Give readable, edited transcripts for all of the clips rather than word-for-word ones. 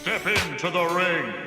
Step into the ring.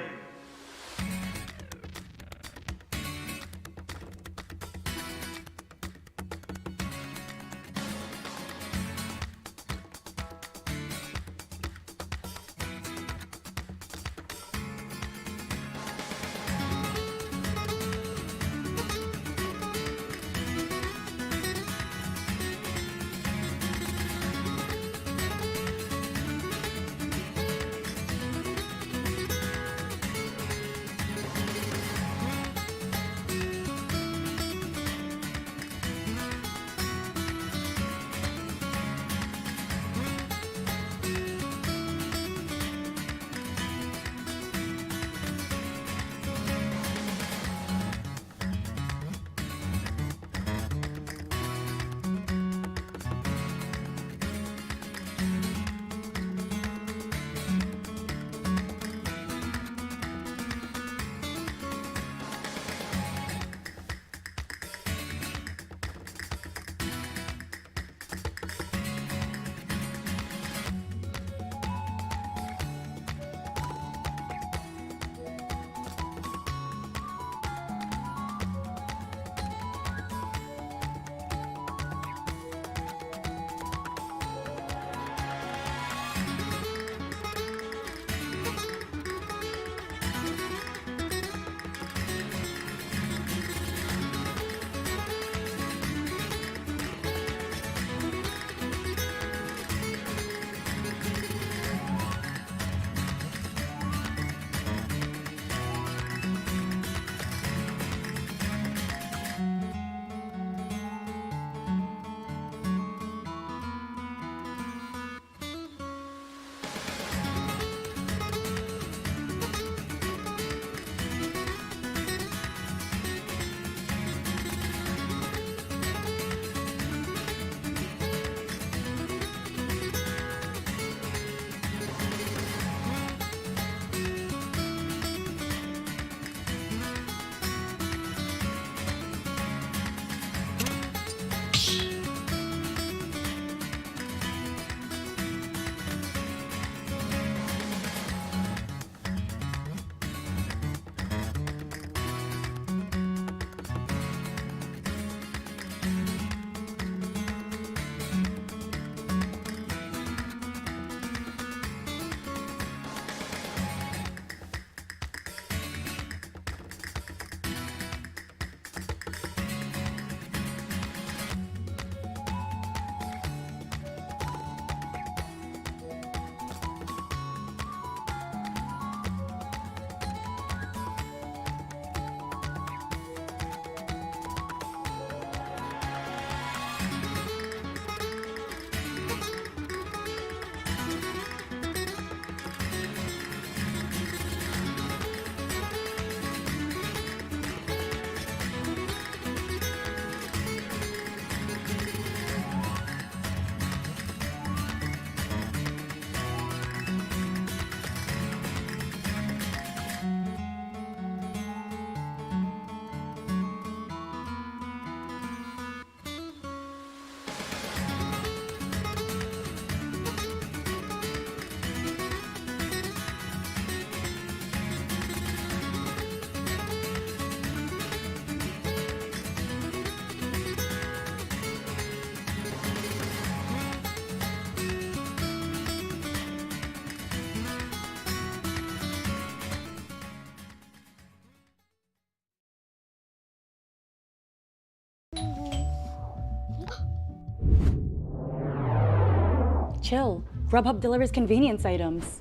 Chill. Grubhub delivers convenience items.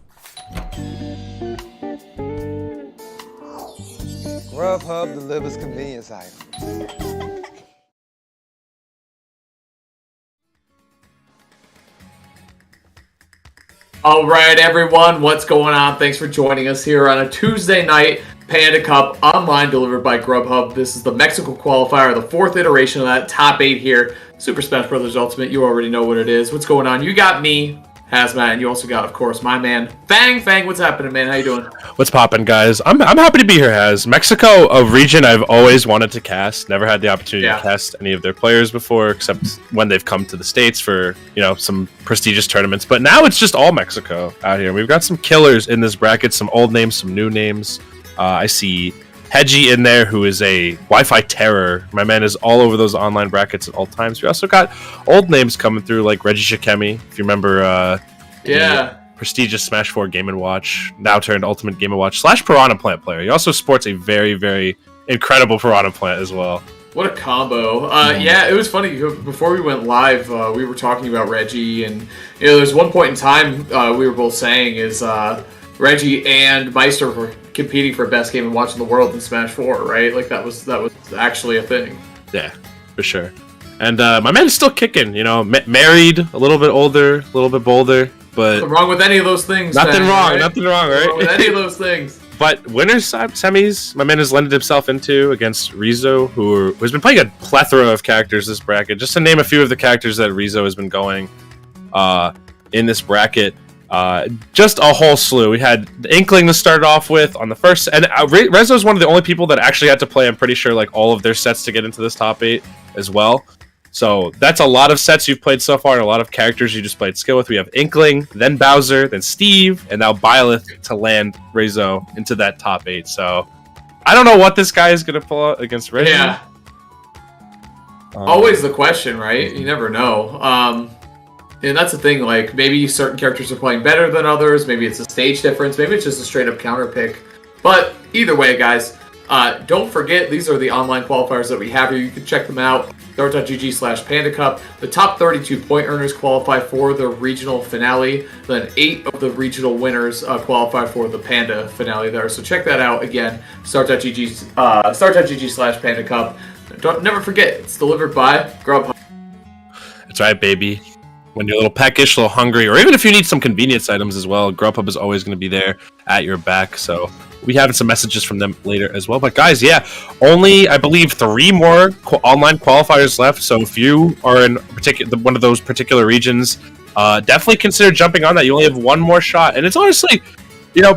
Grubhub delivers convenience items. All right, everyone, what's going on? Thanks for joining us here on a Tuesday night Panda Cup online delivered by Grubhub. This is the Mexico qualifier, the fourth iteration of that top 8 here. Super Smash Bros. Ultimate, you already know what it is. What's going on? You got me, Hazmat, and you also got, of course, my man Fang. Fang, what's happening, man? How you doing? What's poppin', guys? I'm happy to be here, Haz. Mexico, a region I've always wanted to cast. Never had the opportunity to cast any of their players before, except when they've come to the States for, some prestigious tournaments. But now it's just all Mexico out here. We've got some killers in this bracket, some old names, some new names. I see Hedgie in there, who is a Wi-Fi terror. My man is all over those online brackets at all times. We also got old names coming through, like Reggie, if you remember. Prestigious Smash 4 Game & Watch, now turned Ultimate Game & Watch / Piranha Plant player. He also sports a very, very incredible Piranha Plant as well. What a combo. Yeah, it was funny. Before we went live, we were talking about Reggie, and there's one point in time we were both saying is Reggie and Meister were competing for best Game & Watch in the world in Smash 4, right? Like, that was actually a thing. Yeah, for sure. And my man is still kicking, married, a little bit older, a little bit bolder. But nothing wrong with any of those things. Nothing wrong, right? Nothing wrong with any of those things. But winners semis, my man has lended himself into against Rezo, who's been playing a plethora of characters this bracket. Just to name a few of the characters that Rezo has been going in this bracket, just a whole slew. We had the Inkling to start off with on the first, and Rezo is one of the only people that actually had to play, I'm pretty sure, like all of their sets to get into this top 8 as well. So that's a lot of sets you've played so far and a lot of characters you just played skill with. We have Inkling, then Bowser, then Steve, and now Byleth to land Rezo into that top 8. So I don't know what this guy is going to pull out against Reggie. Yeah. Always the question, right? You never know. And that's the thing, like, maybe certain characters are playing better than others. Maybe it's a stage difference. Maybe it's just a straight-up counter pick. But either way, guys, don't forget, these are the online qualifiers that we have here. You can check them out. Dart.gg/Panda Cup. The top 32 point earners qualify for the regional finale. Then 8 of the regional winners qualify for the Panda finale there. So check that out again. Start.gg/Panda Cup. Never forget, it's delivered by Grubhub. That's right, baby. When you're a little peckish, a little hungry, or even if you need some convenience items as well, Grubhub is always going to be there at your back. So we have some messages from them later as well. But guys, yeah, only, I believe, 3 more online qualifiers left. So if you are in one of those particular regions, definitely consider jumping on that. You only have 1 more shot. And it's honestly,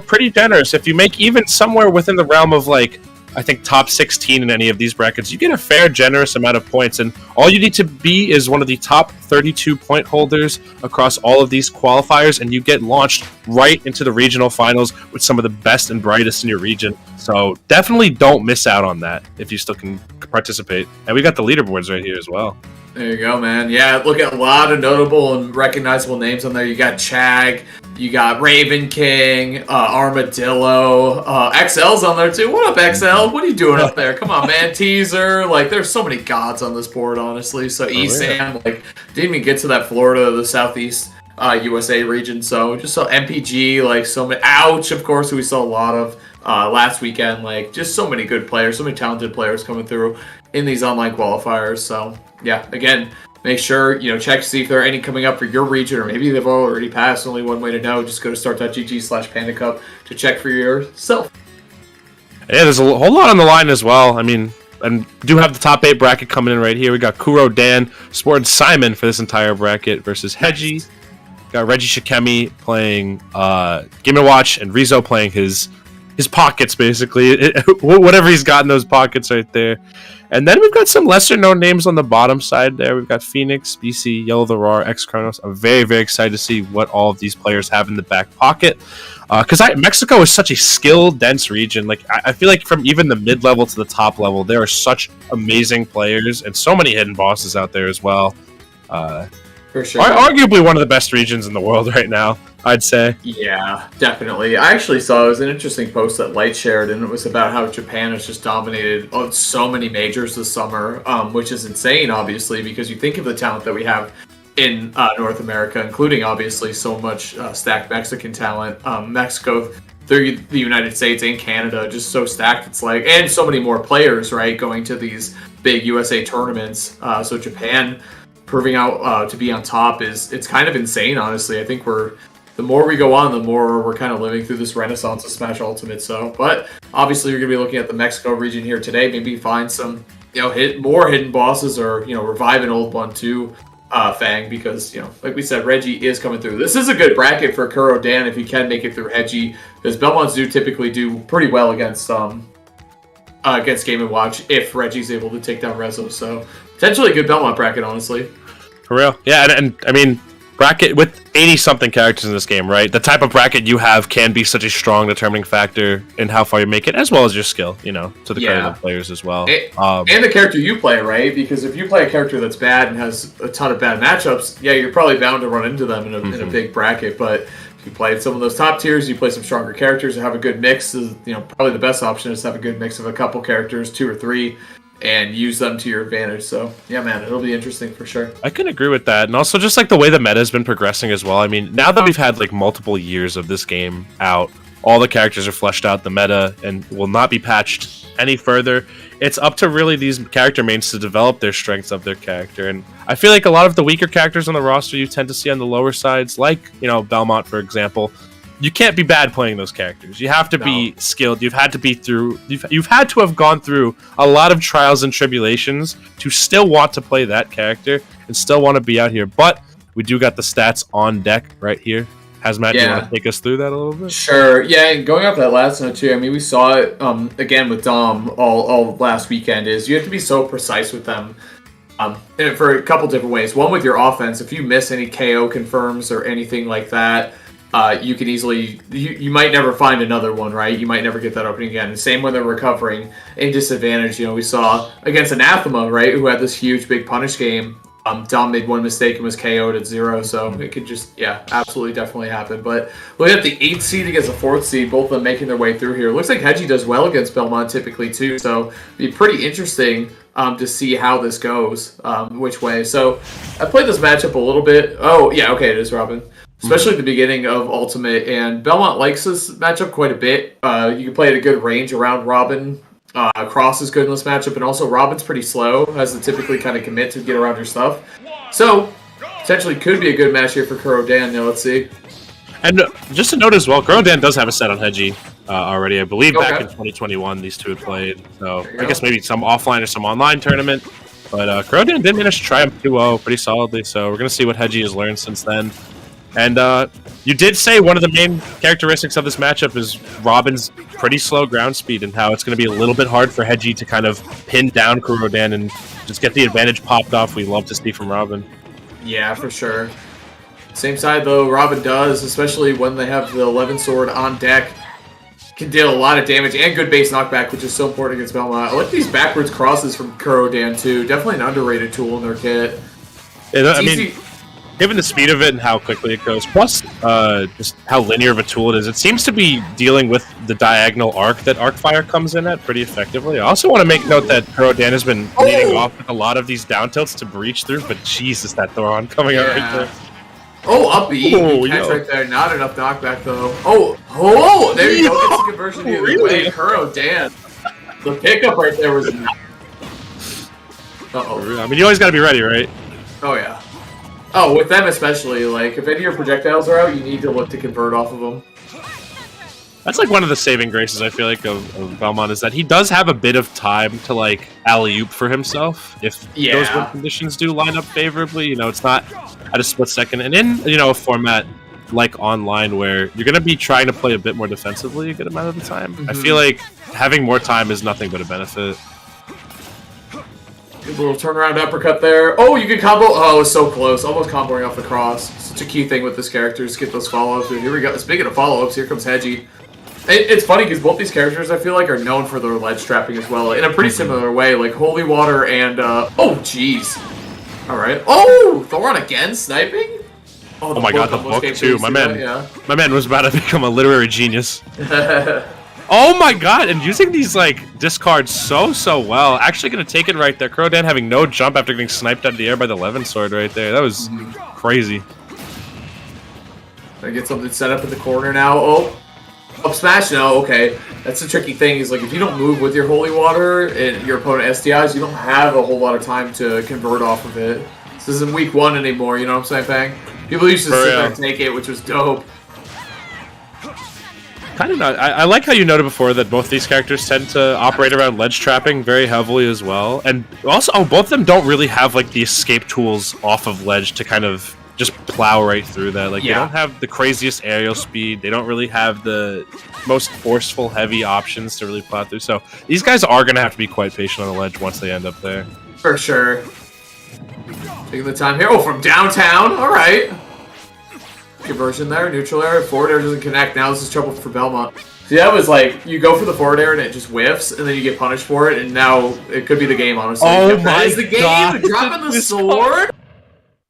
pretty generous. If you make even somewhere within the realm of, like, I think top 16 in any of these brackets, you get a fair, generous amount of points. And all you need to be is one of the top 32 point holders across all of these qualifiers, and you get launched right into the regional finals with some of the best and brightest in your region. So definitely don't miss out on that if you still can participate. And we got the leaderboards right here as well. There you go, man. Yeah, look at a lot of notable and recognizable names on there. You got Chag, you got Raven King, Armadillo, XL's on there too. What up, XL? What are you doing up there? Come on, man. Teaser. Like, there's so many gods on this board, honestly. So ESAM, like, didn't even get to that Florida, the Southeast USA region. So just saw MPG, like, so many. Ouch, of course, who we saw a lot of last weekend. Like, just so many good players, so many talented players coming through in these online qualifiers. So yeah, again, make sure, check to see if there are any coming up for your region, or maybe they've already passed. Only one way to know. Just go to start.gg/Panda Cup to check for yourself. Yeah, there's a whole lot on the line as well. I mean, and do have the top 8 bracket coming in right here. We got Kuro Dan, Sport Simon for this entire bracket versus Hedgie. Got Reggie playing Game & Watch, and Rezo playing his pockets, basically. Whatever he's got in those pockets right there. And then we've got some lesser-known names on the bottom side there. We've got Phoenix, BC, Yellow the Roar, X Chronos. I'm very, very excited to see what all of these players have in the back pocket. Because Mexico is such a skill-dense region. Like, I feel like from even the mid-level to the top level, there are such amazing players and so many hidden bosses out there as well. For sure. Arguably one of the best regions in the world right now, I'd say. Yeah, definitely. I actually saw, it was an interesting post that Light shared, and it was about how Japan has just dominated so many majors this summer, which is insane, obviously, because you think of the talent that we have in North America, including, obviously, so much stacked Mexican talent. Mexico, through the United States and Canada, just so stacked, it's like, and so many more players, right, going to these big USA tournaments. So Japan proving out to be on top it's kind of insane, honestly. I think the more we go on, the more we're kind of living through this renaissance of Smash Ultimate. So, but obviously you're going to be looking at the Mexico region here today. Maybe find some, more hidden bosses, or, revive an old one too. Fang, because, you know, like we said, Reggie is coming through. This is a good bracket for Kuro Dan if he can make it through Hedgie, because Belmonts do typically do pretty well against Game & Watch if Reggie's able to take down Rezo. So potentially a good Belmont bracket, honestly. For real. Yeah, and I mean, bracket with 80-something characters in this game, right? The type of bracket you have can be such a strong determining factor in how far you make it, as well as your skill, you know, to the credit of the players as well. And the character you play, right? Because if you play a character that's bad and has a ton of bad matchups, yeah, you're probably bound to run into them in a big bracket. But if you play some of those top tiers, you play some stronger characters and have a good mix, you know, probably the best option is to have a good mix of a couple characters, 2 or 3, and use them to your advantage. So yeah, man, it'll be interesting for sure. I can agree with that, and also just like the way the meta has been progressing as well. I mean, now that we've had like multiple years of this game out, all the characters are fleshed out, the meta, and will not be patched any further. It's up to really these character mains to develop their strengths of their character, and I feel like a lot of the weaker characters on the roster you tend to see on the lower sides, like, you know, Belmont, for example. You can't be bad playing those characters. You have to be skilled. You've had to be through. You've had to have gone through a lot of trials and tribulations to still want to play that character and still want to be out here. But we do got the stats on deck right here. Hazmat, do you want to take us through that a little bit? Sure. Yeah, and going off that last note too, I mean, we saw it again with Dom all last weekend, is you have to be so precise with them. And for a couple different ways. One, with your offense, if you miss any KO confirms or anything like that, you can easily, you might never find another one, right? You might never get that opening again. And same when they're recovering in disadvantage. You know, we saw against Anathema, right, who had this huge big punish game. Dom made one mistake and was KO'd at 0, so it could just, yeah, absolutely definitely happen. But look at the 8th seed against the 4th seed, both of them making their way through here. Looks like Hedgie does well against Belmont typically too, so it'd be pretty interesting to see how this goes, which way. So I played this matchup a little bit. Oh, yeah, okay, it is Robin. Especially at the beginning of Ultimate, and Belmont likes this matchup quite a bit. You can play at a good range around Robin. Cross is good in this matchup, and also Robin's pretty slow, has to typically kind of commit to get around your stuff. So, potentially could be a good match here for Kuro Dan. Now, let's see. And just to note as well, Kuro Dan does have a set on Hedgie already. I believe back in 2021 these two had played. So, I guess maybe some offline or some online tournament. But Kuro Dan did manage to try him 2-0 pretty solidly, so we're going to see what Hedgie has learned since then. And you did say one of the main characteristics of this matchup is Robin's pretty slow ground speed and how it's going to be a little bit hard for Hedgie to kind of pin down Kuro Dan and just get the advantage popped off we love to see from Robin. Yeah, for sure. Same side, though, Robin does, especially when they have the 11 sword on deck. Can deal a lot of damage and good base knockback, which is so important against Belmont. I like these backwards crosses from Kuro Dan, too. Definitely an underrated tool in their kit. Yeah, I mean, given the speed of it and how quickly it goes, plus just how linear of a tool it is, it seems to be dealing with the diagonal arc that Arcfire comes in at pretty effectively. I also want to make note that Kuro Dan has been leading off with a lot of these down tilts to breach through, but Jesus, that Thoron coming out right there. Oh, up B. Catch right there. Not enough knockback, though. Oh, there you go. Gets the conversion the other way. Kuro Dan. The pickup right there was... Uh-oh. I mean, you always got to be ready, right? Oh, yeah. Oh, with them especially, like, if any of your projectiles are out, you need to look to convert off of them. That's like one of the saving graces, I feel like, of Belmont, is that he does have a bit of time to, like, alley-oop for himself if those win conditions do line up favorably. You know, it's not at a split second. And in, you know, a format like online where you're going to be trying to play a bit more defensively a good amount of the time, I feel like having more time is nothing but a benefit. Good little turnaround uppercut there. Oh, you can combo. Oh, it was so close. Almost comboing off the cross. Such a key thing with this character is get those follow-ups. Here we go. Speaking of follow-ups, here comes Hedgie. It's funny because both these characters, I feel like, are known for their ledge trapping as well, in a pretty similar way, like Holy Water and, oh, jeez. Alright. Oh! Thoron again, sniping? Oh my god, the book, too. My man was about to become a literary genius. Oh my god, and using these, like, discards so well. Actually gonna take it right there. Kuro Dan having no jump after getting sniped out of the air by the 11 sword right there. That was crazy. I get something set up in the corner now. Oh. Up smash? No, okay. That's the tricky thing, is like if you don't move with your Holy Water and your opponent SDIs, you don't have a whole lot of time to convert off of it. This isn't week 1 anymore, you know what I'm saying, Pang? People used to sit there and take it, which was dope. Kind of not. I like how you noted before that both these characters tend to operate around ledge trapping very heavily as well. And also, both of them don't really have like the escape tools off of ledge to kind of just plow right through that. Like, they don't have the craziest aerial speed. They don't really have the most forceful, heavy options to really plow through. So these guys are going to have to be quite patient on the ledge once they end up there. For sure. Taking the time here. Oh, from downtown. All right. Conversion there, neutral air, forward air doesn't connect. Now this is trouble for Belmont. See, that was like, you go for the forward air and it just whiffs, and then you get punished for it, and now it could be the game, honestly. Oh my That is the game! God. Dropping the sword!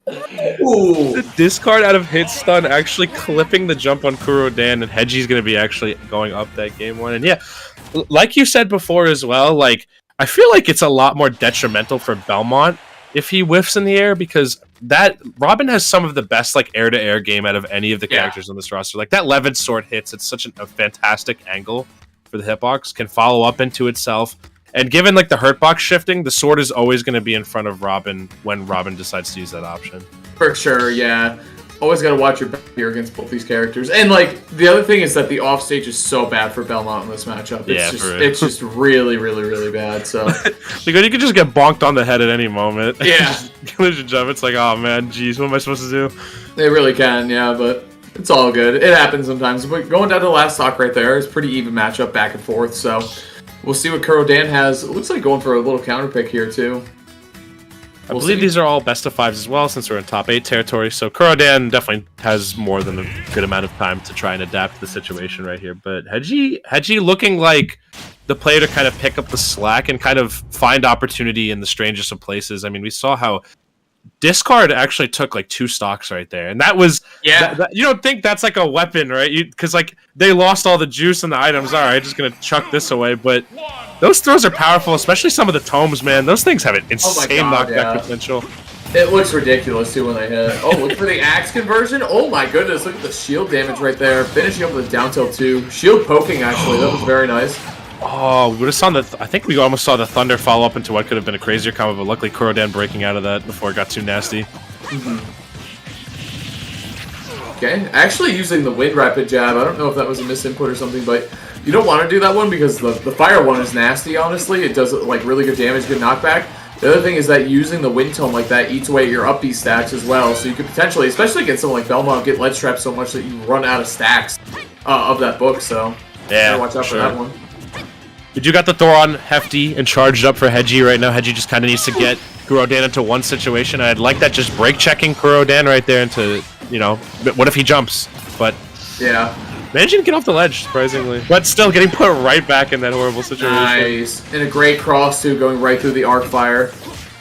Ooh. The discard out of hit stun actually clipping the jump on Kurodan, and Hedgie's going to be actually going up that game one. And yeah, like you said before as well, like, I feel like it's a lot more detrimental for Belmont if he whiffs in the air, because that Robin has some of the best like air-to-air game out of any of the characters on this roster. Like, that Levin sword hits at such a fantastic angle for the hitbox, can follow up into itself, and given like the hurtbox shifting, the sword is always going to be in front of Robin when Robin decides to use that option. For sure, yeah. Always gotta watch your back here against both these characters. And like, the other thing is that the offstage is so bad for Belmont in this matchup. It's just really, really, really bad, so. Because you can just get bonked on the head at any moment. Yeah. Collision jump, it's like, oh man, geez, what am I supposed to do? They really can, yeah, but it's all good. It happens sometimes. But going down to the last stock right there is pretty even matchup back and forth, so we'll see what Kurodan has. It looks like going for a little counter pick here, too. I believe these are all best of fives as well, since we're in top 8 territory. So Kurodan definitely has more than a good amount of time to try and adapt to the situation right here. But Hedgie looking like the player to kind of pick up the slack and kind of find opportunity in the strangest of places. I mean, we saw how Discard actually took like 2 stocks right there, and that was you don't think that's like a weapon, right? Because like they lost all the juice and the items. All right, just gonna chuck this away, but those throws are powerful, especially some of the tomes, man. Those things have an insane knockback potential. It looks ridiculous too when they hit. Oh, look for the axe conversion. Oh my goodness, look at the shield damage right there. Finishing up with the down tilt too. Shield poking actually, that was very nice. Oh, we would have saw the. I think we almost saw the Thunder follow up into what could have been a crazier combo, but luckily Kurodan breaking out of that before it got too nasty. Okay, actually using the wind rapid jab. I don't know if that was a misinput or something, but you don't want to do that one because the fire one is nasty, honestly. It does like really good damage, good knockback. The other thing is that using the wind tome like that eats away at your up B stacks as well, so you could potentially, especially against someone like Belmont, get ledge trapped so much that you run out of stacks of that book, so yeah, watch out for that one. But you got the Thoron hefty and charged up for Hedgie right now. Hedgie just kind of needs to get Kurodan into one situation. I'd like that just break checking Kurodan right there into, you know, what if he jumps? But yeah, managing to get off the ledge, surprisingly. But still getting put right back in that horrible situation. Nice. And a great cross, too, going right through the arc fire.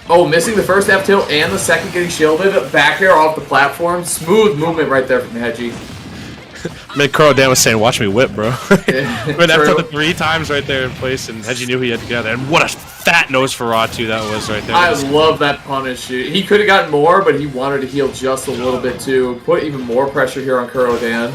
Oh, missing the first F tilt and the second getting shielded. Back air off the platform. Smooth movement right there from Hedgie. Mid Kurodan was saying, "Watch me whip, bro." Yeah, But that put 3 times right there in place, and Hedgie knew he had to get out there. And what a fat nose for Raw too that was right there. I love that punish. He could have gotten more, but he wanted to heal just a little bit too. Put even more pressure here on Kurodan.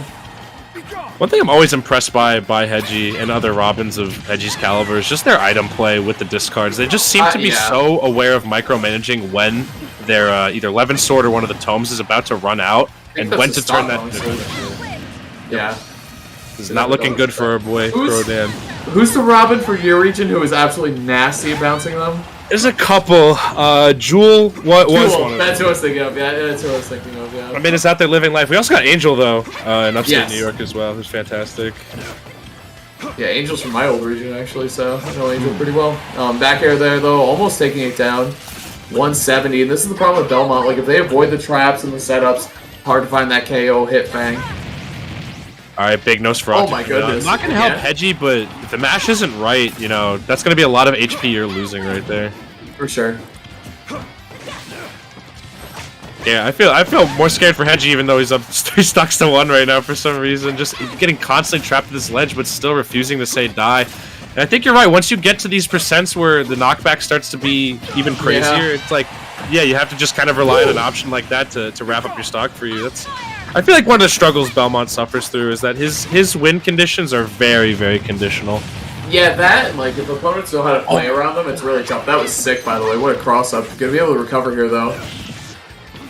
One thing I'm always impressed by Hedgie and other Robins of Hedgie's caliber is just their item play with the discards. They just seem to be so aware of micromanaging when their either Levin Sword or one of the tomes is about to run out, and when to turn that. Yeah. It's not looking good for our boy, Kurodan. Who's the Robin for your region who is absolutely nasty at bouncing them? There's a couple. Jewel was one of That's who I was thinking of, yeah. That's who I was thinking of, yeah. I mean, it's out there living life. We also got Angel, though, in upstate New York as well, who's fantastic. Yeah, Angel's from my old region, actually, so I know Angel pretty well. Back air there, though, almost taking it down. 170, and this is the problem with Belmont. Like, if they avoid the traps and the setups, hard to find that KO hit bang. Alright, big Nosferatu. Oh my goodness. Not going to help Hedgie, but if the mash isn't right, you know, that's going to be a lot of HP you're losing right there. For sure. Yeah, I feel more scared for Hedgie, even though he's up 3 stocks to 1 right now for some reason. Just getting constantly trapped at this ledge, but still refusing to say die. And I think you're right. Once you get to these percents where the knockback starts to be even crazier, it's like, yeah, you have to just kind of rely on an option like that to wrap up your stock for you. I feel like one of the struggles Belmont suffers through is that his win conditions are very, very conditional. Yeah, that, like, if opponents know how to play around them, it's really tough. That was sick, by the way. What a cross-up. Gonna be able to recover here, though.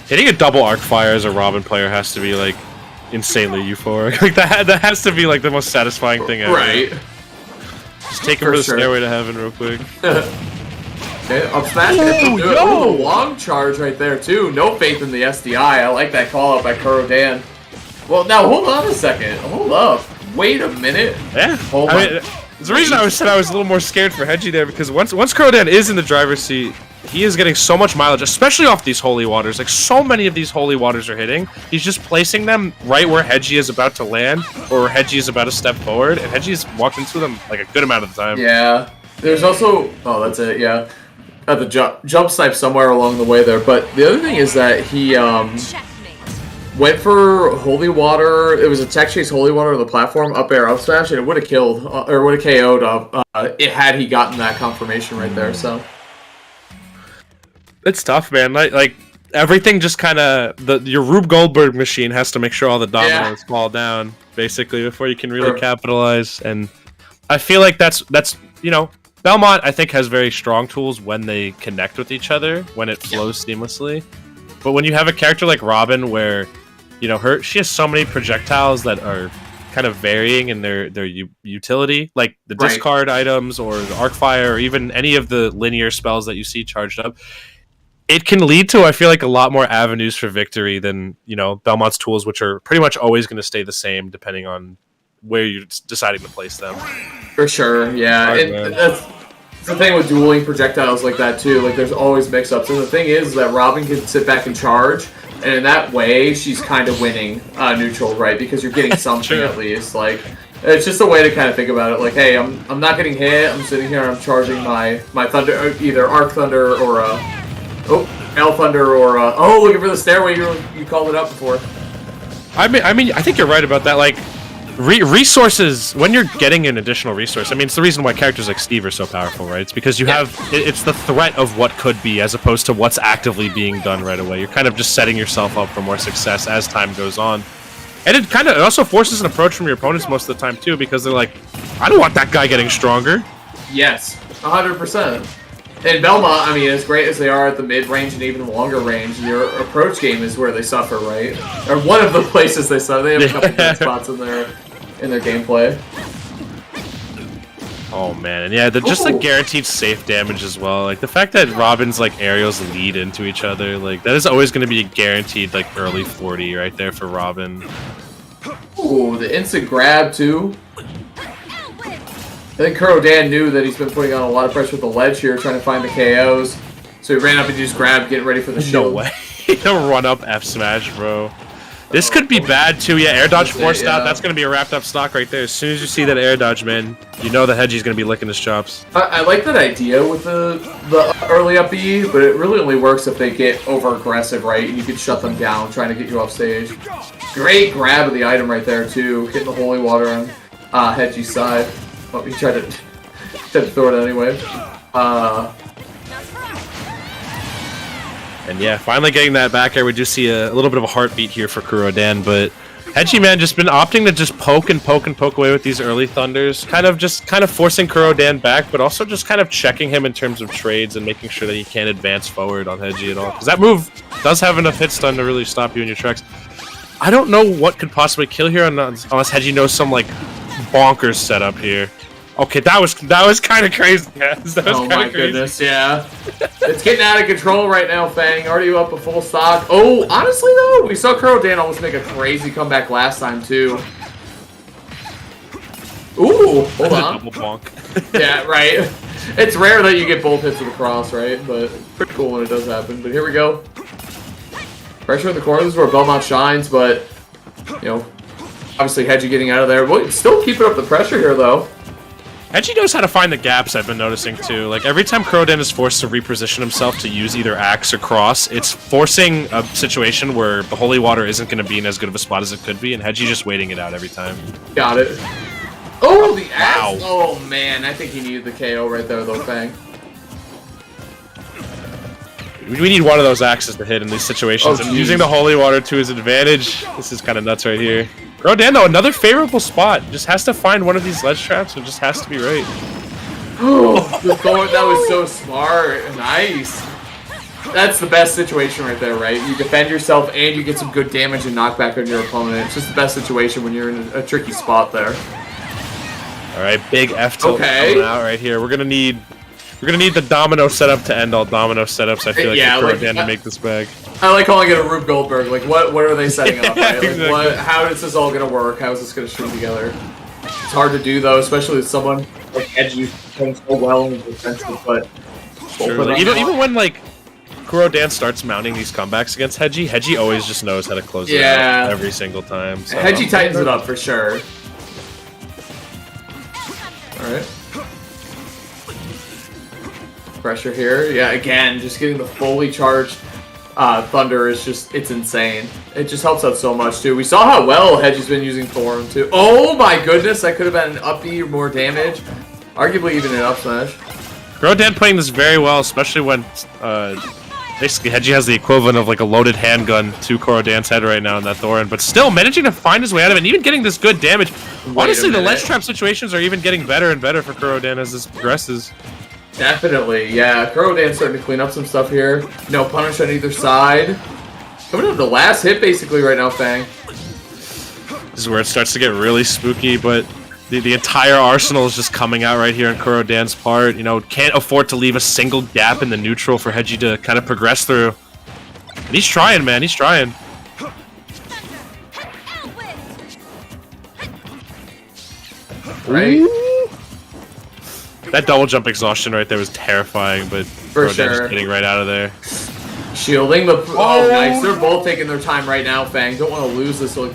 Hitting a double arc fire as a Robin player has to be, like, insanely euphoric. Like that has to be like the most satisfying thing ever. Right. Just take him to the stairway to heaven real quick. Okay, up smash. Ooh, long charge right there too. No faith in the SDI. I like that call out by Kurodan. Well, now hold on a second. Hold up. Wait a minute. Yeah. Hold on. There's a reason I was a little more scared for Hedgie there, because once Kurodan is in the driver's seat, he is getting so much mileage, especially off these holy waters. Like, so many of these holy waters are hitting. He's just placing them right where Hedgie is about to land, or where Hedgie is about to step forward, and Hedgie's walked into them like a good amount of the time. Yeah. There's also... Oh, that's it, yeah. At the jump snipe somewhere along the way there, but the other thing is that he, went for holy water. It was a tech chase holy water on the platform, up air, up smash, and it would have killed, or would have KO'd it had he gotten that confirmation right there, so... It's tough, man. Like everything just kind of your Rube Goldberg machine has to make sure all the dominoes fall down basically before you can really capitalize. And I feel like that's Belmont I think has very strong tools when they connect with each other, when it flows seamlessly. But when you have a character like Robin, where she has so many projectiles that are kind of varying in their utility, like the discard items or the arc fire, or even any of the linear spells that you see charged up. It can lead to, I feel like, a lot more avenues for victory than, Belmont's tools, which are pretty much always going to stay the same depending on where you're deciding to place them. For sure, yeah. That's the thing with dueling projectiles like that, too. Like, there's always mix-ups. And the thing is that Robin can sit back and charge, and in that way, she's kind of winning neutral, right? Because you're getting something at least. Like, it's just a way to kind of think about it. Like, hey, I'm not getting hit. I'm sitting here. I'm charging my Thunder, either Arc Thunder or L Thunder or looking for the stairway. You called it up before. I mean, I think you're right about that. Like, resources, when you're getting an additional resource, I mean, it's the reason why characters like Steve are so powerful, right? It's because you have, it's the threat of what could be as opposed to what's actively being done right away. You're kind of just setting yourself up for more success as time goes on. And it also forces an approach from your opponents most of the time too, because they're like, I don't want that guy getting stronger. Yes, 100%. And Belmont, I mean, as great as they are at the mid-range and even the longer range, your approach game is where they suffer, right? Or one of the places they suffer. They have a couple good spots in their gameplay. Oh man, and yeah, just like guaranteed safe damage as well. Like the fact that Robin's like aerials lead into each other, like that is always going to be a guaranteed like early 40 right there for Robin. Ooh, the instant grab too. I think Kurodan knew that he's been putting on a lot of pressure with the ledge here, trying to find the KOs. So he ran up and just grabbed, getting ready for the shield. No way. He'll run up F smash, bro. This could be bad too. Yeah, air dodge forced out. That's going to be a wrapped up stock right there. As soon as you see that air dodge, man, you know the Hedgie's going to be licking his chops. I like that idea with the early up E, but it really only works if they get over aggressive, right? And you can shut them down, trying to get you off stage. Great grab of the item right there too, hitting the holy water on Hedgie's side. Oh, he tried to throw it anyway. And yeah, finally getting that back air. We do see a little bit of a heartbeat here for Kurodan, but Hedgie, man, just been opting to just poke away with these early thunders, kind of forcing Kurodan back, but also just kind of checking him in terms of trades and making sure that he can't advance forward on Hedgie at all. Because that move does have enough hit stun to really stop you in your tracks. I don't know what could possibly kill here unless Hedgie knows some like bonkers setup here. Okay, that was kind of crazy, guys. Oh my goodness, yeah. It's getting out of control right now, Fang. Already up a full stock. Oh, honestly though, we saw Kurodan almost make a crazy comeback last time too. Ooh, hold on. Double bonk. Yeah, right. It's rare that you get both hits with a cross, right? But pretty cool when it does happen. But here we go. Pressure in the corner. This is where Belmont shines, but obviously Hedgie getting out of there. Well, still keeping up the pressure here though. Hedgie knows how to find the gaps, I've been noticing too. Like every time Kurodan is forced to reposition himself to use either axe or cross, it's forcing a situation where the holy water isn't going to be in as good of a spot as it could be, and Hedgie just waiting it out every time. Got it. Oh, the axe! Wow. Oh man, I think he needed the KO right there though, Fang. We need one of those axes to hit in these situations, and using the holy water to his advantage. This is kind of nuts right here. Kurodan, though, another favorable spot. Just has to find one of these ledge traps, and just has to be right. Oh, that was so smart. Nice. That's the best situation right there, right? You defend yourself and you get some good damage and knockback on your opponent. It's just the best situation when you're in a tricky spot there. All right, big F tilt coming out right here. We're gonna need the domino setup to end all domino setups. I feel like for Dan to make this bag. I like calling it a Rube Goldberg. Like, what are they setting up? Right? Like, Exactly. how is this all gonna work? How is this gonna string together? It's hard to do though, especially with someone like Hedgehog playing so well in the defensive. But even when like Kuro Dan starts mounting these comebacks against Hedgie always just knows how to close it out every single time. So. Hedgie tightens it up for sure. Alright. Pressure here. Yeah, again, just getting the fully charged Thunder is just, it's insane. It just helps out so much, too. We saw how well Hedgie's been using Thorn, too. Oh my goodness, that could have been an up B or more damage. Arguably even an up smash. Kuro Dan playing this very well, especially when basically Hedgie has the equivalent of like a loaded handgun to Kuro Dan's head right now in that Thorin, but still managing to find his way out of it and even getting this good damage. Honestly, the ledge trap situations are even getting better and better for Kuro Dan as this progresses. Definitely, yeah. Kuro Dan's starting to clean up some stuff here. No punish on either side. Coming up to the last hit basically right now, Fang. This is where it starts to get really spooky, but the entire arsenal is just coming out right here in Kuro Dan's part. You know, can't afford to leave a single gap in the neutral for Hedgie to kind of progress through. And he's trying, man. He's trying. Right? That double jump exhaustion right there was terrifying, but Kuro Dan just getting right out of there. Shielding, but oh, nice. They're both taking their time right now, Fang. Don't want to lose this. Look,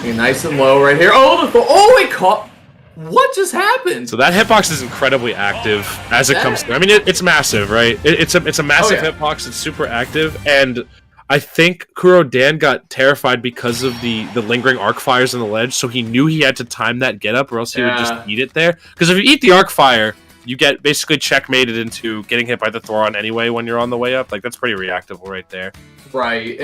nice and low right here. Oh, it caught. What just happened? So that hitbox is incredibly active as it comes through. I mean, it's massive, right? It's a massive hitbox. It's super active, and I think Kuro Dan got terrified because of the lingering arc fires in the ledge, so he knew he had to time that get up, or else he would just eat it there. Because if you eat the arc fire, you get basically checkmated into getting hit by the Thoron anyway when you're on the way up. Like, that's pretty reactable right there. Right.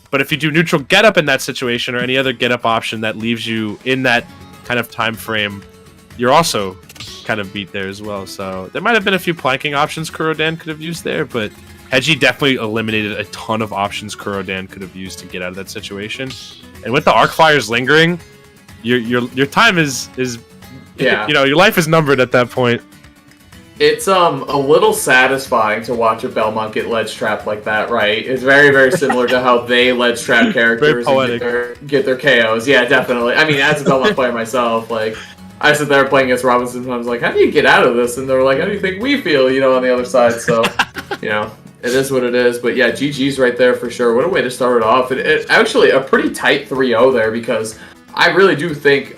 But if you do neutral get up in that situation or any other get up option that leaves you in that kind of time frame, you're also kind of beat there as well. So there might have been a few planking options Kuro Dan could have used there, but Hedgie definitely eliminated a ton of options Kuro Dan could have used to get out of that situation. And with the arc fires lingering, your time is you know, your life is numbered at that point. It's a little satisfying to watch a Belmont get ledge trapped like that, right? It's very, very similar to how they ledge trap characters and get their KOs. Yeah, definitely. I mean, as a Belmont player myself, like, I sit there playing against Robinson and I was like, how do you get out of this? And they're like, how do you think we feel, you know, on the other side? So, you know, it is what it is. But yeah, GG's right there for sure. What a way to start it off. It actually a pretty tight 3-0 there, because I really do think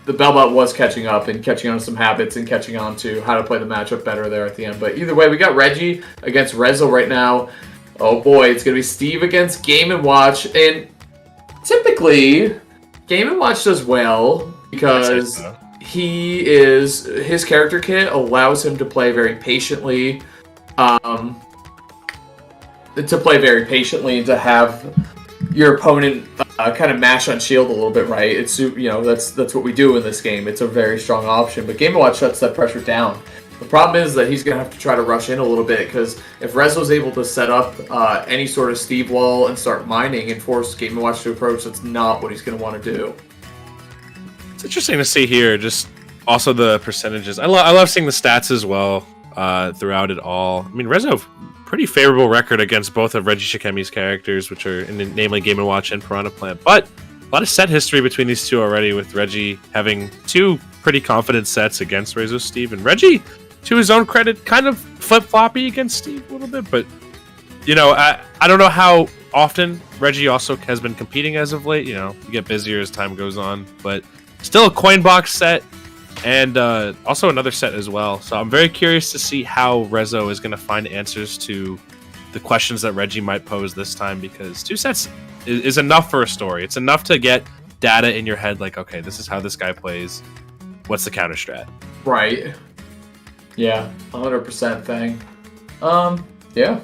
the Belmont was catching up and catching on to some habits and catching on to how to play the matchup better there at the end. But either way, we got Reggie against Rezo right now. Oh boy, it's going to be Steve against Game & Watch. And typically, Game & Watch does well because his character kit allows him to play very patiently. And to have your opponent kind of mash on shield a little bit, right? It's, you know, that's what we do in this game. It's a very strong option, but Game & Watch shuts that pressure down. The problem is that he's going to have to try to rush in a little bit, because if Rezo's able to set up any sort of Steve wall and start mining and force Game & Watch to approach, that's not what he's going to want to do. It's interesting to see here, just also the percentages. I love seeing the stats as well throughout it all. I mean, Rezo, pretty favorable record against both of Reggie Shikemi's characters, which are namely Game & Watch and Piranha Plant. But a lot of set history between these two already, with Reggie having two pretty confident sets against Rezo Steve, and Reggie, to his own credit, kind of flip-floppy against Steve a little bit. But, you know, I don't know how often Reggie also has been competing as of late. You know, you get busier as time goes on, but still a coin box set. And also another set as well. So I'm very curious to see how Rezo is going to find answers to the questions that Reggie might pose this time, because two sets is enough for a story. It's enough to get data in your head, like, okay, this is how this guy plays. What's the counter strat? Right. Yeah, 100% thing. Yeah.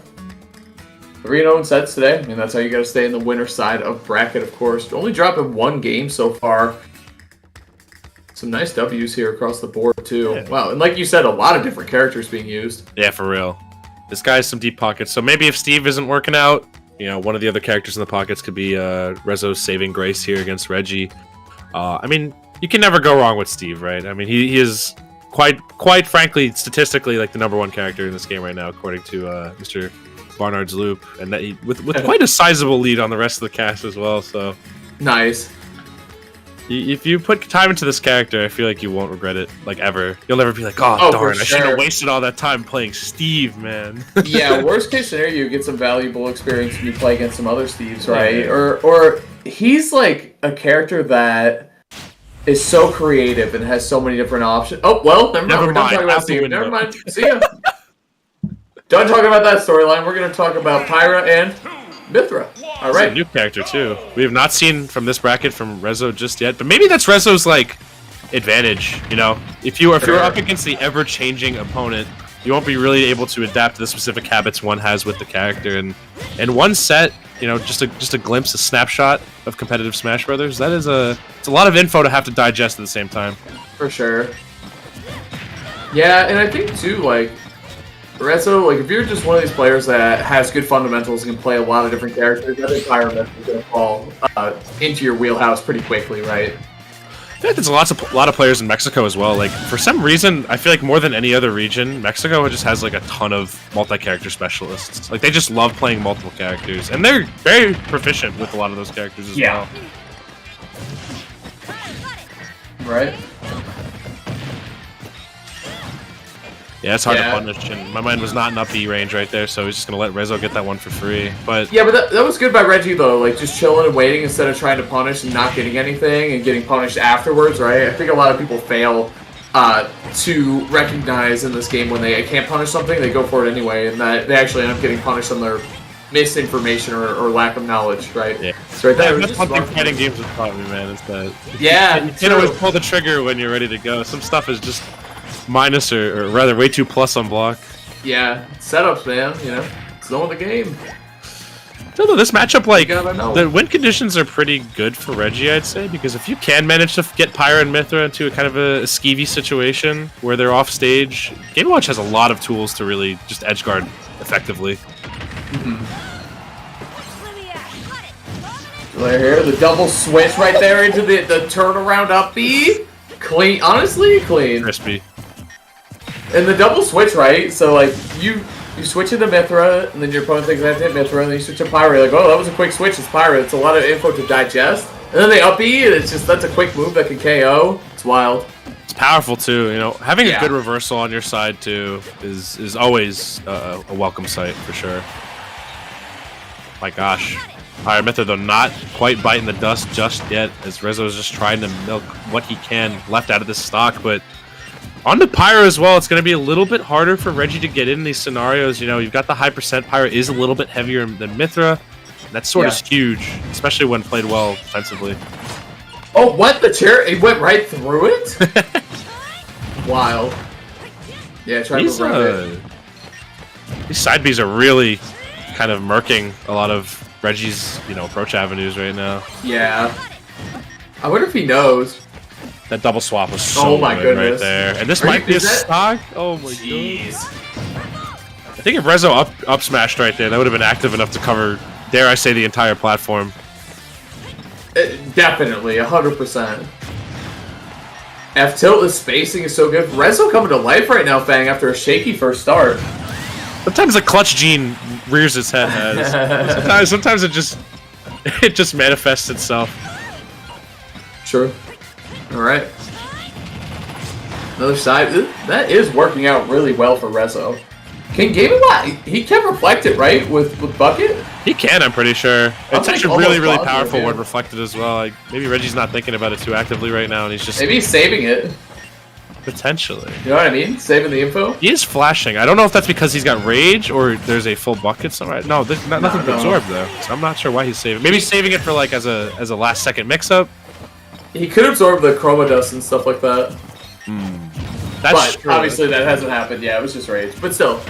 3-0 sets today. I mean, that's how you got to stay in the winner side of bracket, of course. Only dropping one game so far. Some nice W's here across the board, too. Yeah. Wow, and like you said, a lot of different characters being used. Yeah, for real. This guy has some deep pockets, so maybe if Steve isn't working out, you know, one of the other characters in the pockets could be Rezo's saving grace here against Reggie. I mean, you can never go wrong with Steve, right? I mean, he is quite frankly, statistically, like the #1 character in this game right now, according to Mr. Barnard's Loop, and that with quite a sizable lead on the rest of the cast as well. So nice. If you put time into this character, I feel like you won't regret it, like, ever. You'll never be like, oh darn, I should have wasted all that time playing Steve, man. Yeah, worst case scenario, you get some valuable experience when you play against some other Steves, right? Yeah. Or he's like a character that is so creative and has so many different options. Oh, well, never mind. We're done talking about Steve. Never mind. See ya. Done talking about that storyline. We're going to talk about Pyra and Mythra. All right. A new character too. We have not seen from this bracket from Rezo just yet, but maybe that's Rezo's like advantage. You know, if you're up against the ever-changing opponent, you won't be really able to adapt to the specific habits one has with the character. And in one set, you know, just a glimpse, a snapshot of competitive Smash Brothers. It's a lot of info to have to digest at the same time. For sure. Yeah, and I think too, like, Rezo, like, if you're just one of these players that has good fundamentals and can play a lot of different characters, I think Pyra is going to fall into your wheelhouse pretty quickly, right? I think there's a lot of players in Mexico as well. Like, for some reason, I feel like more than any other region, Mexico just has like a ton of multi-character specialists. Like, they just love playing multiple characters, and they're very proficient with a lot of those characters as well. Right. Yeah, it's hard to punish, and my mind was not in up B range right there, so he's just going to let Rezo get that one for free. But yeah, but that was good by Reggie, though, like, just chilling and waiting instead of trying to punish and not getting anything and getting punished afterwards, right? I think a lot of people fail to recognize in this game when they can't punish something, they go for it anyway, and that they actually end up getting punished on their misinformation or lack of knowledge, right? Yeah. So right there, that's one thing fighting games have taught me, man, is that you can't true. always pull the trigger when you're ready to go. Some stuff is just minus or rather way too plus on block. Yeah, setups, man, you know, it's knowing the game. Although this matchup, like, the win conditions are pretty good for Reggie, I'd say, because if you can manage to get Pyra and Mythra into a kind of a skeevy situation where they're off stage, Game & Watch has a lot of tools to really just edgeguard effectively. Right here, the double switch right there into the turnaround up B. Clean, honestly, clean. Crispy. And the double switch, right? So, like, you switch into Mythra, and then your opponent thinks I have to hit Mythra, and then you switch to Pyra. You're like, oh, that was a quick switch. It's Pyra. It's a lot of info to digest. And then they up B, and it's just, that's a quick move that can KO. It's wild. It's powerful, too. You know, having a good reversal on your side, too, is always a welcome sight, for sure. My gosh. Pyra Mythra, though, not quite biting the dust just yet, as Rezo's just trying to milk what he can left out of this stock, but on to Pyra as well, it's going to be a little bit harder for Reggie to get in these scenarios. You know, you've got the high percent. Pyra is a little bit heavier than Mythra. That's sort of huge, especially when played well defensively. Oh, what? The chair? It went right through it? Wild. Yeah, try to move around it. These side Bs are really kind of murking a lot of Reggie's, you know, approach avenues right now. Yeah. I wonder if he knows. That double swap was so good right there. And this might be a stock. Oh my god. I think if Rezo up smashed right there, that would have been active enough to cover, dare I say, the entire platform. Definitely, 100%. F tilt, the spacing is so good. Rezo coming to life right now, Fang, after a shaky first start. Sometimes the clutch gene rears its head, as sometimes it just manifests itself. True. Alright. Another side. That is working out really well for Rezo. Can Game & Watch, he can reflect it, right? With Bucket? He can, I'm pretty sure. It's actually really powerful when reflected as well. Like, maybe Reggie's not thinking about it too actively right now, and he's just... Maybe he's saving it. Potentially. You know what I mean? Saving the info? He is flashing. I don't know if that's because he's got Rage, or there's a full Bucket somewhere. No, there's nothing to absorb, though. So I'm not sure why he's saving. Maybe he's saving it for, like, as a last-second mix-up. He could absorb the chroma dust and stuff like that. That's true. Obviously that hasn't happened. Yeah, it was just Rage. But still.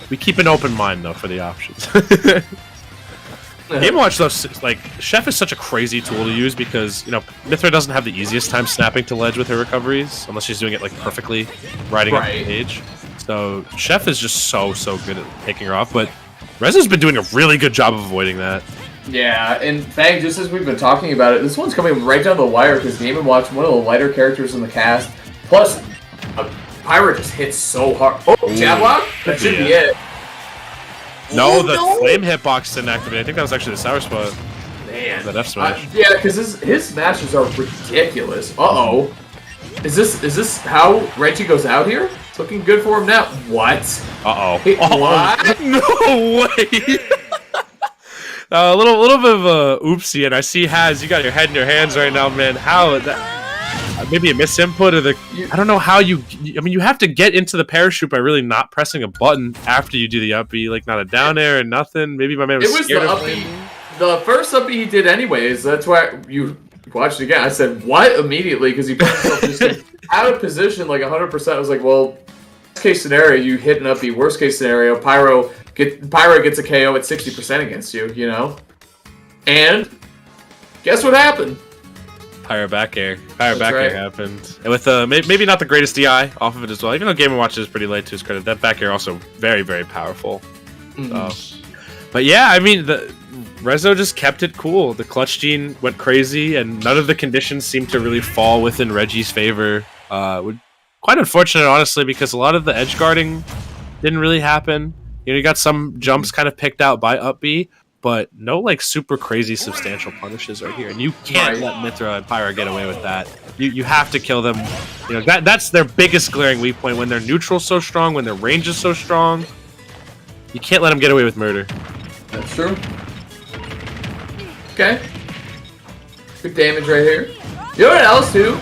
We keep an open mind, though, for the options. Game & Watch, though, like, Chef is such a crazy tool to use because, you know, Mythra doesn't have the easiest time snapping to ledge with her recoveries, unless she's doing it, like, perfectly riding up the page. So Chef is just so good at picking her off, but Rezo's been doing a really good job of avoiding that. Yeah, and Fang, just as we've been talking about it, this one's coming right down the wire because Game & Watch, one of the lighter characters in the cast. Plus, Pyra just hits so hard. Oh, jab lock? That should be it. No, the flame hitbox didn't activate. I think that was actually the sour spot. Man. That F smash. Yeah, because his smashes are ridiculous. Uh-oh. Is this how Reggie goes out here? It's looking good for him now. What? Uh-oh. Hey, what? No way! A little bit of a oopsie, and I see Haz, you got your head in your hands right now, man. How that? Maybe a misinput or the. I don't know how you. I mean, you have to get into the parachute by really not pressing a button after you do the up B, like not a down air and nothing. Maybe my man was scared the of up B. The first up B he did anyways. That's why you watched it again. I said what immediately because he put himself just out of position like 100%. I was like, well, worst case scenario, you hit an up B. Worst case scenario, Pyra gets a KO at 60% against you. You know, and guess what happened? Pyra back air. Pyra back air happened. And with maybe not the greatest DI off of it as well. Even though Game & Watch is pretty late to his credit, that back air also very powerful. But yeah, I mean Rezo just kept it cool. The clutch gene went crazy, and none of the conditions seemed to really fall within Reggie's favor. Quite unfortunate, honestly, because a lot of the edge guarding didn't really happen. You know, you got some jumps kind of picked out by up B, but no like super crazy substantial punishes right here. And you can't let Mythra and Pyra get away with that. You have to kill them. You know, that's their biggest glaring weak point. When their neutral's so strong, when their range is so strong, you can't let them get away with murder. That's true. Okay. Good damage right here. You know what else too?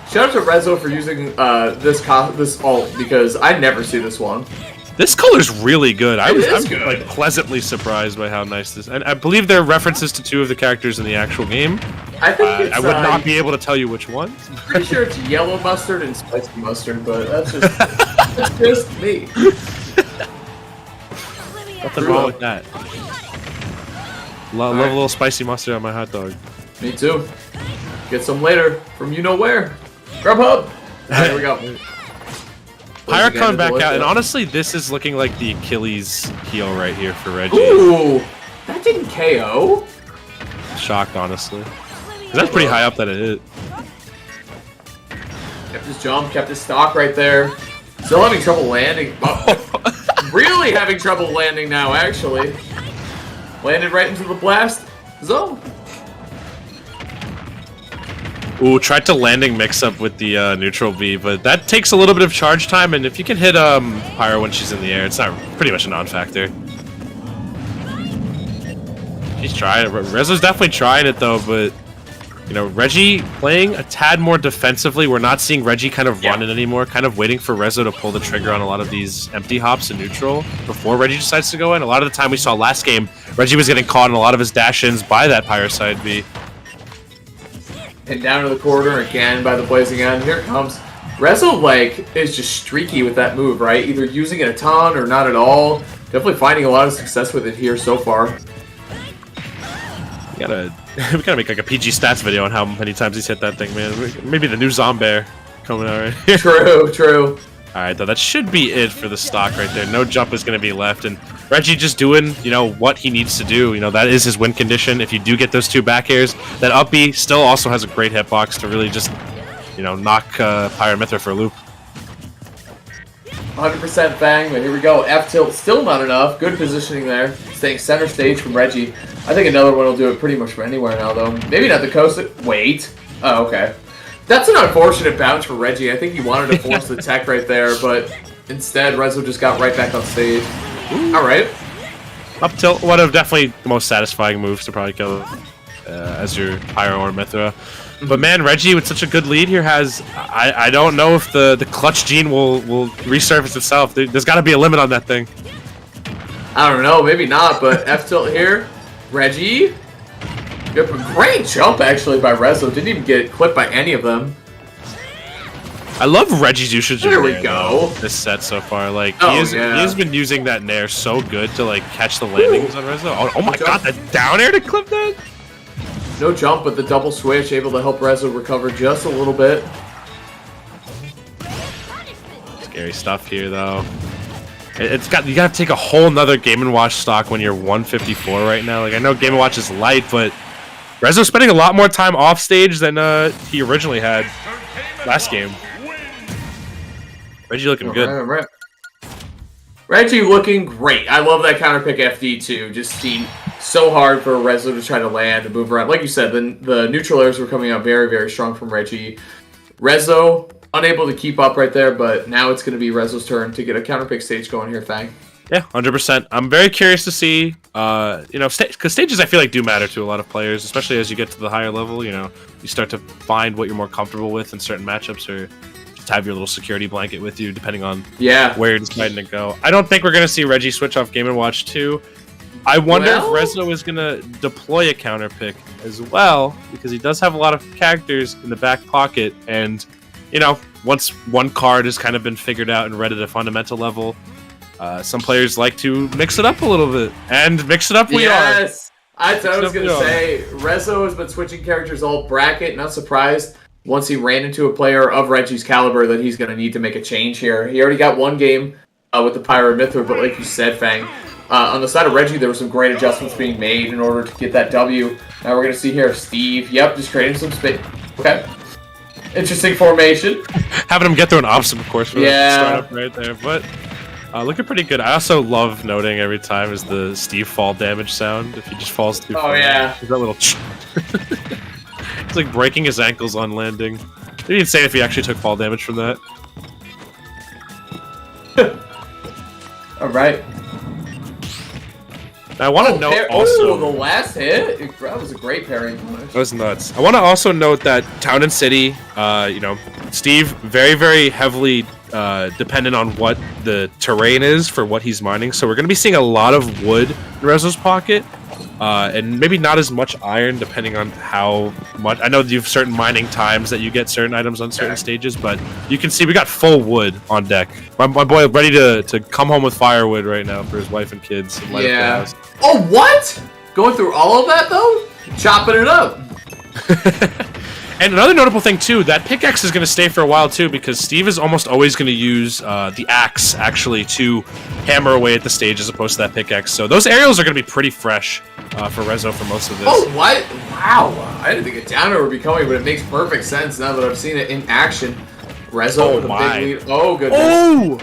Shout out to Rezo for using this ult because I never see this one. This color's really good. I'm good. Like pleasantly surprised by how nice this. And I believe there are references to two of the characters in the actual game. I think it's, I would not be able to tell you which one. I'm pretty sure it's yellow mustard and spicy mustard, but that's just that's just me. Nothing wrong with that. Love a little spicy mustard on my hot dog. Me too. Get some later from you know where. Grubhub. Right, here we go. Pyra coming back out, and honestly, this is looking like the Achilles heel right here for Reggie. Ooh, that didn't KO. Shocked, honestly. That's pretty high up that it hit. Kept his jump, kept his stock right there. Still having trouble landing. Oh, really having trouble landing now, actually. Landed right into the blast zone. Ooh, tried to landing mix up with the neutral B, but that takes a little bit of charge time, and if you can hit Pyra when she's in the air, it's not pretty much a non-factor. He's trying it. Rezo's definitely trying it though, but you know, Reggie playing a tad more defensively. We're not seeing Reggie kind of run it anymore, kind of waiting for Rezo to pull the trigger on a lot of these empty hops in neutral before Reggie decides to go in. A lot of the time we saw last game, Reggie was getting caught in a lot of his dash-ins by that Pyra side B. And down to the corner again by the blazing end. Here it comes. Rezo, like, is just streaky with that move, right? Either using it a ton or not at all. Definitely finding a lot of success with it here so far. We gotta make like a PG stats video on how many times he's hit that thing, man. Maybe the new Zombear coming out right here. True. Alright, though, that should be it for the stock right there. No jump is going to be left, and Reggie just doing, you know, what he needs to do. You know, that is his win condition. If you do get those two back airs, that up B still also has a great hitbox to really just, you know, knock Pyra Mythra for a loop. 100% Fang, but here we go. F tilt, still not enough. Good positioning there. Staying center stage from Reggie. I think another one will do it pretty much from anywhere now, though. Maybe not the coast. Wait. Oh, okay. That's an unfortunate bounce for Reggie. I think he wanted to force the tech right there, but instead, Rezo just got right back on stage. Alright. Up tilt, one of definitely the most satisfying moves to probably kill as your Pyra or Mythra. But man, Reggie with such a good lead here has... I don't know if the clutch gene will resurface itself. There's got to be a limit on that thing. I don't know, maybe not, but F tilt here. Reggie... Yep, a great jump, actually, by Rezo. Didn't even get clipped by any of them. I love Reggie's usage there of we Nair, go. though, this set so far. Like, he has been using that Nair so good to, like, catch the landings on Rezo. Oh my god, that down air to clip that? No jump, but the double switch able to help Rezo recover just a little bit. Scary stuff here, though. You gotta take a whole nother Game & Watch stock when you're 154 right now. Like I know Game & Watch is light, but Rezo's spending a lot more time off stage than he originally had last game. Reggie looking good. Right. Reggie looking great. I love that counter pick FD too. Just seemed so hard for Rezo to try to land and move around. Like you said, the neutral airs were coming out very, very strong from Reggie. Rezo unable to keep up right there, but now it's going to be Rezo's turn to get a counter pick stage going here, Fang. Yeah, 100%. I'm very curious to see, because stages I feel like do matter to a lot of players, especially as you get to the higher level. You start to find what you're more comfortable with in certain matchups, or just have your little security blanket with you, depending on where you're deciding to go. I don't think we're going to see Reggie switch off Game & Watch 2. I wonder if Rezo is going to deploy a counter pick as well, because he does have a lot of characters in the back pocket, and once one card has kind of been figured out and read at a fundamental level, some players like to mix it up a little bit. And mix it up we are. Yes! I thought I was going to say, Rezo has been switching characters all bracket. Not surprised once he ran into a player of Reggie's caliber that he's going to need to make a change here. He already got one game with the Pyro Mithra, but like you said, Fang, on the side of Reggie, there were some great adjustments being made in order to get that W. Now we're going to see here Steve. Yep, just creating some space. Okay. Interesting formation. Having him get through an obstacle course for the startup right there, but looking pretty good. I also love noting every time is the Steve fall damage sound. If he just falls too far. Yeah. That little it's like breaking his ankles on landing. It'd be insane if he actually took fall damage from that. Alright. I want to note also... the last hit? That was a great parry. That was nuts. I want to also note that Town and City, Steve, very, very heavily dependent on what the terrain is for what he's mining. So we're going to be seeing a lot of wood in Rezo's pocket, and maybe not as much iron depending on how much. I know you have certain mining times that you get certain items on certain stages, but you can see we got full wood on deck. My boy ready to come home with firewood right now for his wife and kids. And light up the house. Oh, what? Going through all of that, though? Chopping it up. And another notable thing, too, that pickaxe is going to stay for a while, too, because Steve is almost always going to use the axe, actually, to hammer away at the stage as opposed to that pickaxe. So those aerials are going to be pretty fresh for Rezo for most of this. Oh, what? Wow. I didn't think a downer would be coming, but it makes perfect sense now that I've seen it in action. Rezo with a big lead. Oh, goodness. Oh!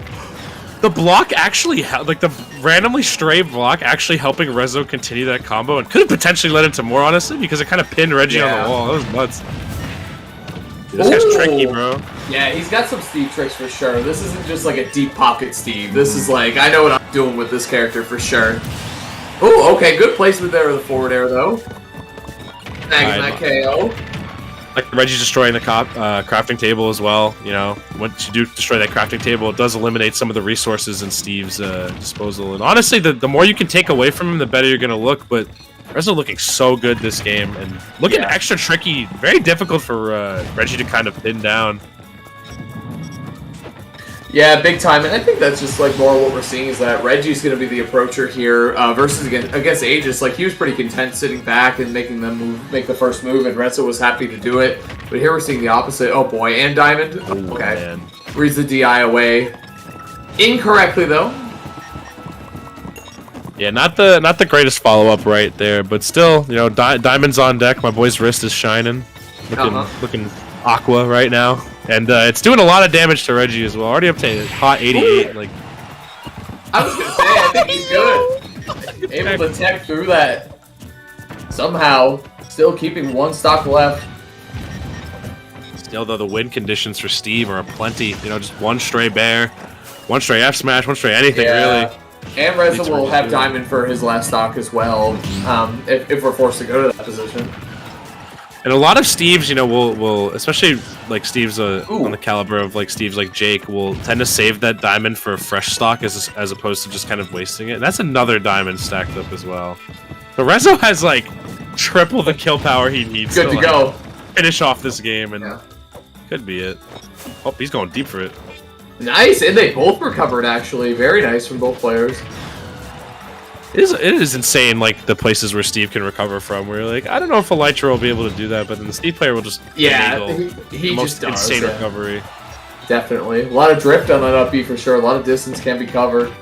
The block actually, like the randomly stray block actually helping Rezo continue that combo, and could have potentially led into more, honestly, because it kind of pinned Reggie on the wall. That was nuts. Dude, this guy's tricky, bro. Yeah, he's got some Steve tricks for sure. This isn't just like a deep pocket Steve. This is like, I know what I'm doing with this character for sure. Oh, okay, good placement there with the forward air, though. Snagging that KO. Like Reggie's destroying the crafting table as well. Once you do destroy that crafting table, it does eliminate some of the resources in Steve's disposal. And honestly, the more you can take away from him, the better you're going to look. But Rezo looking so good this game, and looking extra tricky. Very difficult for Reggie to kind of pin down. Yeah, big time, and I think that's just like more what we're seeing is that Reggie's going to be the approacher here versus against Aegis. Like he was pretty content sitting back and making them make the first move, and Rezo was happy to do it. But here we're seeing the opposite. Oh boy, and Diamond. Ooh, okay, man. Reads the DI away incorrectly though. Yeah, not the greatest follow up right there, but still, Diamond's on deck. My boy's wrist is shining, looking aqua right now. And it's doing a lot of damage to Reggie as well. Already obtained hot 88. Like I was gonna say, I think he's good. Able to tech through that somehow. Still keeping one stock left. Still, though, the win conditions for Steve are plenty. Just one stray bear, one stray F smash, one stray anything really. And Rezo will have Diamond for his last stock as well. If we're forced to go to that position. And a lot of Steves, will especially like Steves on the caliber of like Steves like Jake, will tend to save that diamond for a fresh stock as opposed to just kind of wasting it. And that's another diamond stacked up as well. So Rezo has like triple the kill power he needs to go finish off this game, and could be it. Oh, he's going deep for it. Nice, and they both recovered actually. Very nice from both players. It is insane, like, the places where Steve can recover from, where you're like, I don't know if Elytra will be able to do that, but then the Steve player will just enable he the most just insane recovery. Definitely. A lot of drift on that up B for sure. A lot of distance can be covered.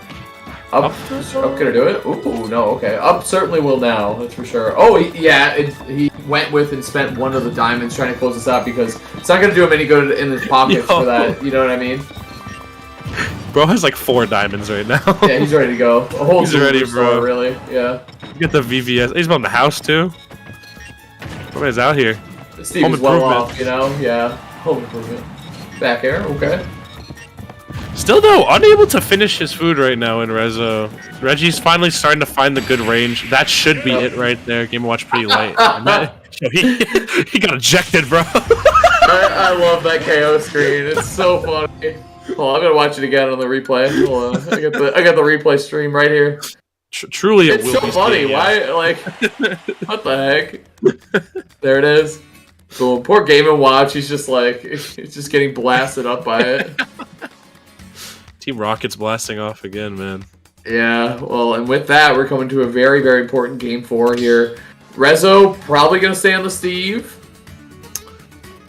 Up gonna do it? Ooh, no, okay. Up certainly will now, that's for sure. Oh, yeah, he went with and spent one of the diamonds trying to close this out because it's not gonna do him any good in his pockets for that, you know what I mean? Bro has like 4 diamonds right now. Yeah, he's ready to go. A whole He's ready, bro. Really, yeah. Get the VVS. He's building the house too. Somebody's out here. Steve is well off, you know? Yeah. Home improvement. Back air, okay. Still though, unable to finish his food right now in Rezo. Reggie's finally starting to find the good range. That should be it right there. Game Watch pretty light. He got ejected, bro. I love that KO screen. It's so funny. Oh, I'm gonna watch it again on the replay. Hold on. I got the replay stream right here. Truly, it's so funny. Why? Like, what the heck? There it is. Cool. Poor Game & Watch. He's just like, he's just getting blasted up by it. Team Rocket's blasting off again, man. Yeah. Well, and with that, we're coming to a very, very important game 4 here. Rezo probably gonna stay on the Steve.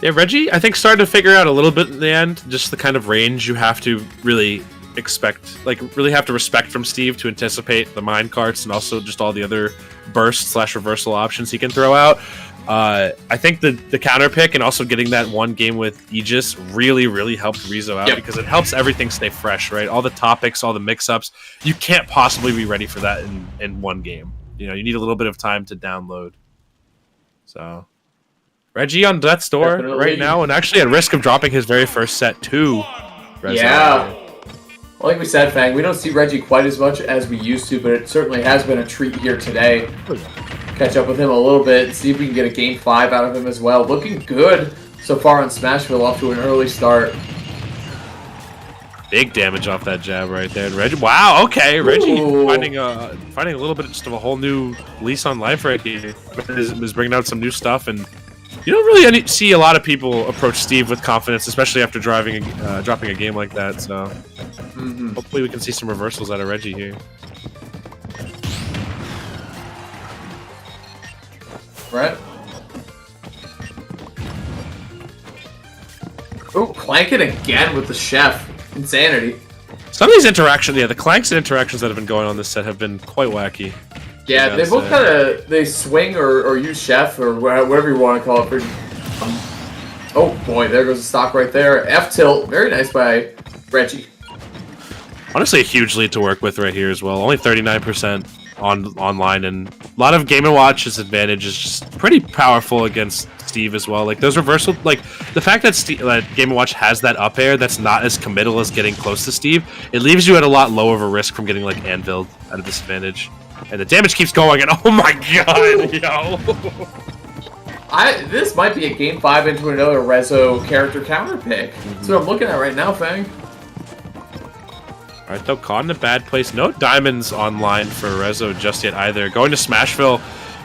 Yeah, Reggie, I think started to figure out a little bit in the end, just the kind of range you have to really expect, like really have to respect from Steve to anticipate the mine carts and also just all the other burst / reversal options he can throw out. I think the counter pick and also getting that one game with Aegis really helped Rezo out because it helps everything stay fresh, right? All the topics, all the mix-ups, you can't possibly be ready for that in one game. You know, you need a little bit of time to download. So Reggie on death's door right now, and actually at risk of dropping his very first set to Rezo. Yeah. Well, like we said, Fang, we don't see Reggie quite as much as we used to, but it certainly has been a treat here today. Catch up with him a little bit, see if we can get a game 5 out of him as well. Looking good so far on Smashville, off to an early start. Big damage off that jab right there. And Reggie, wow, okay, Reggie finding a little bit just of a whole new lease on life right here. Is bringing out some new stuff, and you don't really see a lot of people approach Steve with confidence, especially after dropping a game like that. So hopefully we can see some reversals out of Reggie here. Right. Oh, clanking again with the chef. Insanity. Some of these interactions, the clanks and interactions that have been going on this set have been quite wacky. Yeah, they both kind of, they swing or use chef or whatever you want to call it. Oh boy, there goes the stock right there. F tilt, very nice by Reggie. Honestly, a huge lead to work with right here as well. Only 39% online, and a lot of Game & Watch's advantage is just pretty powerful against Steve as well. Like those reversal, like the fact that Game & Watch has that up air that's not as committal as getting close to Steve, it leaves you at a lot lower of a risk from getting like anviled at a disadvantage. And the damage keeps going, and oh my god, yo! This might be a game 5 into another Rezo character counter pick. That's what I'm looking at right now, Fang. Alright, though, caught in a bad place. No diamonds online for Rezo just yet either. Going to Smashville,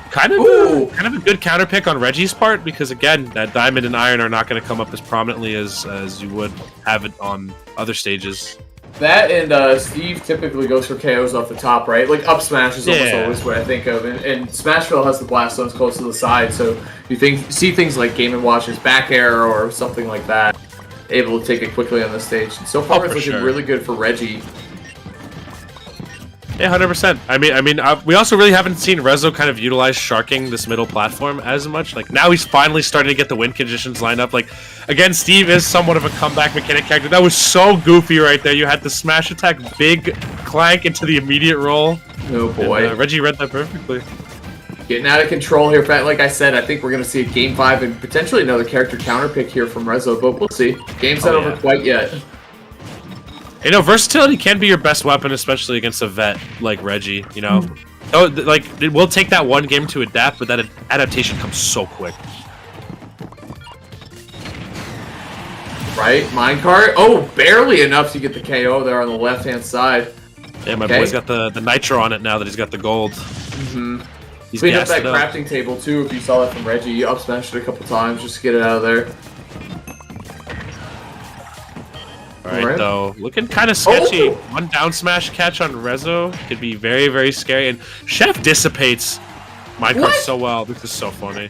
kind of a good counter pick on Reggie's part, because again, that diamond and iron are not going to come up as prominently as you would have it on other stages. That and Steve typically goes for KOs off the top, right? Like up smash is almost always what I think of, and Smashville has the blast zones close to the side, so you see things like Game & Watch's back air or something like that, able to take it quickly on the stage. And so far, it's looking really good for Reggie. Yeah, 100%. I mean, we also really haven't seen Rezo kind of utilize sharking this middle platform as much. Like now he's finally starting to get the win conditions lined up. Like again, Steve is somewhat of a comeback mechanic character. That was so goofy right there. You had the smash attack, big clank into the immediate roll. Oh boy, and, Reggie read that perfectly. Getting out of control here. Like I said, I think we're going to see a game 5 and potentially another character counter pick here from Rezo, but we'll see. Game's not over quite yet. You know, versatility can be your best weapon, especially against a vet like Reggie, you know? Oh, like, it will take that one game to adapt, but that adaptation comes so quick. Right, minecart. Oh, barely enough to get the KO there on the left-hand side. Yeah, my boy's got the nitro on it now that he's got the gold. He's cleaned up that crafting table, too, if you saw that from Reggie. You up smashed it a couple times just to get it out of there. Alright, though, looking kind of sketchy. One down smash catch on Rezo could be very, very scary. And Chef dissipates minecart so well. This is so funny.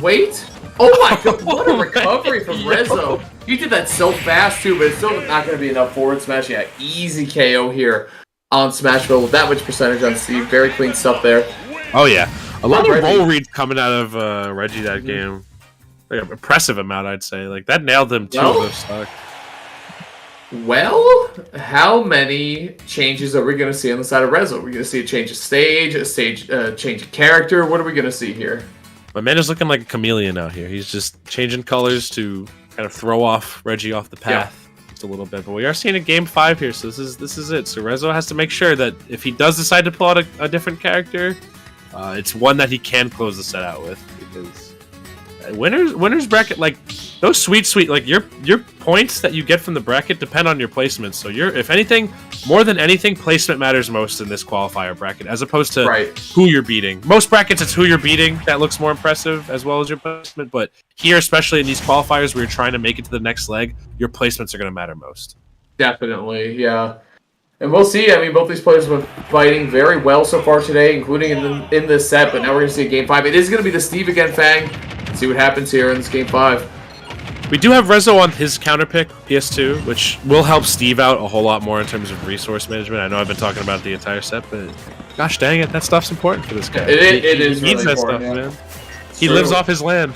Wait. Oh my god, what a recovery from Rezo. You did that so fast, too, but it's still not going to be enough forward smash. Yeah, easy KO here. on Smashville with that much percentage on Steve. Very clean stuff there. Oh yeah, a lot of Reggie. roll reads coming out of Reggie that game. Like an impressive amount, I'd say. Like that nailed him 2 of those stocks. Well, how many changes are we going to see on the side of Rezo? Are we going to see a change of stage, change of character? What are we going to see here? My man is looking like a chameleon out here. He's just changing colors to kind of throw off Reggie off the path just a little bit. But we are seeing a game 5 here, so this is it. So Rezo has to make sure that if he does decide to pull out a different character, it's one that he can close the set out with, because winners bracket, like those sweet like your points that you get from the bracket depend on your placement. So if anything, more than anything, placement matters most in this qualifier bracket, as opposed to who you're beating. Most brackets, it's who you're beating that looks more impressive, as well as your placement. But here, especially in these qualifiers where you're trying to make it to the next leg, your placements are going to matter most. Definitely, yeah. And we'll see. I mean, both these players have been fighting very well so far today, including in this set. But now we're going to see game 5. It is going to be the Steve again, Fang. Let's see what happens here in this game 5. We do have Rezo on his counter pick, PS2, which will help Steve out a whole lot more in terms of resource management. I know I've been talking about the entire set, but gosh dang it, that stuff's important for this guy. It is he needs really that stuff, important, man. He lives off his land.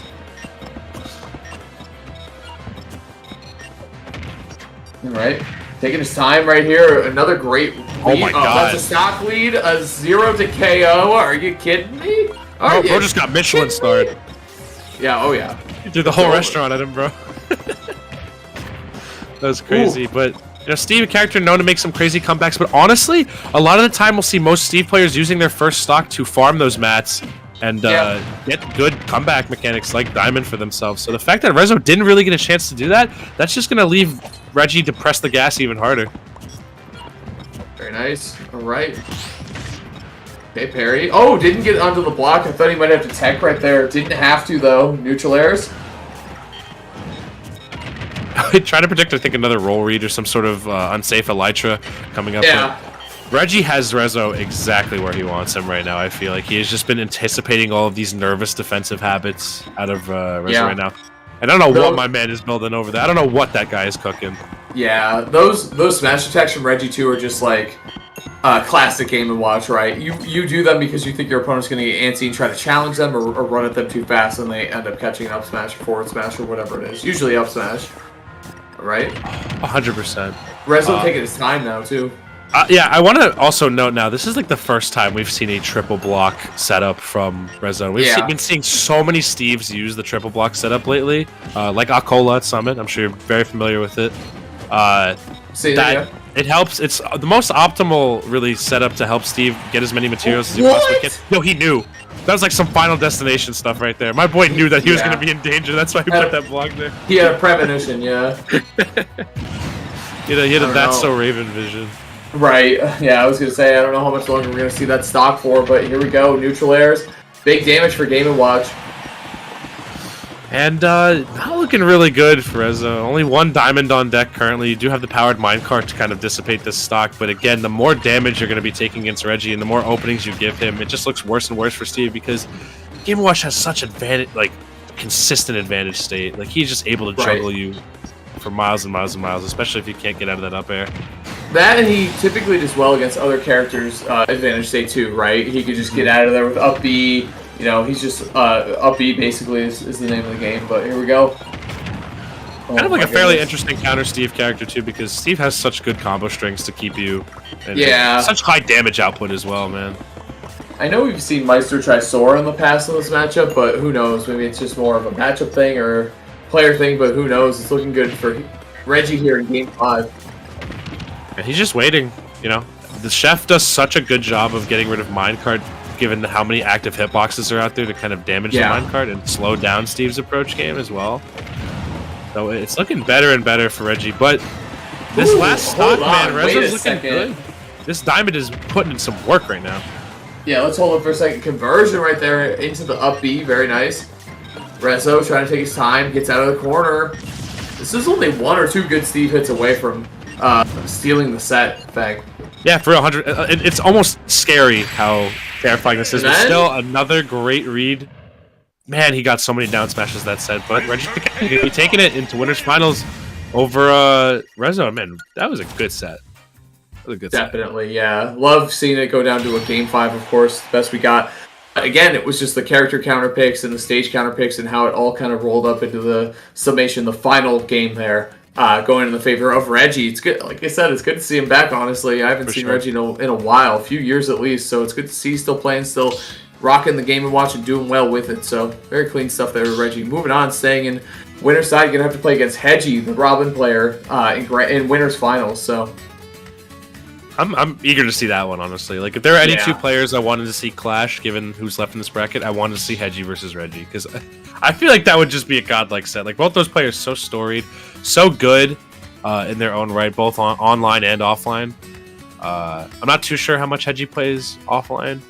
All right. Taking his time right here. Another great lead. Oh my god. That's a stock lead. A 0 to KO. Are you kidding me? Bro just got Michelin starred. Yeah, oh yeah. He threw the whole restaurant at him, bro. That was crazy. Ooh. But you know, Steve, a character known to make some crazy comebacks, but honestly, a lot of the time we'll see most Steve players using their first stock to farm those mats and get good comeback mechanics like Diamond for themselves. So the fact that Rezo didn't really get a chance to do that, that's just going to leave Reggie to press the gas even harder. Very nice. All right. Okay, parry. Oh, didn't get onto the block. I thought he might have to tech right there. Didn't have to, though. Neutral airs. Trying to predict, I think, another roll read or some sort of unsafe elytra coming up. Yeah. Reggie has Rezo exactly where he wants him right now, I feel like. He has just been anticipating all of these nervous defensive habits out of Rezo right now. And I don't know what my man is building over there. I don't know what that guy is cooking. Yeah, those smash attacks from Reggie, too, are just like classic Game & Watch, right? You do them because you think your opponent's going to get antsy and try to challenge them or run at them too fast, and they end up catching an up smash or forward smash or whatever it is. Usually up smash, right? 100%. Rezo taking his time now, too. Yeah, I want to also note now, this is like the first time we've seen a triple block setup from Rezo. We've been seeing so many Steves use the triple block setup lately, like Akola at Summit. I'm sure you're very familiar with it. It helps. It's the most optimal, really, setup to help Steve get as many materials as he possibly can. No, he knew. That was like some Final Destination stuff right there. My boy knew that he was going to be in danger. That's why he put that block there. He had a premonition, yeah. He had a That's So Raven vision. Right, yeah, I was going to say, I don't know how much longer we're going to see that stock for, but here we go, neutral airs. Big damage for Game & Watch. And not looking really good for Rezo. Only one diamond on deck currently. You do have the powered minecart to kind of dissipate this stock, but again, the more damage you're going to be taking against Reggie and the more openings you give him, it just looks worse and worse for Steve, because Game & Watch has such advantage, like consistent advantage state. Like he's just able to juggle you for miles and miles and miles, especially if you can't get out of that up air. That, and he typically does well against other characters' advantage state too, right? He could just get out of there with up B. You know, he's just up B basically is the name of the game. But here we go. Kind of like a fairly interesting counter Steve character too, because Steve has such good combo strings to keep you. And such high damage output as well, man. I know we've seen Meister try Sora in the past in this matchup, but who knows? Maybe it's just more of a matchup thing or player thing, but who knows? It's looking good for Reggie here in Game 5. And he's just waiting, you know. The chef does such a good job of getting rid of minecart, given how many active hitboxes are out there to kind of damage the minecart and slow down Steve's approach game as well. So it's looking better and better for Reggie. But this last stock, man, Rezo's looking good. This diamond is putting in some work right now. Yeah, let's hold it for a second. Conversion right there into the up B. Very nice. Rezo trying to take his time, gets out of the corner. This is only 1 or 2 good Steve hits away from stealing the set thing. Yeah, for 100. It's almost scary how terrifying this is. But still, another great read. Man, he got so many down smashes that set. But Reggie taking it into winners finals over Rezo. Man, that was a good set. was a good set. Definitely, yeah. Love seeing it go down to a game 5, of course. The best we got. Again, it was just the character counter picks and the stage counter picks and how it all kind of rolled up into the summation, the final game there, going in the favor of Reggie. It's good. Like I said, it's good to see him back, honestly. I haven't seen Reggie in a while, a few years at least, so it's good to see he's still playing, still rocking the Game & Watch and doing well with it. So very clean stuff there with Reggie. Moving on, staying in winner's side, you're going to have to play against Hedgie, the Robin player, in winner's finals. So I'm eager to see that one, honestly. Like, if there are any two players I wanted to see clash, given who's left in this bracket, I wanted to see Hedgie versus Reggie, because I feel like that would just be a godlike set. Like, both those players so storied, so good in their own right, both online and offline. I'm not too sure how much Hedgie plays offline,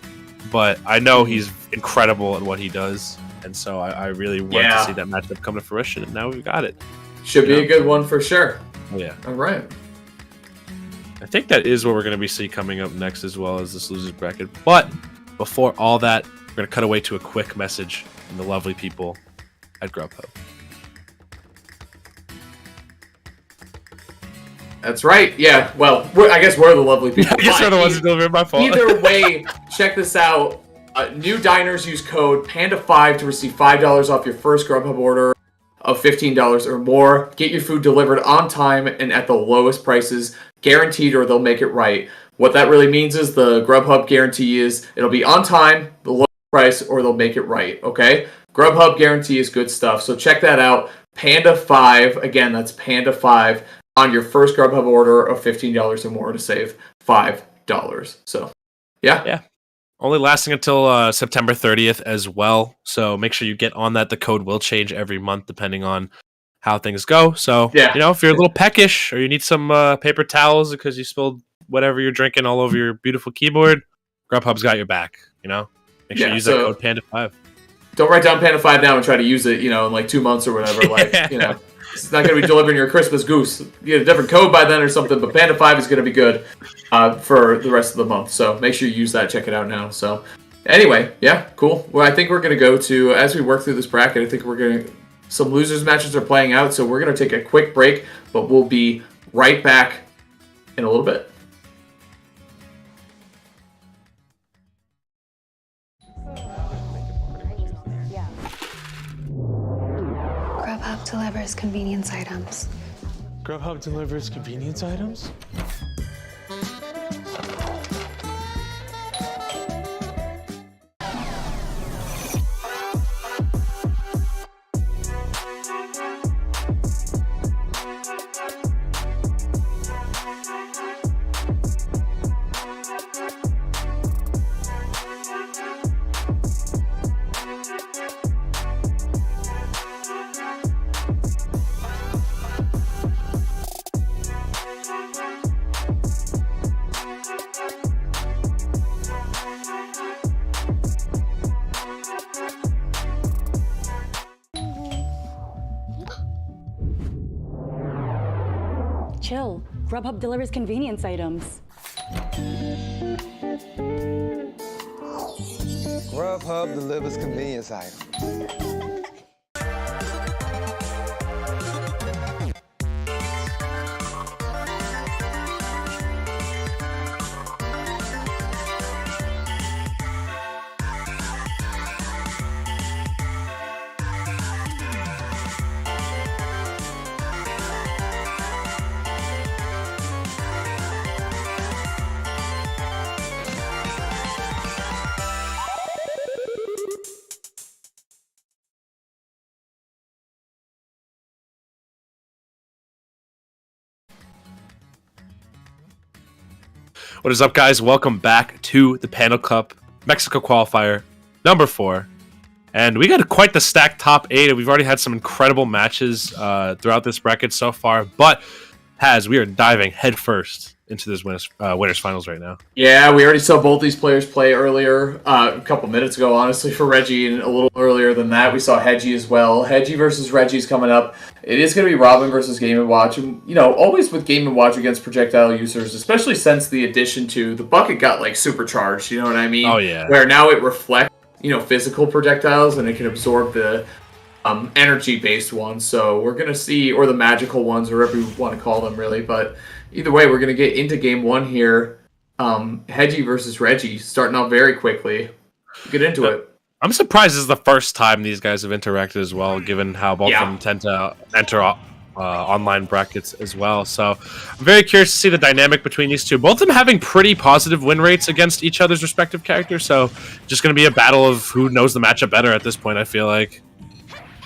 but I know he's incredible at what he does, and so I really want to see that matchup come to fruition, and now we've got it. Should be a good one for sure. Oh, yeah. All right. I think that is what we're going to be seeing coming up next, as well as this losers bracket. But before all that, we're going to cut away to a quick message from the lovely people at Grubhub. That's right. Yeah. Well, I guess we're the lovely people. I guess we're the ones who deliver my fault. Either way, check this out. New diners use code PANDA5 to receive $5 off your first Grubhub order of $15 or more. Get your food delivered on time and at the lowest prices, guaranteed, or they'll make it right. What that really means is the Grubhub guarantee is it'll be on time, the lowest price, or they'll make it right, okay? Grubhub guarantee is good stuff, so check that out. Panda5, again, that's Panda5, on your first Grubhub order of $15 or more to save $5. So, yeah. Only lasting until September 30th as well, so make sure you get on that. The code will change every month depending on how things go. So, if you're a little peckish or you need some paper towels because you spilled whatever you're drinking all over your beautiful keyboard, Grubhub's got your back, Make sure you use that code PANDA5. Don't write down Panda5 now and try to use it, in like 2 months or whatever. It's not going to be delivering your Christmas goose. You get a different code by then or something, but Panda5 is going to be good for the rest of the month. So make sure you use that. Check it out now. So anyway, cool. Well, I think we're going to go to, as we work through this bracket, I think we're going to, some losers matches are playing out. So we're going to take a quick break, but we'll be right back in a little bit. Grubhub delivers convenience items. Grubhub delivers convenience items? Chill. Grubhub delivers convenience items. Grubhub delivers convenience items. What is up, guys? Welcome back to the Panel Cup Mexico Qualifier number 4. And we got quite the stacked top 8. We've already had some incredible matches throughout this bracket so far. But, we are diving headfirst into this winners finals right now. Yeah, we already saw both these players play earlier, a couple minutes ago, honestly, for Reggie, and a little earlier than that, we saw Hedgie as well. Hedgie versus Reggie's coming up. It is going to be Robin versus Game & Watch, and, always with Game & Watch against projectile users, especially since the addition to, the bucket got, supercharged, you know what I mean? Oh, yeah. Where now it reflects, physical projectiles, and it can absorb the energy-based ones. So we're gonna see, or the magical ones, or whatever you want to call them, really. But either way, we're gonna get into game one here. Hedgie versus Reggie, starting off very quickly. Get into it. I'm surprised this is the first time these guys have interacted as well, given how both of them tend to enter online brackets as well. So I'm very curious to see the dynamic between these two. Both of them having pretty positive win rates against each other's respective characters. So just going to be a battle of who knows the matchup better at this point, I feel like.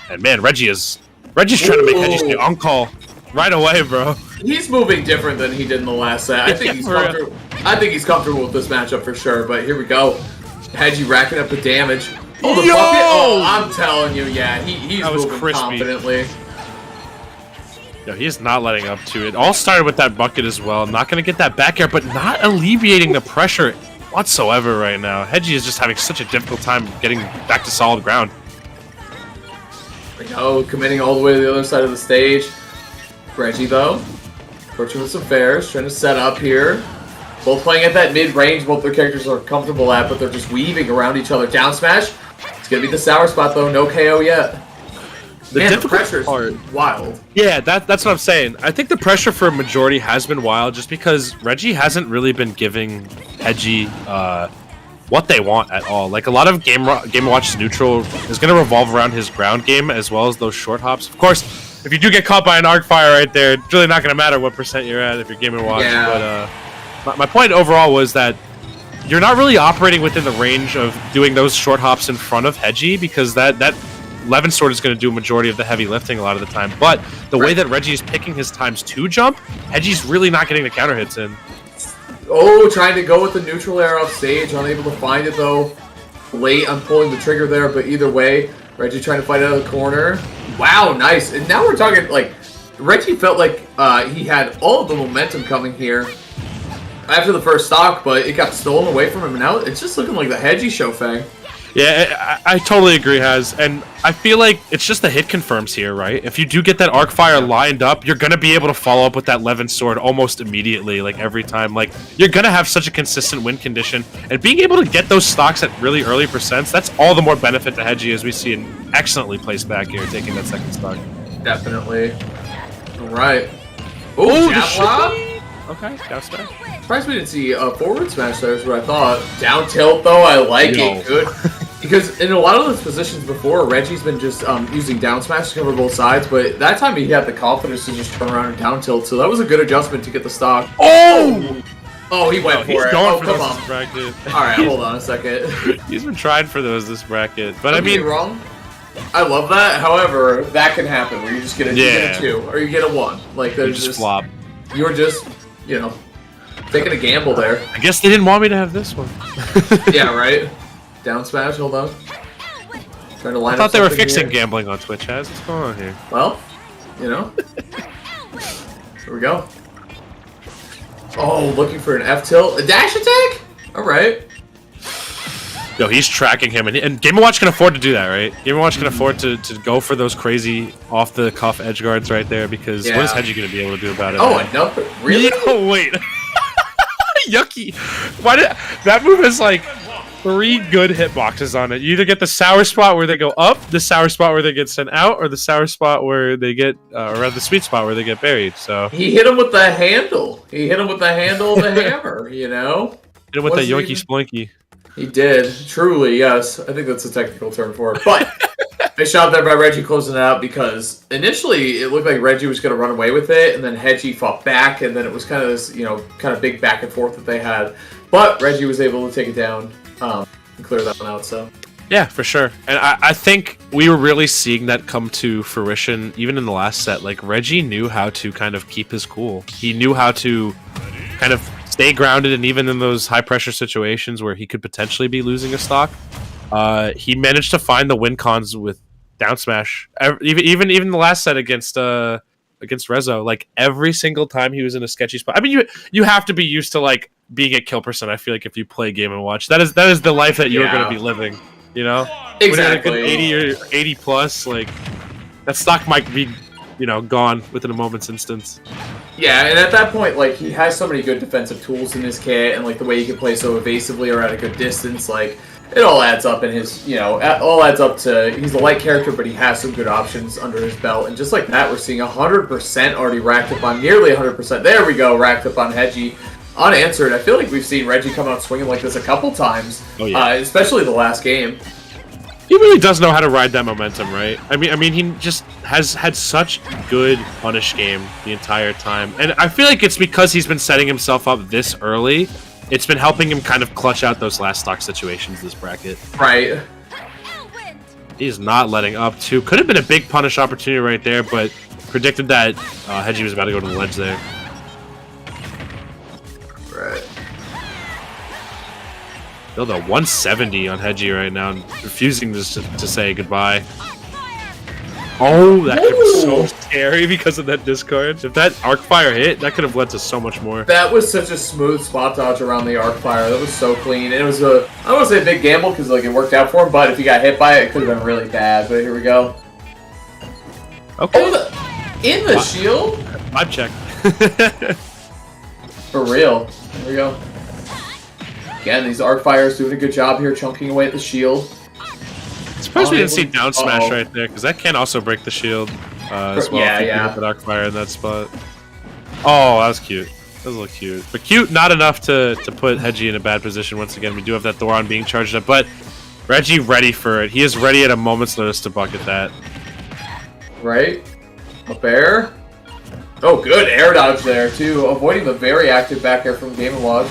And man, Reggie's trying to make Hedgie stay on call right away, bro. He's moving different than he did in the last set. I think he's comfortable with this matchup for sure. But here we go. Hedgie racking up the damage. Oh, the bucket! Oh, I'm telling you, yeah, he's moving confidently. Yo, he's not letting up to it. All started with that bucket as well. Not going to get that back air, but not alleviating the pressure whatsoever right now. Hedgie is just having such a difficult time getting back to solid ground. There we go, committing all the way to the other side of the stage. Reggie, though, approaching with some fairs, trying to set up here. Both playing at that mid-range, both their characters are comfortable at, but they're just weaving around each other. Down smash. It's going to be the sour spot, though. No KO yet. The pressure is wild. Yeah, that's what I'm saying. I think the pressure for a majority has been wild just because Reggie hasn't really been giving Hedgie what they want at all. Like, a lot of Game & Watch's neutral is going to revolve around his ground game as well as those short hops. Of course, if you do get caught by an arc fire right there, it's really not going to matter what percent you're at if you're Game & Watch. Yeah. But my point overall was that you're not really operating within the range of doing those short hops in front of Hedgie because that Levin Sword is going to do a majority of the heavy lifting a lot of the time. But the way that Reggie is picking his times to jump, Hedgie's really not getting the counter hits in. Oh, trying to go with the neutral air off stage, unable to find it though. Late on pulling the trigger there, but either way, Reggie trying to fight out of the corner. Wow, nice. And now we're talking, like, Reggie felt like he had all of the momentum coming here after the first stock, but it got stolen away from him, and now it's just looking like the Hedgie show, Fang. Yeah, I totally agree, Haz. And I feel like it's just the hit confirms here, right? If you do get that arc fire lined up, you're going to be able to follow up with that Levin Sword almost immediately, like every time. Like, you're going to have such a consistent win condition. And being able to get those stocks at really early percents, that's all the more benefit to Hedgie as we see an excellently placed back here, taking that second stock. Definitely. All right. Oh, jab lob. Okay, down smash. Surprised we didn't see a forward smash there is what I thought. Down tilt though, I like it. Good. Because in a lot of those positions before, Reggie's been just using down smash to cover both sides, but that time he had the confidence to just turn around and down tilt, so that was a good adjustment to get the stock. Oh! Oh, he went for it. Going oh, for come on. This bracket. Alright, hold on a second. He's been trying for this bracket. But Don't get me wrong. I love that. However, that can happen where you just get a, you get a 2 or you get a 1. Like, there's just flop. You're just, you know, taking a gamble there. I guess they didn't want me to have this one. Yeah, right? Down smash, hold on. Trying to line I thought they were fixing here. gambling on Twitch, Haz. What's going on here? Well, you know. Here we go. Oh, looking for an F tilt. A dash attack? Alright. Yo, he's tracking him, and Game & Watch can afford to do that, right? Game & Watch can afford to go for those crazy off-the-cuff edge guards right there, because what is Hedgie going to be able to do about it? Oh, another? Really? Yo, wait. Yucky. Why did that move has like 3 good hitboxes on it. You either get the sour spot where they go up, the sour spot where they get sent out, or the sour spot where they get, or rather the sweet spot where they get buried. So he hit him with the handle. He hit him with the handle of the hammer. You know. Hit him with the yoinky splinky. He did. Truly, yes. I think that's a technical term for it. But nice shot there by Reggie closing it out because initially it looked like Reggie was going to run away with it, and then Hedgie fought back, and then it was kind of this, you know, kind of big back and forth that they had. But Reggie was able to take it down and clear that one out. So yeah, for sure. And I think we were really seeing that come to fruition even in the last set. Like, Reggie knew how to kind of keep his cool. He knew how to kind of stay grounded, and even in those high pressure situations where he could potentially be losing a stock, he managed to find the win cons with down smash. Even the last set against Rezo, like every single time he was in a sketchy spot. I mean, you have to be used to like being at kill percent. I feel like if you play Game & Watch, that is the life that you're going to be living. You know, exactly. When you're at a good 80 or 80 plus, like that stock might be, you know, gone within a moment's instance. Yeah, and at that point, like, he has so many good defensive tools in his kit, and like the way he can play so evasively or at a good distance, like it all adds up in his, all adds up to he's a light character, but he has some good options under his belt. And just like that, we're seeing 100% already racked up on, nearly 100%. There we go, racked up on Hedgie. Unanswered. I feel like we've seen Reggie come out swinging like this a couple times, especially the last game. He really does know how to ride that momentum, right? I mean, he just has had such good punish game the entire time, and I feel like it's because he's been setting himself up this early. It's been helping him kind of clutch out those last stock situations this bracket. Right. He's not letting up too. Could have been a big punish opportunity right there, but predicted that Hedgie was about to go to the ledge there. Right. Build a 170 on Hedgie right now, refusing to say goodbye. Oh, that could be so scary because of that discard. If that arc fire hit, that could have led to so much more. That was such a smooth spot dodge around the arc fire. That was so clean. And it was I don't want to say a big gamble because like it worked out for him, but if he got hit by it, it could have been really bad. But here we go. Okay. Oh, in the shield? Vibe check. For real. Here we go. Again, these arc fires doing a good job here, chunking away at the shield. Surprised we didn't see down smash right there, because that can also break the shield as well. Yeah. With the arc fire in that spot. Oh, that was cute. That was a little cute. But cute, not enough to put Hedgie in a bad position once again. We do have that Thoron being charged up, but Reggie ready for it. He is ready at a moment's notice to bucket that. Right? Up air. Oh, good air dodge there, too. Avoiding the very active back air from Game & Watch.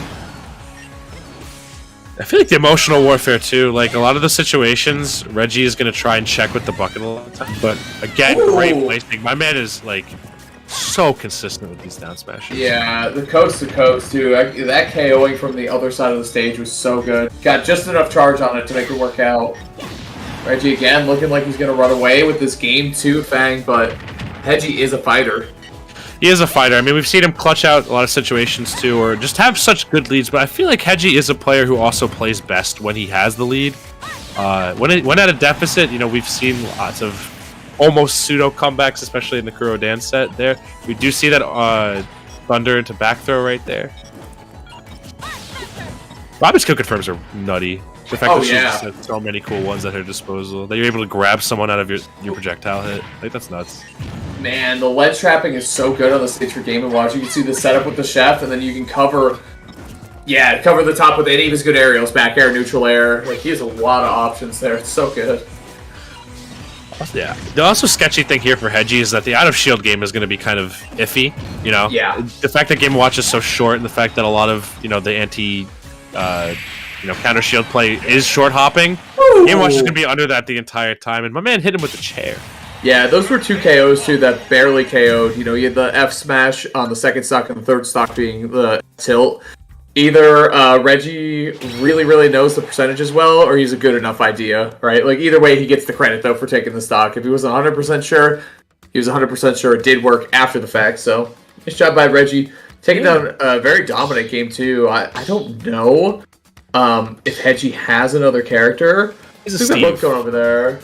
I feel like the emotional warfare too, like a lot of the situations, Reggie is going to try and check with the bucket a lot of the time. But again, great placing. My man is like so consistent with these down smashes. Yeah, the coast to coast too. That KOing from the other side of the stage was so good. Got just enough charge on it to make it work out. Reggie again looking like he's going to run away with this game too, Fang, but Hedgie is a fighter. He is a fighter. I mean, we've seen him clutch out a lot of situations too, or just have such good leads. But I feel like Hedgie is a player who also plays best when he has the lead. When at a deficit, we've seen lots of almost pseudo comebacks, especially in the Kuro Dan set. There, we do see that thunder into back throw right there. Robin's kill confirms are nutty. The fact that she just had so many cool ones at her disposal, that you're able to grab someone out of your projectile hit, like that's nuts. Man, the ledge trapping is so good on the stage for Game & Watch. You can see the setup with the chef, and then you can cover the top with any of his good aerials, back air, neutral air. Like, he has a lot of options there. It's so good. Yeah. The also sketchy thing here for Hedgie is that the out-of-shield game is going to be kind of iffy, Yeah. The fact that Game & Watch is so short, and the fact that a lot of, the anti, counter-shield play is short-hopping, Game & Watch is going to be under that the entire time, and my man hit him with the chair. Yeah, those were two KOs, too, that barely KO'd. You had the F smash on the second stock and the third stock being the tilt. Either Reggie really, really knows the percentages well, or he's a good enough idea, right? Like, either way, he gets the credit, though, for taking the stock. If he wasn't 100% sure, he was 100% sure it did work after the fact. So, nice job by Reggie. Taking down a very dominant game, too. I don't know if Hedgie has another character. He's a Steve. Going over there.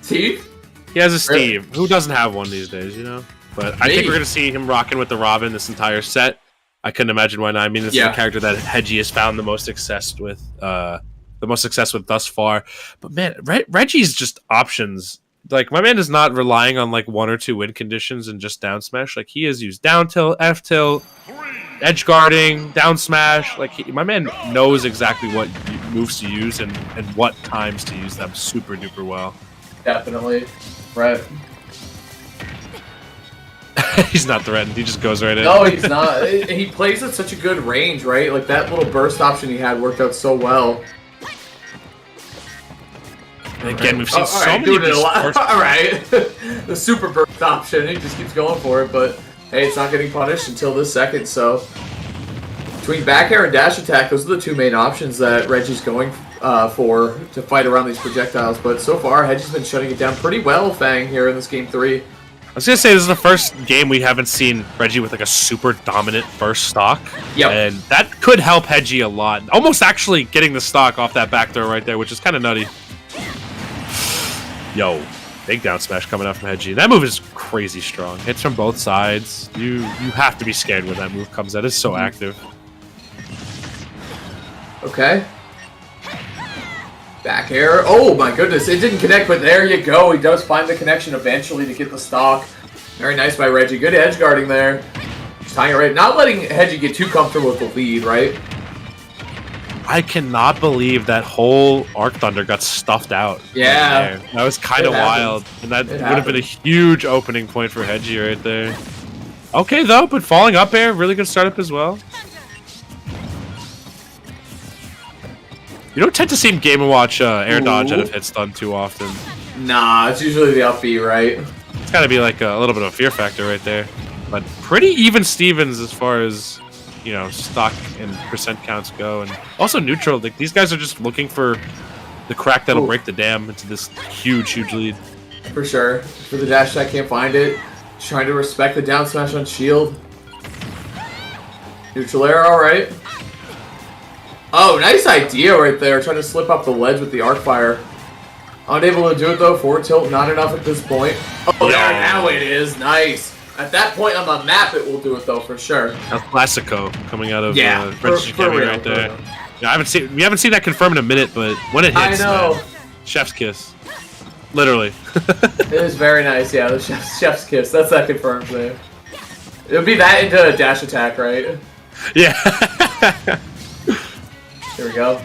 Steve? He has a Steve. Who doesn't have one these days, But I think we're going to see him rocking with the Robin this entire set. I couldn't imagine why not. I mean, this is a character that Hedgie has found the most success with thus far. But man, Reggie's just options. Like, my man is not relying on like one or two win conditions and just down smash. Like, he has used down tilt, F tilt, edge guarding, down smash. Like, my man knows exactly what moves to use and what times to use them super duper well. Definitely. Right. He's not threatened. He just goes right in. No, he's not. He plays at such a good range, right? Like, that little burst option he had worked out so well. And again, we've seen so many of these Alright. The super burst option, he just keeps going for it, but hey, it's not getting punished until this second, so between back air and dash attack, those are the two main options that Reggie's going for to fight around these projectiles, but so far, Hedgie's been shutting it down pretty well, Fang, here in this game 3. I was going to say, this is the first game we haven't seen Reggie with like a super dominant first stock. Yep. And that could help Hedgie a lot. Almost actually getting the stock off that back throw right there, which is kind of nutty. Yo, big down smash coming out from Hedgie. That move is crazy strong. Hits from both sides. You have to be scared when that move comes out. It's so active. Okay. Back air. Oh my goodness, it didn't connect, but there you go. He does find the connection eventually to get the stock. Very nice by Reggie. Good edge guarding there. Just tying it right. Not letting Hedgie get too comfortable with the lead, right? I cannot believe that whole Arc Thunder got stuffed out. Yeah. Right, that was kind of wild. And that would have been a huge opening point for Hedgie right there. Okay, though, but falling up air, really good startup as well. You don't tend to see Game & Watch air dodge out of hit stun too often. Nah, it's usually the up B, right? It's got to be like a little bit of a fear factor right there. But pretty even Stevens as far as, you know, stock and percent counts go. And also neutral. Like, these guys are just looking for the crack that'll break the dam into this huge, huge lead. For sure. For the dash attack, can't find it. Trying to respect the down smash on shield. Neutral air, alright. Oh, nice idea right there. Trying to slip up the ledge with the arc fire. Unable to do it though. Forward tilt, not enough at this point. Oh, there, now it is. Nice. At that point on the map, it will do it though for sure. That's Classico coming out of for real, right there. Yeah, we haven't seen that confirmed in a minute, but when it hits, I know. man, chef's kiss. Literally. It is very nice, yeah. The chef's kiss. That's that confirmed there. It would be that into a dash attack, right? Yeah. Here we go.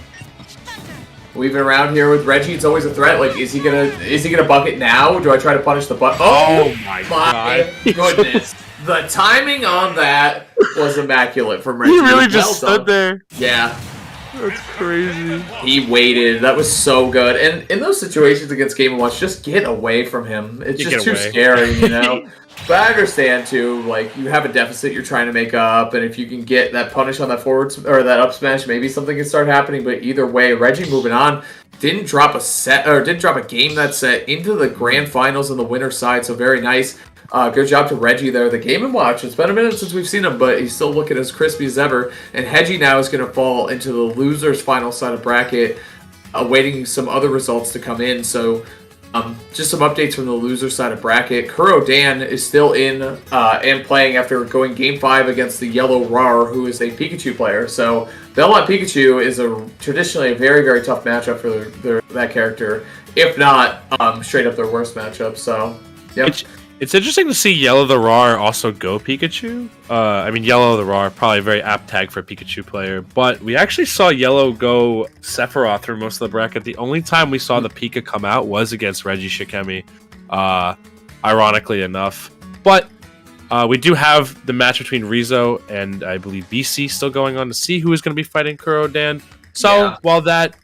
Weaving around here with Reggie, it's always a threat. Like, is he gonna bucket now? Do I try to punish the butt? Oh my god! Goodness, the timing on that was immaculate from Reggie. He really just stood there. Yeah. That's crazy. He waited. That was so good. And in those situations against Game & Watch, just get away from him. It's just too scary, you know? But I understand, too, like, you have a deficit you're trying to make up, and if you can get that punish on that forward, or that up smash, maybe something can start happening, but either way, Reggie moving on, didn't drop a game that set into the grand finals on the winner's side, so very nice. Good job to Reggie there. The Game & Watch, it's been a minute since we've seen him, but he's still looking as crispy as ever. And Hedgie now is going to fall into the loser's final side of bracket, awaiting some other results to come in. So just some updates from the loser side of bracket. Kuro Dan is still in and playing after going Game 5 against the Yellow Rar, who is a Pikachu player. So Belmont Pikachu is traditionally a very, very tough matchup for that character, if not straight up their worst matchup. So, yep. It's interesting to see Yellow the Rar also go Pikachu. I mean, Yellow the Rar, probably a very apt tag for a Pikachu player. But we actually saw Yellow go Sephiroth through most of the bracket. The only time we saw the Pika come out was against Reggie Shikemi, ironically enough. But we do have the match between Rezo and, I believe, BC still going on to see who is going to be fighting Kuro Dan. So, while that,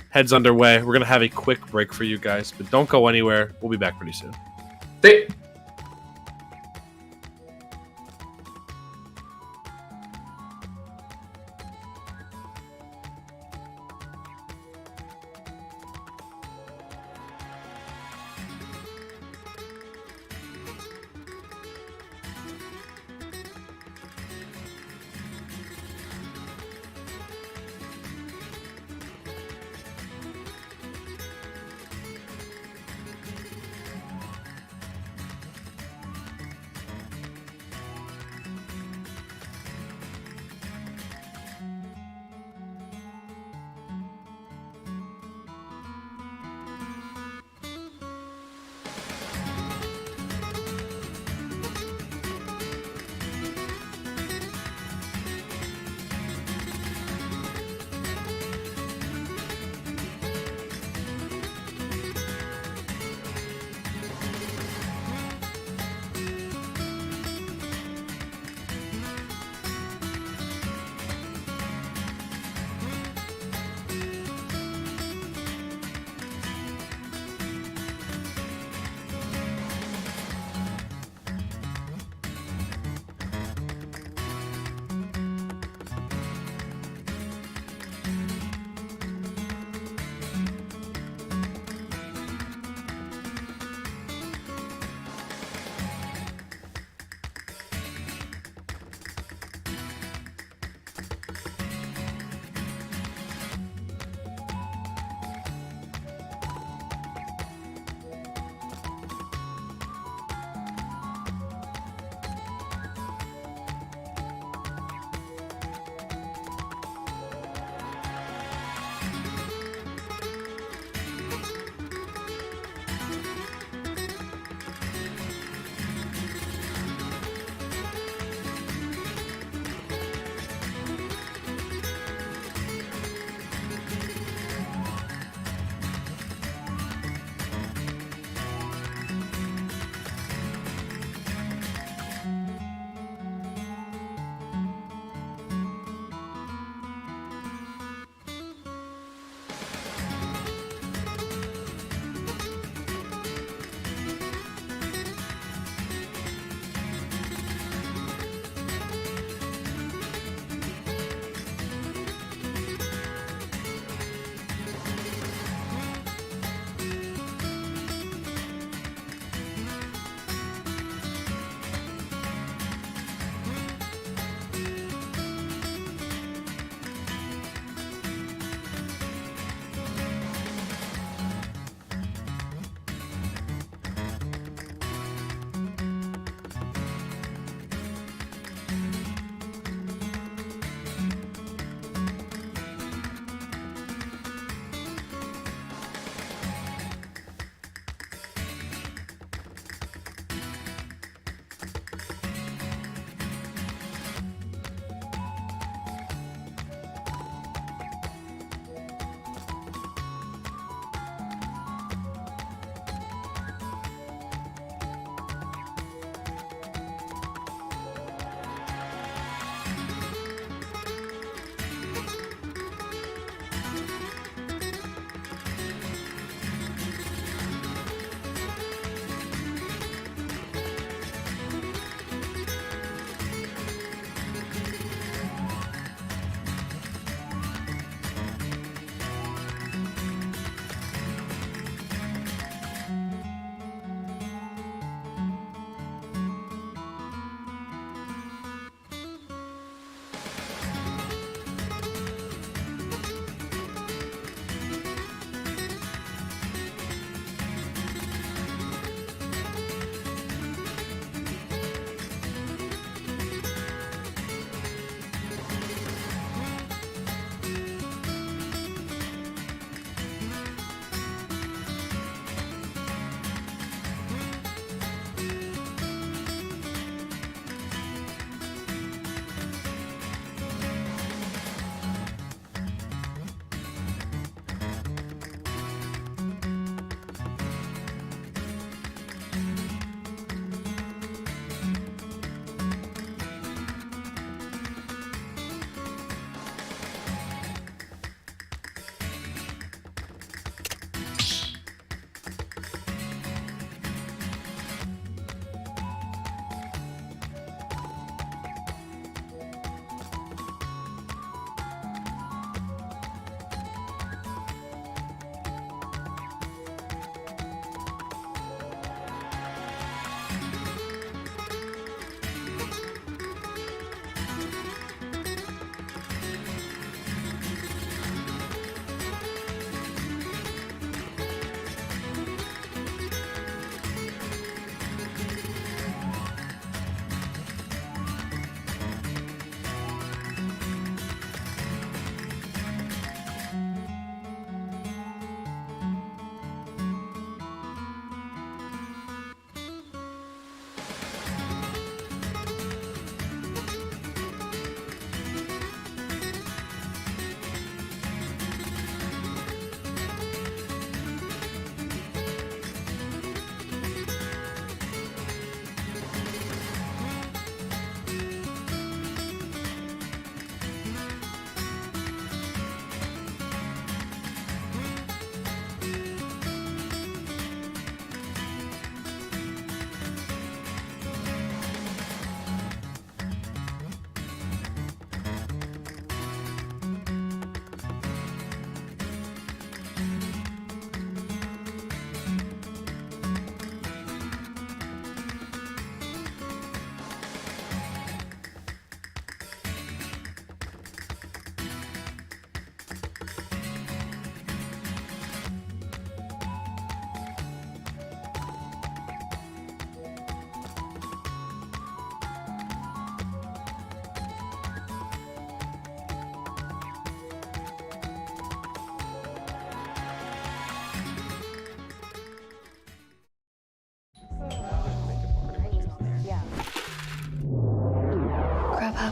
heads underway, we're going to have a quick break for you guys. But don't go anywhere. We'll be back pretty soon.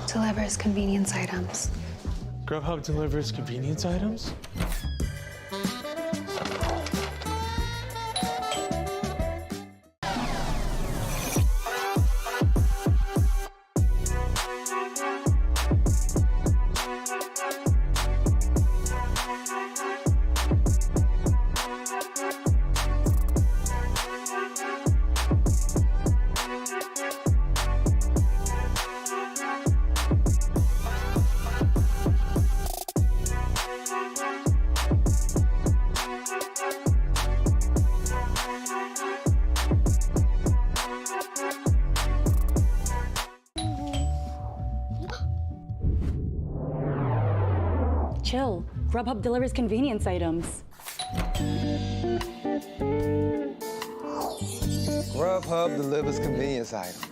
delivers convenience items. Grubhub delivers convenience items? Chill. Grubhub delivers convenience items. Grubhub delivers convenience items.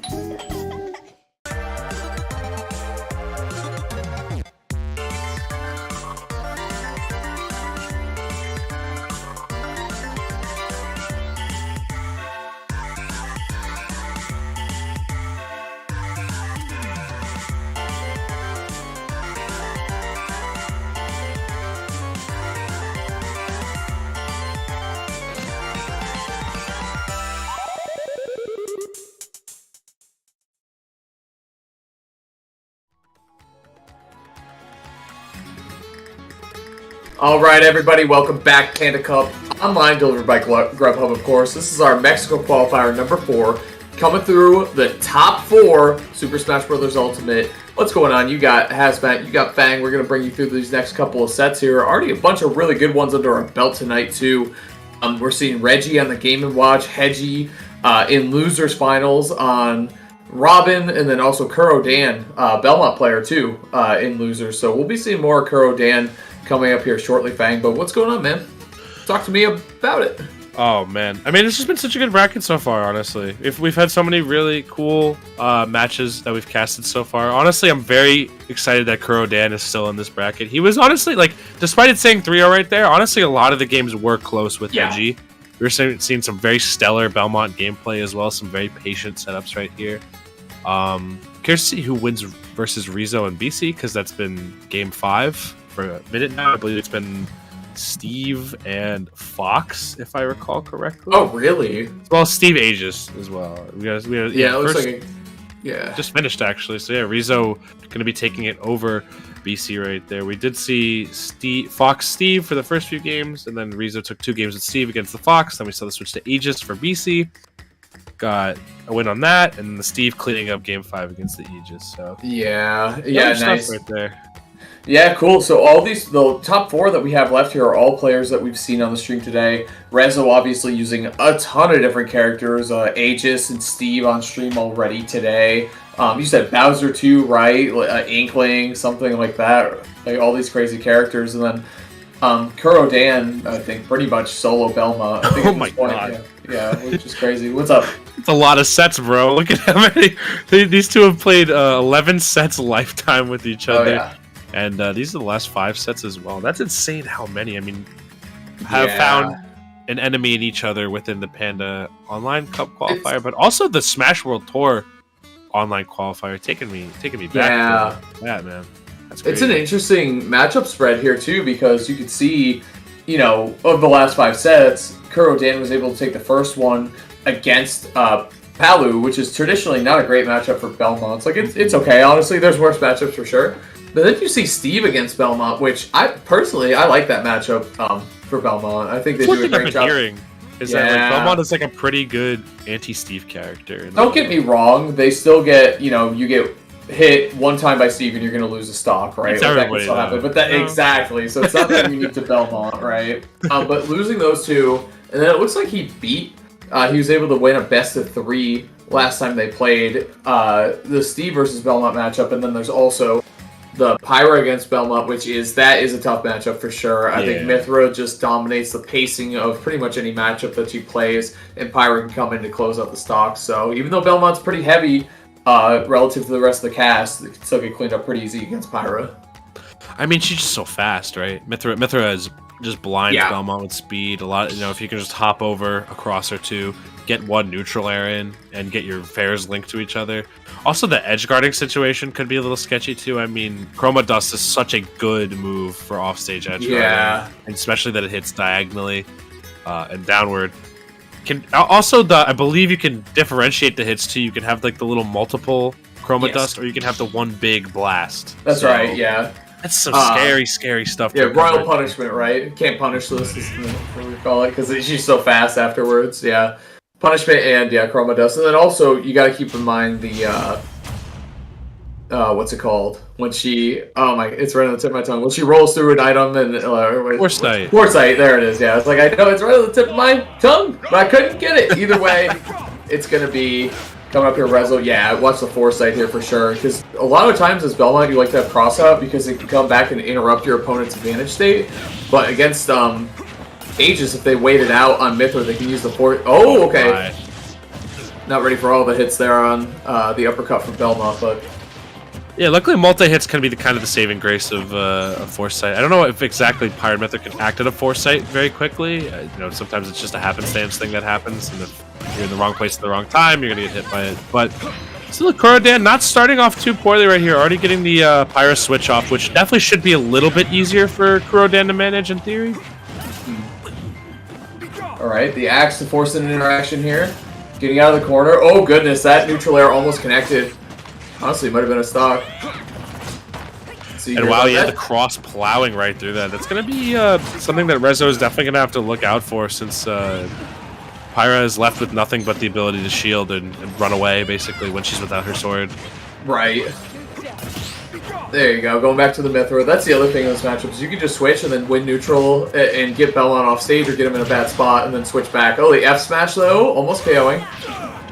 All right, everybody, welcome back. Panda Cup online, delivered by Grubhub, of course. This is our Mexico qualifier number 4, coming through the top 4 Super Smash Bros. Ultimate. What's going on? You got Hazmat, you got Fang. We're going to bring you through these next couple of sets here. Already a bunch of really good ones under our belt tonight, too. We're seeing Reggie on the Game & Watch, Hedgie in Losers Finals on Robin, and then also Kuro Dan, Belmont player, too, in Losers. So we'll be seeing more Kuro Dan coming up here shortly, Fang. But what's going on, man? Talk to me about it. Oh man, I mean, it's just been such a good bracket so far. Honestly, if we've had so many really cool matches that we've casted so far. Honestly, I'm very excited that Kuro Dan is still in this bracket. He was honestly, like, despite it saying 3-0 right there, honestly, a lot of the games were close with Reggie. We were seeing some very stellar Belmont gameplay as well, some very patient setups right here. Curious to see who wins versus Rezo and BC, because that's been game 5 for a minute now. I believe it's been Steve and Fox, if I recall correctly. Oh, really? Well, Steve Aegis as well. We had, Yeah, it looks like just finished actually. So yeah, Rezo going to be taking it over BC right there. We did see Fox Steve for the first few games, and then Rezo took 2 games with Steve against the Fox. Then we saw the switch to Aegis for BC. Got a win on that, and the Steve cleaning up game 5 against the Aegis. So yeah, nice right there. Yeah, cool. So all these, the top 4 that we have left here are all players that we've seen on the stream today. Rezo obviously using a ton of different characters. Aegis and Steve on stream already today. You said Bowser too, right? Inkling, something like that. Like all these crazy characters. And then Kuro Dan, I think, pretty much solo Belmont. I think Oh my god. Yeah, which is crazy. What's up? It's a lot of sets, bro. Look at how many. These two have played 11 sets lifetime with each other. Oh, yeah. And these are the last 5 sets as well. That's insane how many. I mean, have found an enemy in each other within the Panda Online Cup qualifier, but also the Smash World Tour Online qualifier taking me back to that, man. That's crazy. It's an interesting matchup spread here, too, because you could see, you know, of the last 5 sets, Kuro Dan was able to take the first one against Palu, which is traditionally not a great matchup for Belmont. It's like, it's okay, honestly. There's worse matchups for sure. But then you see Steve against Belmont, which I like that matchup for Belmont. I think they do a great job. Hearing is that like, Belmont is like a pretty good anti-Steve character. Don't get me wrong; they still get, you know, you get hit one time by Steve and you're going to lose a stock, right? Like, that can still happen. But that exactly. So it's not that unique to Belmont, right? But losing those 2, and then it looks like he beat. He was able to win a best of 3 last time they played the Steve versus Belmont matchup, and then there's also the Pyra against Belmont, which is a tough matchup for sure. I think Mithra just dominates the pacing of pretty much any matchup that she plays, and Pyra can come in to close out the stock. So even though Belmont's pretty heavy relative to the rest of the cast, it can still get cleaned up pretty easy against Pyra. I mean, she's just so fast, right? Mithra is just blinds Yeah. Belmont with speed. A lot, if you can just hop over a cross or two, get one neutral air in, and get your fairs linked to each other. Also, the edge guarding situation could be a little sketchy too. I mean, Chroma Dust is such a good move for offstage edge guarding, and especially that it hits diagonally and downward. I believe you can differentiate the hits too. You can have like the little multiple Chroma Dust, or you can have the one big blast. That's right. Yeah. That's some scary stuff. Yeah, Royal Punishment, right? Can't punish this is what we call it, because she's so fast afterwards. Yeah, Punishment and Chroma Dust, and then also you got to keep in mind the what's it called when she? Oh my, it's right on the tip of my tongue. When she rolls through an item and Foresight. Foresight, there it is. Yeah, it's like I know it's right on the tip of my tongue, but I couldn't get it. Either way, it's gonna be. Coming up here, Rezo, watch the Foresight here for sure. Because a lot of times as Belmont, you like to have cross out because it can come back and interrupt your opponent's advantage state. But against Aegis, if they wait it out on Mythra, they can use the Oh, okay. Right. Not ready for all the hits there on the uppercut from Belmont, but yeah, luckily multi-hits can be the saving grace of Foresight. I don't know if exactly Pirate Mythra can act at a Foresight very quickly. Sometimes it's just a happenstance thing that happens, and if you're in the wrong place at the wrong time, you're gonna get hit by it. But still, Kurodan not starting off too poorly right here. Already getting the Pyra switch off, which definitely should be a little bit easier for Kurodan to manage in theory. All right, the axe to force an interaction here. Getting out of the corner. Oh goodness, that neutral air almost connected. Honestly, it might have been a stock. And wow, the cross plowing right through that. That's going to be something that Rezo is definitely going to have to look out for, since Pyra is left with nothing but the ability to shield and run away, basically, when she's without her sword. Right. There you go, going back to the Mythra. That's the other thing in this matchup, is you can just switch and then win neutral and get Belmont off stage or get him in a bad spot and then switch back. Oh, the F smash though, almost KOing.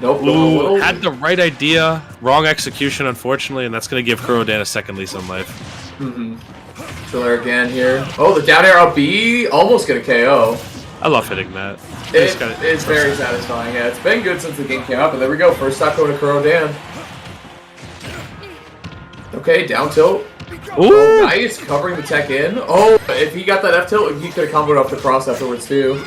Nope. Ooh, had the right idea, wrong execution, unfortunately, and that's going to give Kurodan a second lease on life. Triller again here. Oh, the down air up B, almost going to KO. I love hitting that. It's very satisfying. Yeah, it's been good since the game came out, but there we go. First stock going to Kurodan. Okay, down tilt. Ooh! Oh, nice, covering the tech in. Oh, if he got that F tilt, he could have comboed off the cross afterwards too.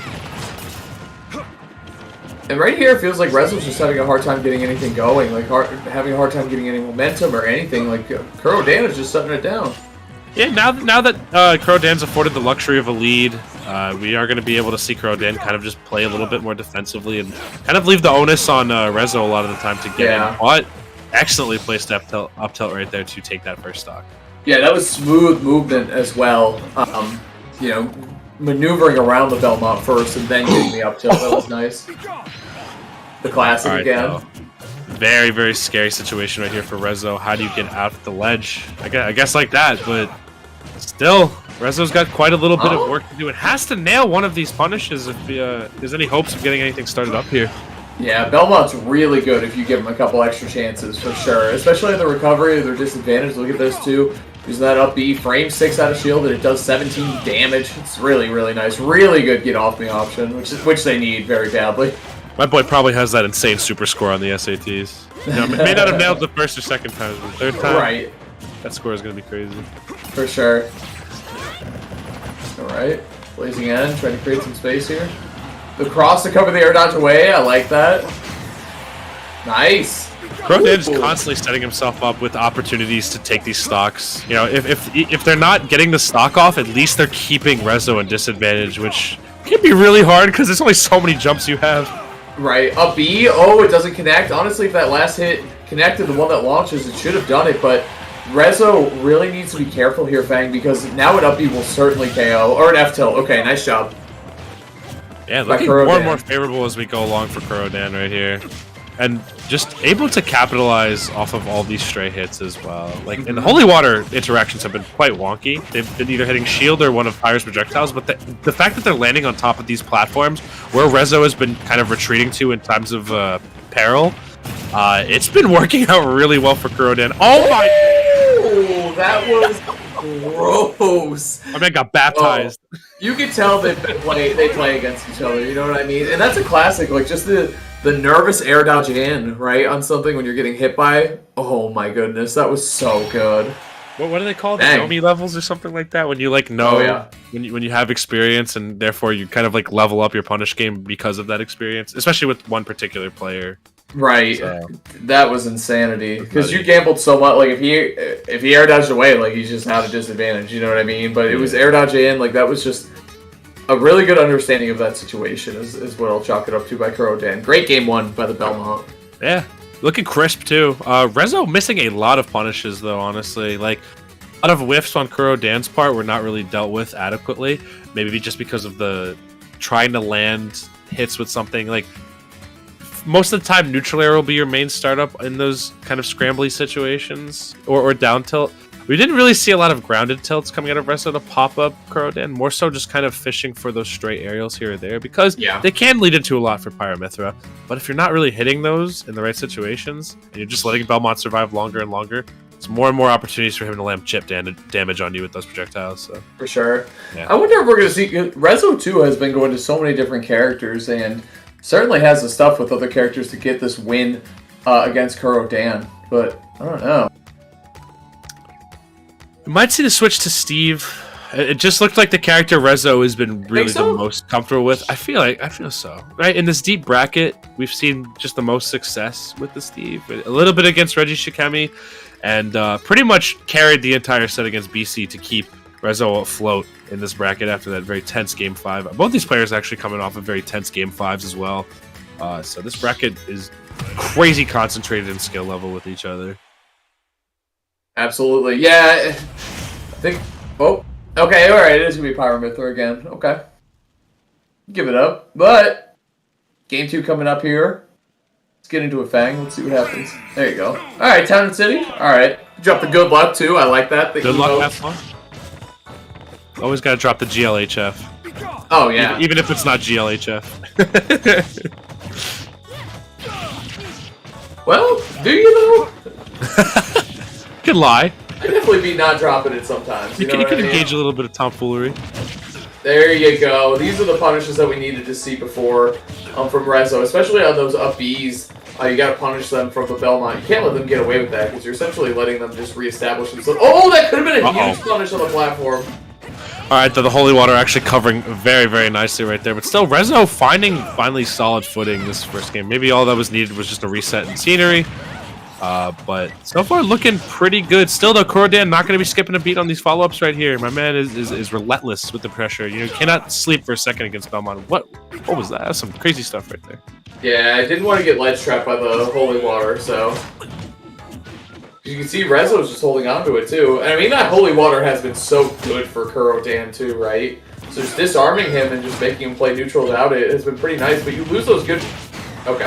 And right here, it feels like Rezo's just having a hard time getting anything going, like having a hard time getting any momentum or anything. Like Kurodan is just shutting it down. Yeah, now that Kurodan's afforded the luxury of a lead, we are going to be able to see Kurodan kind of just play a little bit more defensively and kind of leave the onus on Rezo a lot of the time to get in. But excellently placed up tilt right there to take that first stock. Yeah, that was smooth movement as well. Maneuvering around the Belmont first and then getting the up tilt. That was nice. The classic again. Though. Very, very scary situation right here for Rezo. How do you get out the ledge? I guess like that, but still, Rezo's got quite a little bit of work to do. It has to nail one of these punishes if there's any hopes of getting anything started up here. Yeah, Belmont's really good if you give him a couple extra chances, for sure. Especially in the recovery, their disadvantage. Look at those two. Using that up B, frame 6 out of shield, and it does 17 damage. It's really, really nice. Really good get off me option, which they need very badly. My boy probably has that insane super score on the SATs. May not have nailed the first or second time, but the third time, right? That score is going to be crazy. For sure. All right, blazing end, trying to create some space here. The cross to cover the air dodge away. I like that. Nice. Kurodan is constantly setting himself up with opportunities to take these stocks. If they're not getting the stock off, at least they're keeping Rezo in disadvantage, which can be really hard because there's only so many jumps you have. Right, up B, oh, it doesn't connect. Honestly, if that last hit connected, the one that launches, it should have done it, but Rezo really needs to be careful here, Fang, because now an up B will certainly KO, or an F tilt. Okay, nice job. Yeah, looking more and more favorable as we go along for Kurodan right here. And just able to capitalize off of all these stray hits as well. Like, and the Holy Water interactions have been quite wonky. They've been either hitting shield or one of Pyre's projectiles, but the fact that they're landing on top of these platforms, where Rezo has been kind of retreating to in times of peril, it's been working out really well for Kurodan. Oh my! Oh, that was gross. My man got baptized. Oh, you can tell they play against each other. You know what I mean? And that's a classic. Like just the nervous air dodge in, right, on something when you're getting hit by. Oh my goodness, that was so good. What do they call the Nomi levels or something like that? When you like know when you have experience, and therefore you kind of like level up your punish game because of that experience, especially with one particular player. Right, So. that was insanity. Because you gambled so much. Like if he air dodged away, like he's just had a disadvantage. You know what I mean? But it was air dodge in. Like that was just a really good understanding of that situation. Is what I'll chalk it up to by Kurodan. Great game one by the Belmont. Yeah, looking crisp too. Rezo missing a lot of punishes though. Honestly, like a lot of whiffs on Kurodan's part were not really dealt with adequately. Maybe just because of the trying to land hits with something like. Most of the time, neutral air will be your main startup in those kind of scrambly situations, or down tilt. We didn't really see a lot of grounded tilts coming out of Rezo to pop up Kurodan, more so just kind of fishing for those stray aerials here or there, because they can lead into a lot for Pyramithra. But if you're not really hitting those in the right situations, and you're just letting Belmont survive longer and longer, it's more and more opportunities for him to land chip damage on you with those projectiles. So. For sure. Yeah. I wonder if we're going to see... Rezo 2 has been going to so many different characters, and certainly has the stuff with other characters to get this win against Kurodan, but I don't know. We might see the switch to Steve. It just looked like the character Rezo has been really the most comfortable with. I feel so. Right, in this deep bracket, we've seen just the most success with the Steve. A little bit against Reggie Shikemi, and pretty much carried the entire set against BC to keep Rezo afloat in this bracket after that very tense Game 5. Both these players actually coming off of very tense Game 5s as well. So this bracket is crazy concentrated in skill level with each other. Absolutely. Yeah, I think... Oh, okay, alright, it is going to be Pyramithra again. Okay. Give it up. But, Game 2 coming up here. Let's get into a Fang. Let's see what happens. There you go. Alright, Town and City. Alright. Drop the good luck, too. I like that. The good luck, have fun. Always got to drop the GLHF. Oh, yeah. Even if it's not GLHF. Well, do you know? Could lie. I'd definitely be not dropping it sometimes. You can engage a little bit of tomfoolery. There you go. These are the punishes that we needed to see before from Rezo, especially on those up Bs. You gotta punish them from the Belmont. You can't let them get away with that, because you're essentially letting them just reestablish themselves. Oh, that could have been a huge punish on the platform. Alright, the Holy Water actually covering very, very nicely right there. But still, Rezo finding finally solid footing this first game. Maybe all that was needed was just a reset in scenery. But so far looking pretty good. Still though, Kurodan not going to be skipping a beat on these follow-ups right here. My man is relentless with the pressure. You know, cannot sleep for a second against Belmont. What was that? That's some crazy stuff right there. Yeah, I didn't want to get ledge trapped by the Holy Water, so... You can see Rezo's just holding on to it, too. And I mean, that Holy Water has been so good for Kurodan, too, right? So just disarming him and just making him play neutral without it has been pretty nice, but you lose those good... Okay.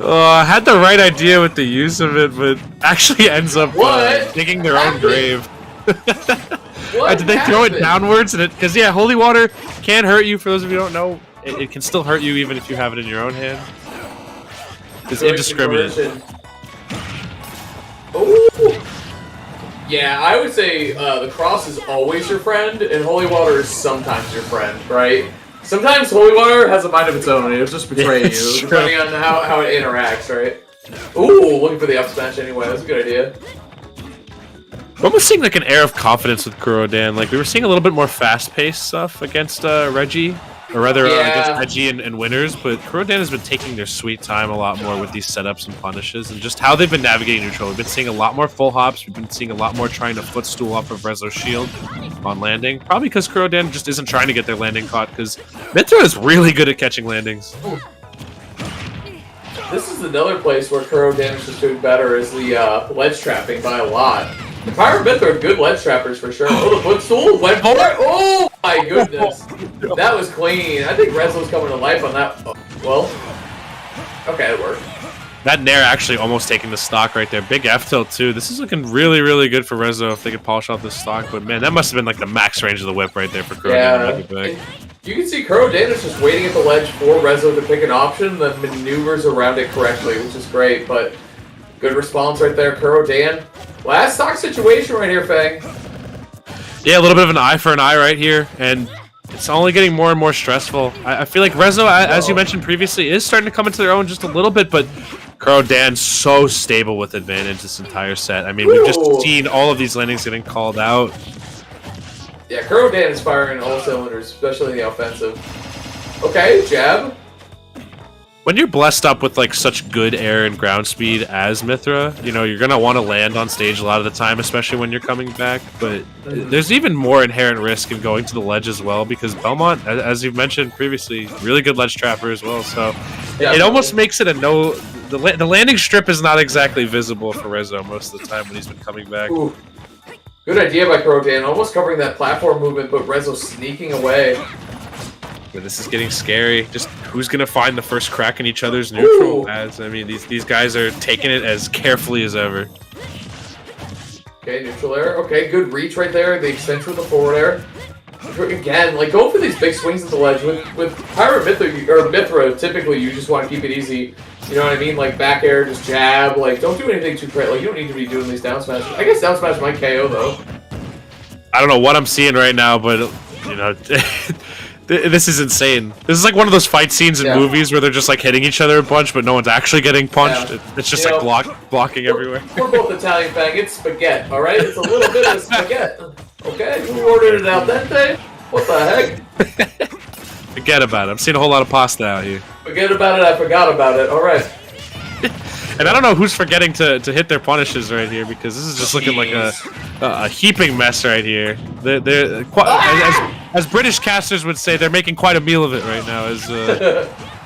I had the right idea with the use of it, but actually ends up digging their own grave. Did they throw it downwards? Because, yeah, Holy Water can hurt you, for those of you who don't know. It can still hurt you even if you have it in your own hand. It's indiscriminate. Ooh. Yeah, I would say the cross is always your friend, and Holy Water is sometimes your friend, right? Sometimes Holy Water has a mind of its own, and it'll just betray you, depending on how it interacts, right? Ooh, looking for the up smash anyway, that's a good idea. We're almost seeing like an air of confidence with Kurodan. Like, we were seeing a little bit more fast-paced stuff against Reggie. Or rather, against Reggie and Winners, but Kurodan has been taking their sweet time a lot more with these setups and punishes, and just how they've been navigating neutral. We've been seeing a lot more full hops, we've been seeing a lot more trying to footstool off of Rezo's shield on landing. Probably because Kurodan just isn't trying to get their landing caught, because Mithra is really good at catching landings. This is another place where Kurodan is just doing better, is the ledge trapping by a lot. The Pyramithra are good ledge trappers for sure. Oh, the footstool went for it! Oh my goodness! That was clean. I think Rezo's coming to life on that. Well, okay, it worked. That Nair actually almost taking the stock right there. Big F tilt too. This is looking really, really good for Rezo if they could polish off this stock. But man, that must have been like the max range of the whip right there for Kurodan. Yeah. You can see Kurodan is just waiting at the ledge for Rezo to pick an option, then maneuvers around it correctly, which is great. But good response right there, Kurodan. Last stock situation right here, Fang. Yeah, a little bit of an eye for an eye right here, and It's only getting more and more stressful. I feel like Rezo, as you mentioned previously, is starting to come into their own just a little bit, but Kuro Dan's so stable with advantage this entire set. I mean, we've just seen all of these landings getting called out. Yeah, Kuro Dan is firing all cylinders, especially in the offensive. Okay, jab. When you're blessed up with like such good air and ground speed as Mithra, you know, you're gonna want to land on stage a lot of the time, especially when you're coming back. But there's even more inherent risk in going to the ledge as well, because Belmont, as you've mentioned previously, really good ledge trapper as well. So it almost makes it a no. The landing strip is not exactly visible for Rezo most of the time when he's been coming back. Ooh. Good idea by Kuro Dan, almost covering that platform movement, but Rezo sneaking away. But this is getting scary. Just who's gonna find the first crack in each other's neutral pads? I mean, these guys are taking it as carefully as ever. Okay, neutral air. Okay, good reach right there. The extension with the forward air. Again, like go for these big swings at the ledge. With Pirate Mithra, typically you just want to keep it easy. You know what I mean? Like back air, just jab. Like don't do anything too crazy. Like you don't need to be doing these down smashes. I guess down smash might KO though. I don't know what I'm seeing right now, but you know. This is insane. This is like one of those fight scenes in movies where they're just like hitting each other a bunch, but no one's actually getting punched. It's just like blocking everywhere. We're both Italian fang. It's spaghetti, all right? It's a little bit of spaghetti. Okay, you ordered it al dente? What the heck? Forget about it. I'm seeing a whole lot of pasta out here. Forget about it. I forgot about it. All right. And I don't know who's forgetting to hit their punishes right here, because this is just looking like a heaping mess right here. They're as British casters would say, they're making quite a meal of it right now. As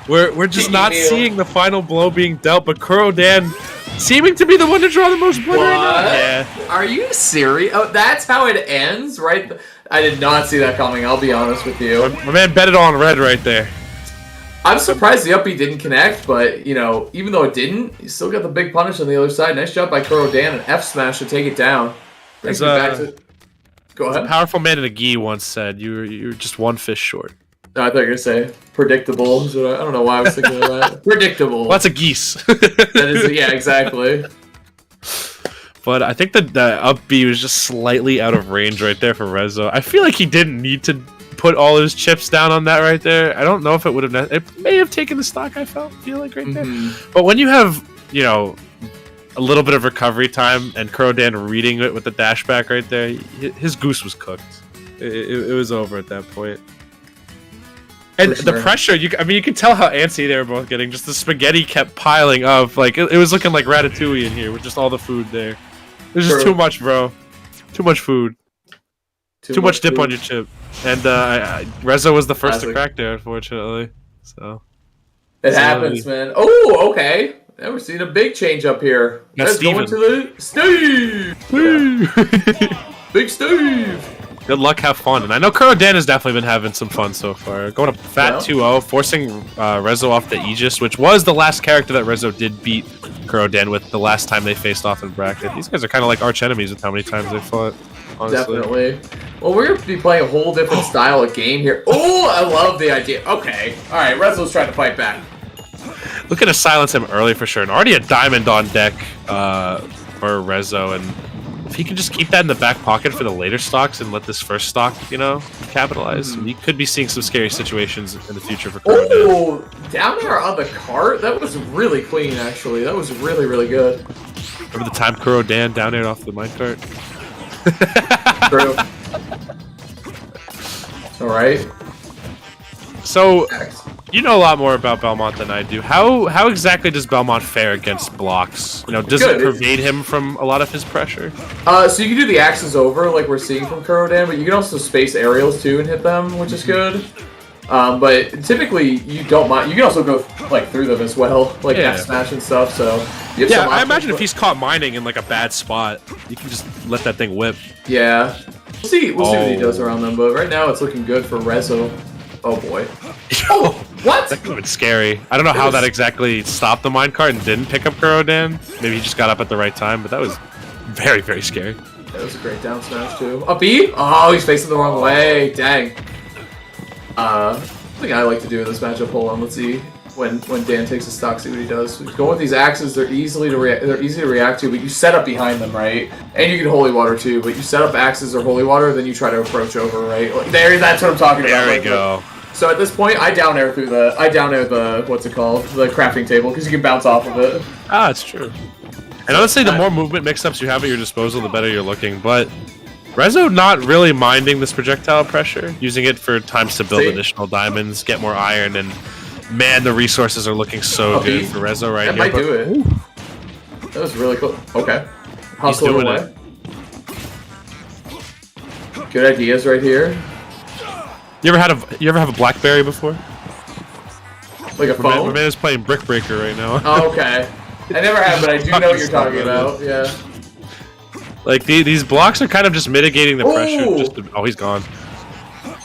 we're just not seeing the final blow being dealt, but Kuro Dan seeming to be the one to draw the most blood right now. Yeah. Are you serious? Oh, that's how it ends, right? I did not see that coming. I'll be honest with you. My man bet it on red right there. I'm surprised the up B didn't connect, but, you know, even though it didn't, you still got the big punish on the other side. Nice job by Kuro Dan, an F smash to take it down. Brings me back to... Go ahead. A powerful man in a gi once said, you're just one fish short. No, I thought you were going to say predictable. So I don't know why I was thinking of that. Predictable. Well, that's a geese. That is, yeah, exactly. But I think that the up B was just slightly out of range right there for Rezo. I feel like he didn't need to put all his chips down on that right there. I don't know if it would have... It may have taken the stock, I feel like right there. But when you have, you know, a little bit of recovery time and Kuro Dan reading it with the dash back right there, his goose was cooked. It was over at that point. And the pressure, you can tell how antsy they were both getting. Just the spaghetti kept piling up. Like, it was looking like Ratatouille in here with just all the food there. It was just too much, bro. Too much food. Too much dip on your chip. And Rezo was the first to crack there, unfortunately. So it happens, man. Oh, okay. Now we're seeing a big change up here. Let's go into the Steve. Big Steve. Good luck, have fun. And I know Kuro Dan has definitely been having some fun so far. Going up fat 2-0, forcing Rezo off the Aegis, which was the last character that Rezo did beat Kuro Dan with the last time they faced off in bracket. These guys are kind of like arch enemies with how many times they fought. Honestly. Definitely. Well, we're going to be playing a whole different style of game here. Oh, I love the idea. Okay. All right, Rezo's trying to fight back. Looking to silence him early for sure. And already a diamond on deck for Rezo. And if he can just keep that in the back pocket for the later stocks and let this first stock, you know, capitalize, we could be seeing some scary situations in the future for Kuro Dan. Oh, down there on the cart? That was really clean, actually. That was really, really good. Remember the time Kuro Dan down there off the minecart? True. Alright. So, you know a lot more about Belmont than I do. How exactly does Belmont fare against blocks? You know, does it pervade him from a lot of his pressure? So you can do the axes over, like we're seeing from Kuro Dan, but you can also space aerials too and hit them, which is good. But typically you don't mind. You can also go like through them as well, like F smash and stuff. So you have I imagine if he's caught mining in like a bad spot, you can just let that thing whip. Yeah, we'll see what he does around them. But right now it's looking good for Rezo. Oh boy. Oh, what? That could have been scary. I don't know how that exactly stopped the minecart and didn't pick up Kuro Dan. Maybe he just got up at the right time, but that was very, very scary. That was a great down smash too. Up B? Oh, he's facing the wrong way. Dang. Something I like to do in this matchup. Hold on, let's see. when Dan takes a stock, see what he does. Go with these axes, they're easy to react to, but you set up behind them, right? And you can holy water too, but you set up axes or holy water, then you try to approach over, right? Like, that's what I'm talking about. There we go. So at this point, I down air the what's it called? The crafting table, because you can bounce off of it. Ah, it's true. And honestly, the more movement mix-ups you have at your disposal, the better you're looking, but Rezo not really minding this projectile pressure, using it for times to build additional diamonds, get more iron, and man, the resources are looking so good for Rezo right here. That might do it. Ooh. That was really cool. Okay. Hustle away. Good ideas right here. You ever have a BlackBerry before? Like a phone? My man is playing Brick Breaker right now. Oh, okay. I never have, but I do know what you're talking about. Yeah. Like these blocks are kind of just mitigating the pressure. Oh, he's gone.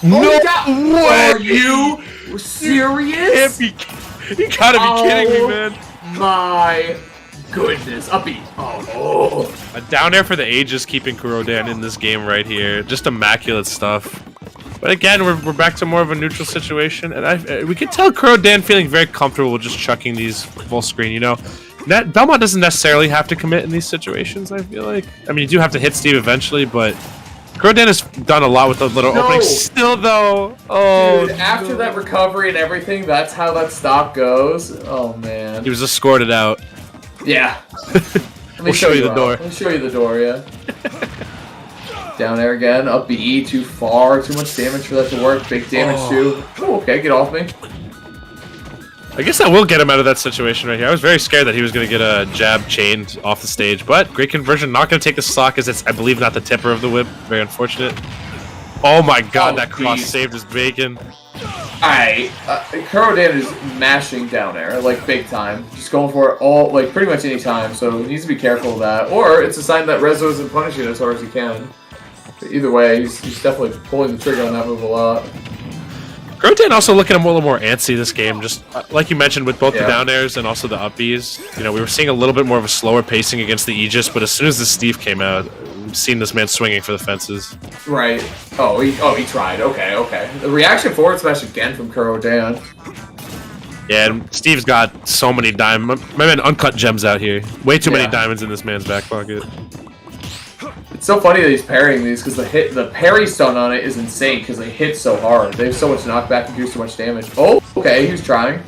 No, what? Are you serious? You gotta be kidding me, man. My goodness, up B. Oh. A down air for the ages, keeping Kurodan in this game right here. Just immaculate stuff. But again, we're back to more of a neutral situation, and we can tell Kurodan feeling very comfortable with just chucking these full screen. You know, Belmont doesn't necessarily have to commit in these situations. I feel like. I mean, you do have to hit Steve eventually, but Kurodan has done a lot with the little openings. Still, though, dude, after that recovery and everything, that's how that stock goes. Oh man, he was escorted out. Yeah. Let me show you the door. Let me show you the door. Yeah. Down there again, up B, too far, too much damage for that to work. Big damage too. Oh, okay, get off me. I guess that will get him out of that situation right here. I was very scared that he was going to get a jab chained off the stage, but great conversion. Not going to take the stock as it's, I believe, not the tipper of the whip. Very unfortunate. Oh my god, that cross saved his bacon. Alright, Kurodan is mashing down air, like, big time. Just going for it all, like, pretty much any time, so he needs to be careful of that. Or it's a sign that Rezo isn't punishing it as hard as he can. But either way, he's definitely pulling the trigger on that move a lot. Kurodan also looking a little more antsy this game, just like you mentioned with both the down airs and also the up Bs. You know, we were seeing a little bit more of a slower pacing against the Aegis, but as soon as the Steve came out, we've seen this man swinging for the fences. Right. Oh, he tried. Okay. The reaction forward smash again from Kurodan. Yeah, and Steve's got so many diamonds. My man uncut gems out here. Way too many diamonds in this man's back pocket. It's so funny that he's parrying these because the parry stun on it is insane because they hit so hard. They have so much knockback and do so much damage. Oh, okay, he was trying.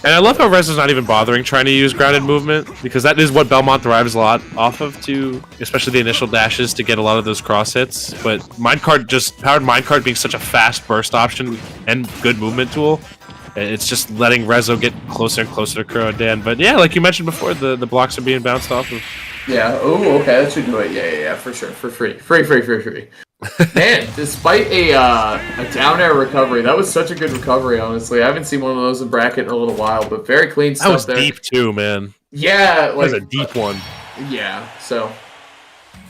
And I love how Rezo's not even bothering trying to use grounded movement, because that is what Belmont thrives a lot off of, too, especially the initial dashes to get a lot of those cross hits. But Powered Minecart being such a fast burst option and good movement tool, it's just letting Rezo get closer and closer to Kurodan. But yeah, like you mentioned before, the blocks are being bounced off of. Yeah, oh, okay, that should do it. Yeah, for sure, for free. Free. Man, despite a down air recovery, that was such a good recovery, honestly. I haven't seen one of those in bracket in a little while, but very clean stuff there. That was deep too, man. Yeah, that was a deep one. Yeah, so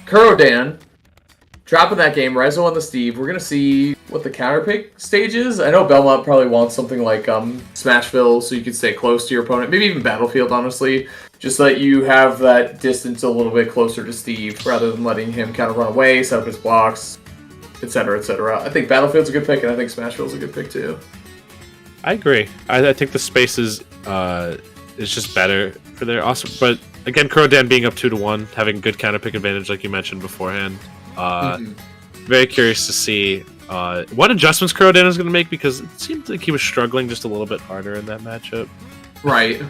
Kurodan dropping that game, Rezo on the Steve. We're gonna see what the counterpick stage is. I know Belmont probably wants something like Smashville, so you can stay close to your opponent. Maybe even Battlefield, honestly. Just so that you have that distance a little bit closer to Steve, rather than letting him kind of run away, set up his blocks, etc., etc. I think Battlefield's a good pick, and I think Smashville's a good pick too. I agree. I think the space is just better for there. Also, but again, Kurodan being up 2-1, having good counterpick advantage, like you mentioned beforehand. Very curious to see what adjustments Kurodan is going to make, because it seemed like he was struggling just a little bit harder in that matchup. Right.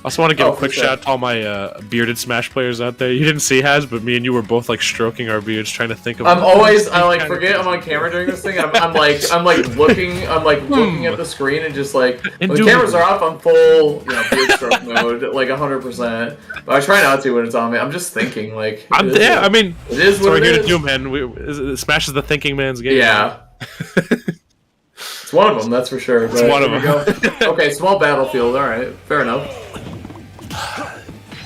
Also want to give a quick shout out to all my bearded Smash players out there. You didn't see Haz, but me and you were both like stroking our beards, trying to think of. I forget I'm on camera during this thing. And I'm looking at the screen and just like when the cameras are off, I'm full beard stroke mode, like 100%. But I try not to when it's on me. I'm just thinking like. I mean, it is what we're here it to do, man. Smash is the thinking man's game. Yeah. It's one of them, that's for sure. It's one of them. Okay, small Battlefield. All right, fair enough.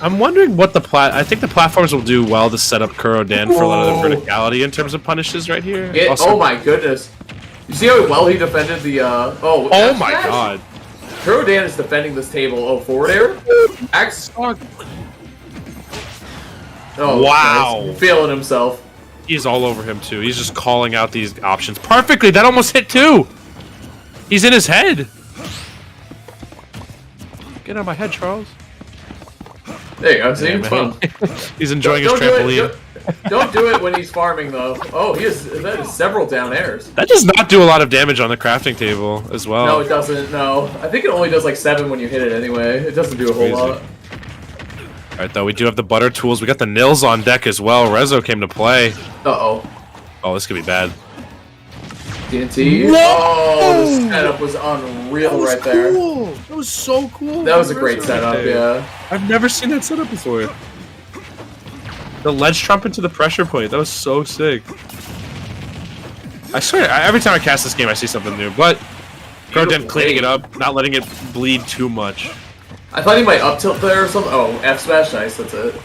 I'm wondering what I think the platforms will do well to set up Kurodan for a lot of the verticality in terms of punishes right here. Oh my goodness! You see how well he defended the? Oh my god! Kurodan is defending this table. Oh, forward air. Axe. Oh wow! He's feeling himself. He's all over him too. He's just calling out these options perfectly. That almost hit too. He's in his head. Get out of my head, Charles. There you go. See, Yeah, it's man. fun. He's enjoying his Don't do trampoline. it. Don't do it when he's farming, though. Oh, that is several down airs. That does not do a lot of damage on the crafting table as well. No, it doesn't. No, I think it only does like 7 when you hit it anyway. It doesn't do a whole Crazy. lot. Alright, though, we do have the butter tools. We got the nils on deck as well. Rezo came to play. Uh-oh. Oh, this could be bad. TNT? Oh, the setup was unreal right there. Cool. That was so cool. That was a great setup, yeah. I've never seen that setup before. The ledge trump into the pressure point. That was so sick. I swear, every time I cast this game, I see something new. But Croden cleaning it up, not letting it bleed too much. I thought he might up tilt there or something. Oh, F smash, nice. That's it.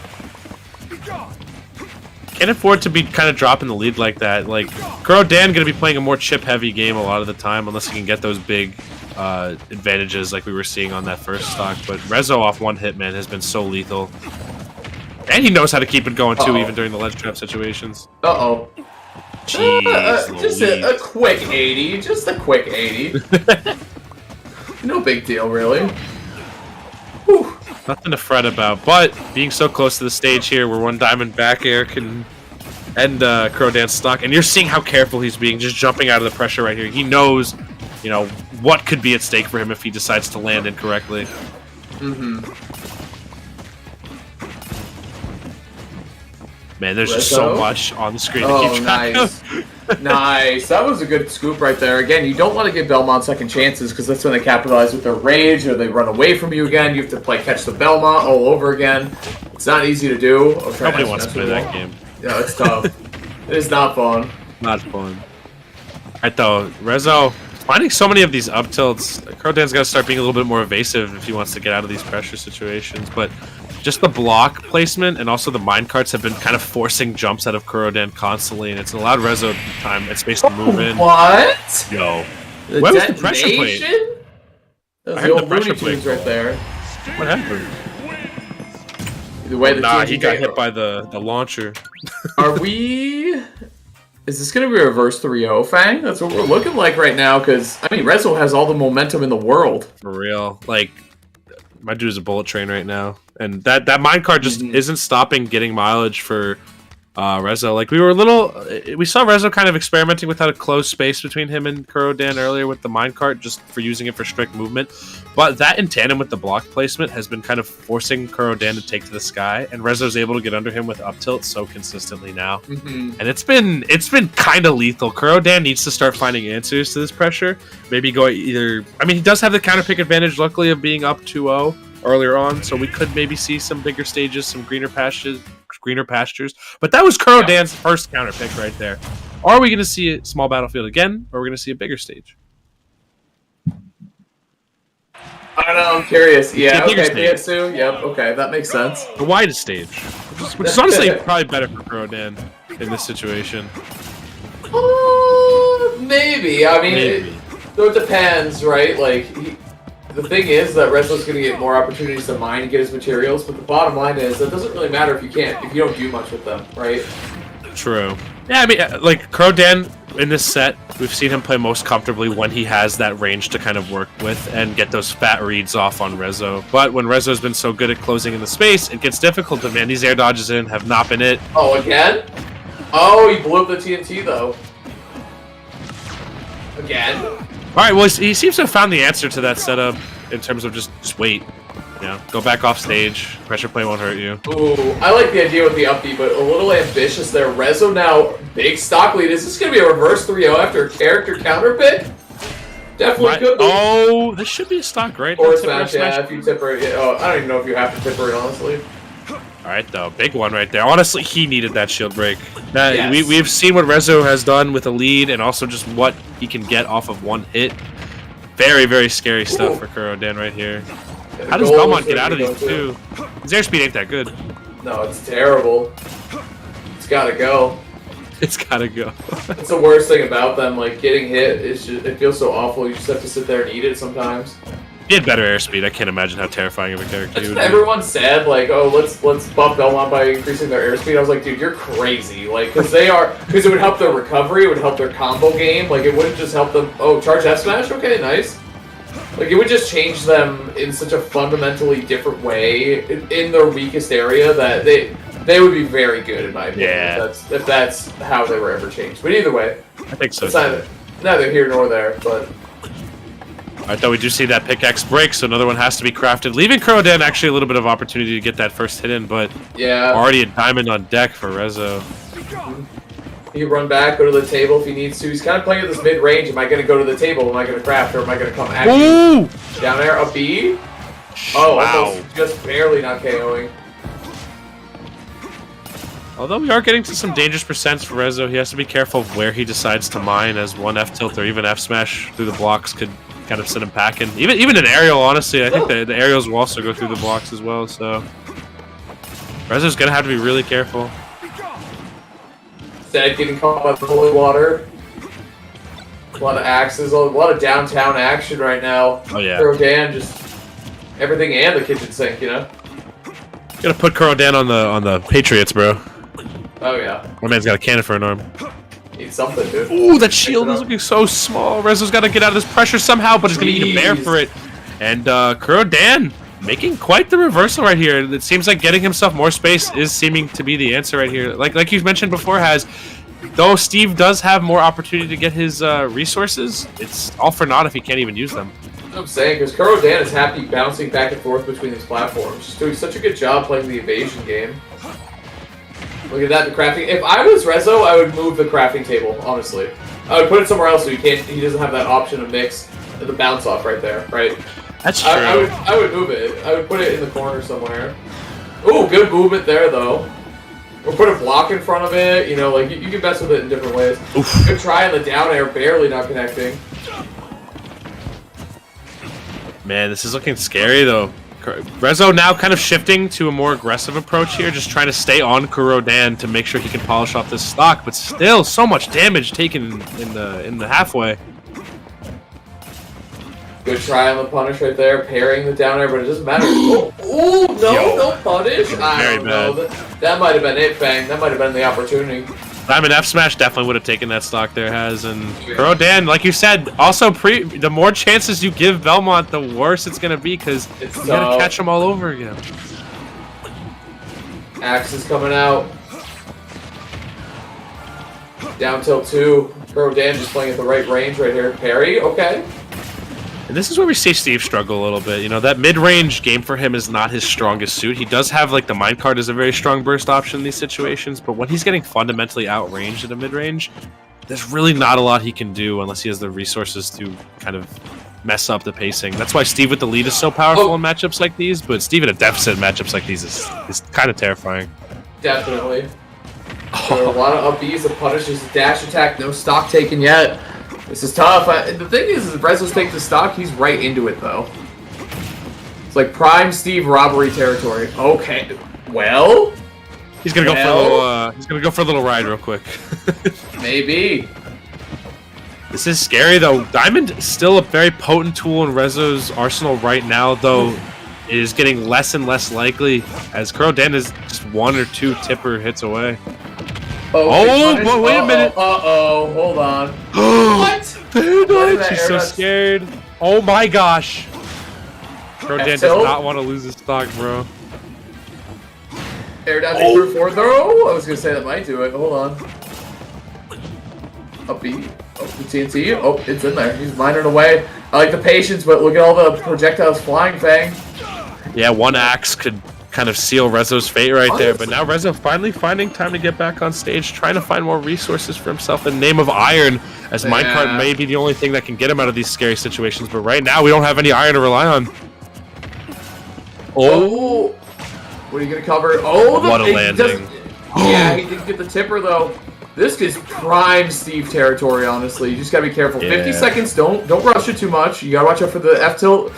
Can't afford to be kind of dropping the lead like that. Like, Croden gonna be playing a more chip-heavy game a lot of the time, unless he can get those big advantages like we were seeing on that first stock. But Rezo off one hit, man, has been so lethal. And he knows how to keep it going, too, even during the ledge trap situations. Uh-oh. Jeez Just a quick 80. Just a quick 80. No big deal, really. Whew. Nothing to fret about, but being so close to the stage here where one diamond back air can end Crodan's stock, and you're seeing how careful he's being, just jumping out of the pressure right here. He knows, you know, what could be at stake for him if he decides to land incorrectly. Mm-hmm. Man, there's just so much on the screen to keep track of. Nice. That was a good scoop right there. Again, you don't want to give Belmont second chances because that's when they capitalize with their rage or they run away from you again. You have to play catch the Belmont all over again. It's not easy to do. Nobody wants to play that game. Yeah, it's tough. It is not fun. Not fun. Alright though, Rezo, finding so many of these up tilts, Crodan's got to start being a little bit more evasive if he wants to get out of these pressure situations, but just the block placement and also the minecarts have been kind of forcing jumps out of Crodan constantly, and it's allowed Rezo time and space to move in. What? Yo. The Where was the pressure plate? detonation? That was I the heard old the pressure Looney Tunes plate. right there. What happened? The way the Nah, TNT he got came- hit by the launcher. Are we... Is this going to be a reverse 3-0, Fang? That's what we're looking like right now, because, I mean, Rezo has all the momentum in the world. For real. Like, my dude's a bullet train right now. And that minecart just isn't stopping getting mileage for Rezo. Like, we saw Rezo kind of experimenting with how to close space between him and Crodan earlier with the minecart, just for using it for strict movement. But that in tandem with the block placement has been kind of forcing Crodan to take to the sky, and Rezo's able to get under him with up tilt so consistently now. And it's been kind of lethal. Crodan needs to start finding answers to this pressure. Maybe go either... I mean, he does have the counter pick advantage, luckily, of being up 2-0 earlier on, so we could maybe see some bigger stages, some greener pastures. But that was Crodan's first counter pick right there. Are we going to see a small battlefield again, or are we going to see a bigger stage? I don't know, I'm curious. Yeah, bigger okay, stage. PS2, yep, okay, that makes sense. The widest stage, which is honestly probably better for Crodan in this situation. Maybe. I mean, Maybe. So it depends, right? Like, the thing is that Rezo's going to get more opportunities to mine and get his materials, but the bottom line is that doesn't really matter if you don't do much with them, right? True. Yeah, I mean, like, Crodan in this set, we've seen him play most comfortably when he has that range to kind of work with and get those fat reads off on Rezo. But when Rezo's been so good at closing in the space, it gets difficult, and man, these air dodges in have not been it. Oh, again? Oh, he blew up the TNT, though. Again? Alright, well, he seems to have found the answer to that setup in terms of just wait. You know, go back off stage. Pressure play won't hurt you. Ooh, I like the idea with the upbeat, but a little ambitious there. Rezo now, big stock lead. Is this going to be a reverse 3-0 after a character counter pick? Definitely could be. Oh, this should be a stock, right? Or Tip smash, yeah, if you tipper it. Oh, I don't even know if you have to tipper it, honestly. Alright, though. Big one right there. Honestly, he needed that shield break. Yes. We've seen what Rezo has done with a lead and also just what he can get off of one hit. Very, very scary stuff for Crodan right here. How does Belmont get out of these two? His airspeed ain't that good. No, it's terrible. It's gotta go. It's gotta go. That's the worst thing about them. Like, getting hit, it feels so awful. You just have to sit there and eat it sometimes. He had better airspeed. I can't imagine how terrifying of a character That's he what would be. everyone said, like, oh, let's buff Belmont by increasing their airspeed. I was like, dude, you're crazy. Like, because it would help their recovery, it would help their combo game. Like, it wouldn't just help them. Oh, charge F smash? Okay, nice. Like, it would just change them in such a fundamentally different way in their weakest area that they would be very good, in my opinion, if that's how they were ever changed. But either way, I think so. It's neither here nor there, but... Alright, though we do see that pickaxe break, so another one has to be crafted, leaving Crodan actually a little bit of opportunity to get that first hit in, but yeah, already a diamond on deck for Rezo. He can run back, go to the table if he needs to. He's kind of playing at this mid-range. Am I going to go to the table? Am I going to craft, or am I going to come at you? Down there, a B? Oh, wow. Almost just barely not KOing. Although we are getting to some dangerous percents for Rezo, he has to be careful of where he decides to mine, as one F-tilt or even F-smash through the blocks could kind of send him packing. Even an aerial, honestly, I think the aerials will also go through the blocks as well, so... Rezo's going to have to be really careful. Instead, getting caught by the holy water. A lot of axes, a lot of downtown action right now. Oh, yeah. Crodan, just everything and the kitchen sink, you know? Gotta put Crodan on the Patriots, bro. Oh, yeah. My man's got a cannon for an arm. Need something, dude. Ooh, that shield is looking so small. Rezo's got to get out of this pressure somehow, but he's going to eat a bear for it. And Crodan making quite the reversal right here. It seems like getting himself more space is seeming to be the answer right here. Like you mentioned before, though Steve does have more opportunity to get his resources, it's all for naught if he can't even use them. That's what I'm saying, because Crodan is happy bouncing back and forth between these platforms. Just doing such a good job playing the evasion game. Look at that, the crafting. If I was Rezo, I would move the crafting table, honestly. I would put it somewhere else so he doesn't have that option of mix the bounce off right there, right? That's true. I would move it. I would put it in the corner somewhere. Ooh, good movement there, though. Or put a block in front of it. You know, like, you can mess with it in different ways. Oof. Good try on the down air, barely not connecting. Man, this is looking scary, though. Rezo now kind of shifting to a more aggressive approach here, just trying to stay on Crodan to make sure he can polish off this stock, but still so much damage taken in the halfway. Good try on the punish right there, parrying the down air, but it doesn't matter. Oh, no punish. I don't know. That might have been it, Fang. That might have been the opportunity. Diamond F Smash definitely would have taken that stock there, and Crodan, like you said, also the more chances you give Belmont, the worse it's gonna be, because you gotta catch them all over again. Axe is coming out. Down tilt 2. Crodan just playing at the right range right here. Parry, okay. And this is where we see Steve struggle a little bit. You know, that mid-range game for him is not his strongest suit. He does have, like, the minecart is a very strong burst option in these situations, but when he's getting fundamentally outranged at a mid-range, there's really not a lot he can do unless he has the resources to kind of mess up the pacing. That's why Steve with the lead is so powerful in matchups like these, but Steve in a deficit in matchups like these is kind of terrifying. Definitely. There are a lot of up B's, the punishes, dash attack, no stock taken yet. This is tough. The thing is, if Rezo's take the stock, he's right into it, though. It's like prime Steve robbery territory. Okay, well, he's gonna go for a little. He's gonna go for a little ride real quick. Maybe. This is scary though. Diamond is still a very potent tool in Rezo's arsenal right now, though. Is getting less and less likely as Crodan is just 1 or 2 tipper hits away. Oh, wait a minute. Uh-oh, hold on. What? Dude, she's so scared. Oh my gosh. Crodan does not want to lose his stock, bro. Air down to through 4 throw? I was going to say that might do it. Hold on. Up B. Oh, the TNT. Oh, it's in there. He's mining away. I like the patience, but look at all the projectiles flying, Fang. Yeah, one axe could kind of seal Rezo's fate right there, but now Rezo finally finding time to get back on stage, trying to find more resources for himself in the name of iron, as minecart may be the only thing that can get him out of these scary situations, but right now we don't have any iron to rely on. Oh! What are you going to cover? Oh, what a landing. Yeah, he didn't get the tipper, though. This is prime Steve territory, honestly. You just got to be careful. Yeah. 50 seconds, don't rush it too much. You got to watch out for the F-tilt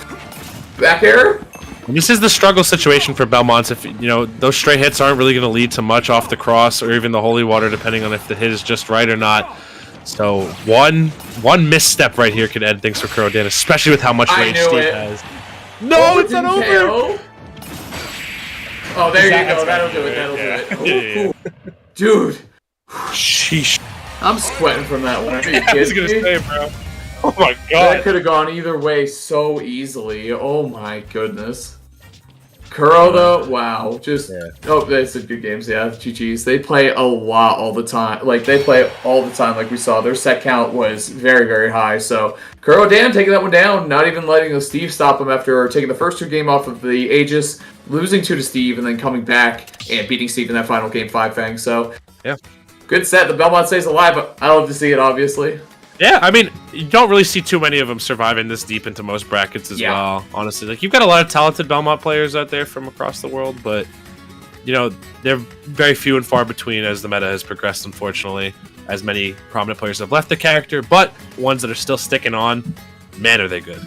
back air. And this is the struggle situation for Belmont. If you know those straight hits aren't really going to lead to much off the cross or even the holy water, depending on if the hit is just right or not. So one misstep right here could end things for Crodan, especially with how much range Steve has. No, it's not over. Oh, there you go. That'll do it. That'll do it. Cool. Dude. Sheesh. I'm sweating from that one. Are you I was kidding gonna me? say, bro. Oh my That god. could have gone either way so easily. Oh my goodness. Kuro though, wow, that's a good games, yeah, GG's. They play a lot all the time. Like they play all the time, like we saw. Their set count was very, very high. So Kuro Dan taking that one down, not even letting Steve stop him after taking the first 2 game off of the Aegis, losing 2 to Steve, and then coming back and beating Steve in that final game 5 Fang. So yeah. Good set. The Belmont stays alive, but I love to see it, obviously. Yeah, I mean, you don't really see too many of them surviving this deep into most brackets as well, honestly. Like, you've got a lot of talented Belmont players out there from across the world, but, you know, they're very few and far between as the meta has progressed, unfortunately, as many prominent players have left the character, but ones that are still sticking on, man, are they good.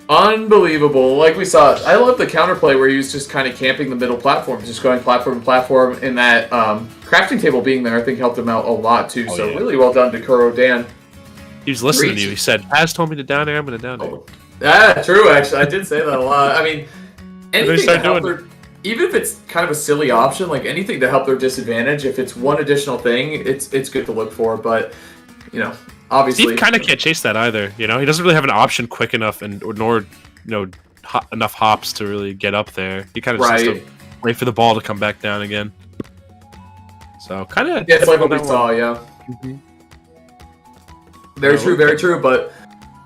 Unbelievable. Like we saw, I love the counterplay where he was just kind of camping the middle platform, just going platform to platform, and that crafting table being there, I think, helped him out a lot, too. So really well done to Kuro Dan. He was listening to you. He said, Paz told me to down air, I'm going to down air. Yeah, true, actually. I did say that a lot. I mean, anything to help their, even if it's kind of a silly option, like anything to help their disadvantage, if it's one additional thing, it's good to look for. But, you know, obviously... Steve kind of can't chase that either, you know? He doesn't really have an option quick enough, nor, you know, enough hops to really get up there. He kind of just has to wait for the ball to come back down again. So, kind of... Yeah, it's like what we saw, yeah. Mm-hmm. Very true, very true. But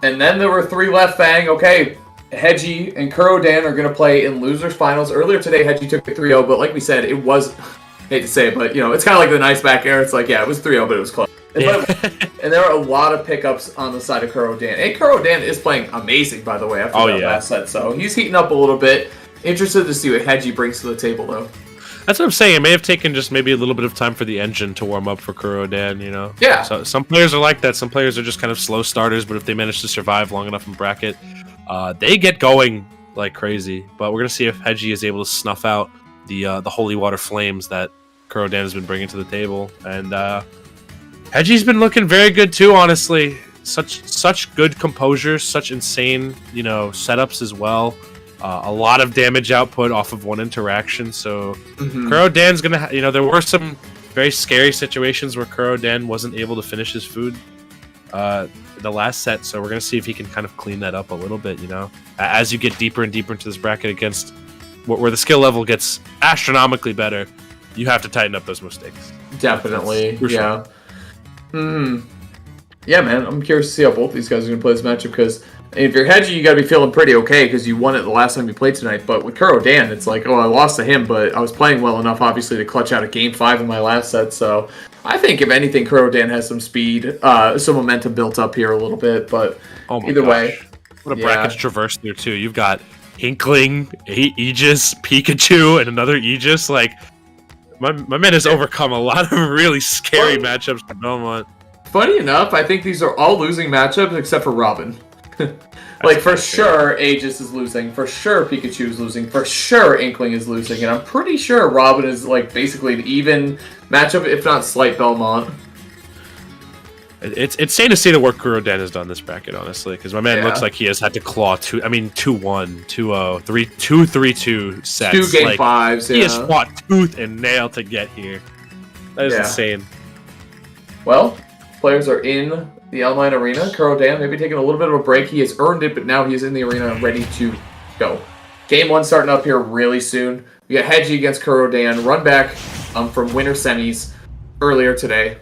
and then there were 3 left. Fang. Okay, Hedgie and Kuro Dan are going to play in losers finals. Earlier today, Hedgie took the 3-0, but like we said, it was, hate to say it, but you know, it's kind of like the nice back air. It's like, yeah, it was 3-0, but it was close. Yeah. And there are a lot of pickups on the side of Kuro Dan. And Kuro Dan is playing amazing, by the way, after that last set. So he's heating up a little bit. Interested to see what Hedgie brings to the table, though. That's what I'm saying. It may have taken just maybe a little bit of time for the engine to warm up for Kuro Dan, you know? Yeah. So some players are like that. Some players are just kind of slow starters, but if they manage to survive long enough in bracket, they get going like crazy. But we're going to see if Hedgie is able to snuff out the holy water flames that Kuro Dan has been bringing to the table. And Hedgie's been looking very good too, honestly. Such good composure, such insane, you know, setups as well. A lot of damage output off of one interaction, so Kuro Dan's gonna, you know, there were some very scary situations where Kuro Dan wasn't able to finish his food the last set, so we're gonna see if he can kind of clean that up a little bit, you know, as you get deeper and deeper into this bracket against where the skill level gets astronomically better. You have to tighten up those mistakes. Definitely, yeah. Yeah, man, I'm curious to see how both these guys are gonna play this matchup because. If you're Hedgie, you got to be feeling pretty okay because you won it the last time you played tonight. But with Kuro Dan, it's like, oh, I lost to him, but I was playing well enough, obviously, to clutch out a Game 5 in my last set. So I think, if anything, Kuro Dan has some speed, some momentum built up here a little bit. But either way. What a bracket's traverse there, too. You've got Inkling, Aegis, Pikachu, and another Aegis. Like, my man has overcome a lot of really scary matchups for Belmont. Funny enough, I think these are all losing matchups except for Robin. Like, for sure, Aegis is losing. For sure, Pikachu is losing. For sure, Inkling is losing. And I'm pretty sure Robin is, like, basically an even matchup, if not slight Belmont. It's insane to see the work Kuro Dan has done this bracket, honestly, because my man looks like he has had to claw 2-1, 2-0, 2-0, 3-2 sets. 2 Game 5s, He has fought tooth and nail to get here. That is insane. Well, players are in the L9 arena. Kuro Dan maybe taking a little bit of a break. He has earned it, but now he is in the arena ready to go. Game 1 starting up here really soon. We got Hedgie against Kuro Dan. Run back from winter semis earlier today.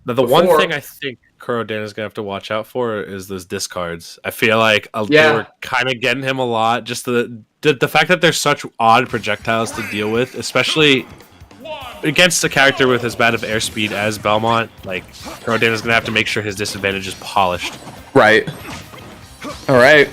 Now, the one thing I think Kuro Dan is going to have to watch out for is those discards. I feel like they were kind of getting him a lot. Just the fact that there's such odd projectiles to deal with, especially against a character with as bad of airspeed as Belmont. Like, Kuro Dan is going to have to make sure his disadvantage is polished. Right. All right.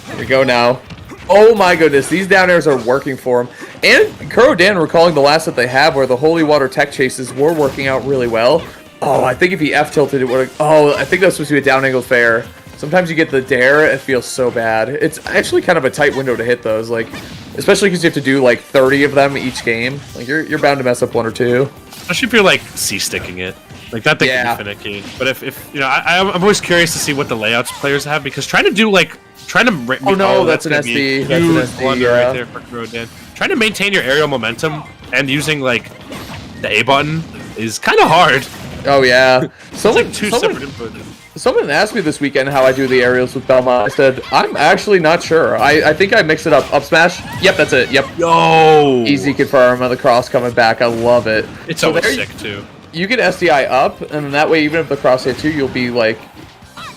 Here we go now. Oh my goodness, these down airs are working for him. And Kuro Dan, recalling the last that they have where the Holy Water tech chases were working out really well. Oh, I think if he F-tilted, it would have... Oh, I think that's supposed to be a down angle fair. Sometimes you get the dare, it feels so bad. It's actually kind of a tight window to hit those, like, especially because you have to do like 30 of them each game. Like, you're bound to mess up 1 or 2. Especially if you're like C-sticking it. Like, that thing can be finicky. But if you know, I'm always curious to see what the layouts players have, because trying to oh no, that's an SD. That's an SD, blunder right there for Kuro Dan. Trying to maintain your aerial momentum and using like the A button is kind of hard. Oh yeah, It's like 2 separate inputs. Someone asked me this weekend how I do the aerials with Belmont. I said, I'm actually not sure. I think I mix it up. Up smash? Yep, that's it. Yep. Yo! Easy confirm on the cross coming back. I love it. It's So always there sick, too. You get SDI up, and then that way, even if the cross hits you, you'll be like,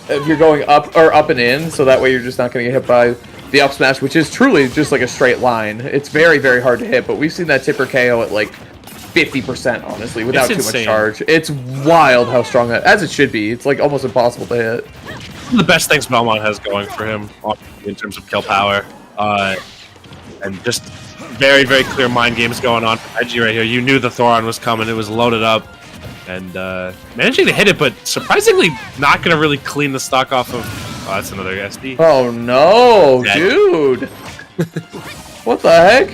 if you're going up or up and in, so that way you're just not going to get hit by the up smash, which is truly just like a straight line. It's very, very hard to hit, but we've seen that tipper KO at like 50%, honestly, without too much charge. It's wild how strong that, as it should be. It's like almost impossible to hit. One of the best things Belmont has going for him in terms of kill power, and just very, very clear mind games going on for Reggie right here. You knew the Thoron was coming. It was loaded up. And managing to hit it, but surprisingly not going to really clean the stock off of... Oh, that's another SD. Oh, no, dude. What the heck?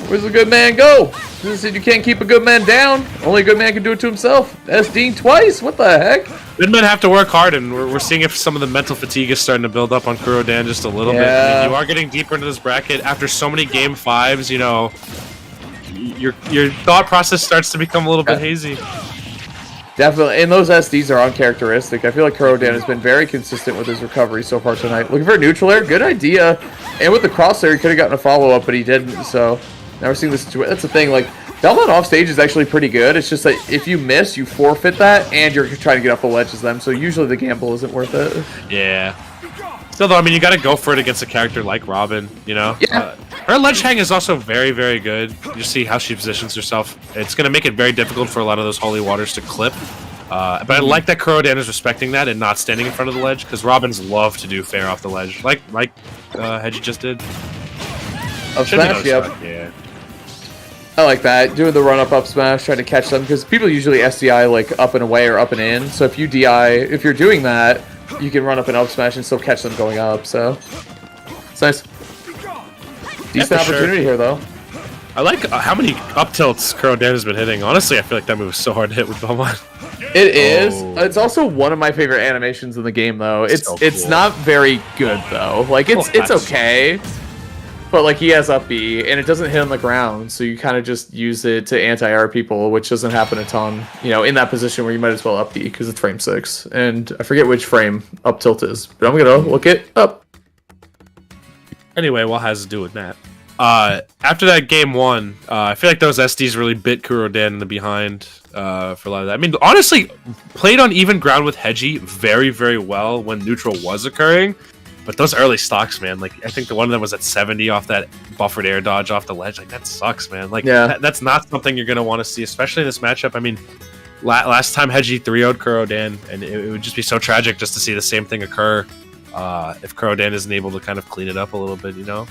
Where's the good man go? You said you can't keep a good man down. Only a good man can do it to himself. SDing twice? What the heck? Good men have to work hard, and we're seeing if some of the mental fatigue is starting to build up on Kurodan just a little bit. I mean, you are getting deeper into this bracket. After so many game 5s, you know, your thought process starts to become a little bit hazy. Definitely, and those SDs are uncharacteristic. I feel like Kurodan has been very consistent with his recovery so far tonight. Looking for a neutral air, good idea. And with the crosshair, he could have gotten a follow-up, but he didn't, so now we're seeing this situation. That's the thing, like, Belmont off stage is actually pretty good. It's just that if you miss, you forfeit that, and you're trying to get up the ledge as them, so usually the gamble isn't worth it. Yeah. Still, though, I mean, you got to go for it against a character like Robin, you know? Yeah. Her ledge hang is also very, very good. You see how she positions herself. It's going to make it very difficult for a lot of those holy waters to clip. But I like that Kurodan is respecting that and not standing in front of the ledge, because Robins love to do fair off the ledge, like Hedgie just did. Up smash, yep. Yeah. I like that. Doing the run up smash, trying to catch them, because people usually SDI like up and away or up and in. So if you DI, if you're doing that, you can run up and up smash and still catch them going up. So it's nice. Decent opportunity here, though. I like how many up tilts Kurodan has been hitting. Honestly, I feel like that move is so hard to hit with Belmont. It is. It's also one of my favorite animations in the game, though. It's so cool. It's not very good though. Like it's okay. But like he has up B, and it doesn't hit on the ground, so you kind of just use it to anti-air people, which doesn't happen a ton. You know, in that position where you might as well up B because it's frame 6, and I forget which frame up tilt is, but I'm gonna look it up. Anyway, what has to do with that? After that game 1, I feel like those SDs really bit Kurodan in the behind for a lot of that. I mean, honestly, played on even ground with Hedgie very, very well when neutral was occurring. But those early stocks, man, like, I think the one of them was at 70 off that buffered air dodge off the ledge. Like, that sucks, man. Like, that's not something you're going to want to see, especially in this matchup. I mean, last time Hedgie 3-0'd Kurodan, and it would just be so tragic just to see the same thing occur if Kurodan isn't able to kind of clean it up a little bit, you know?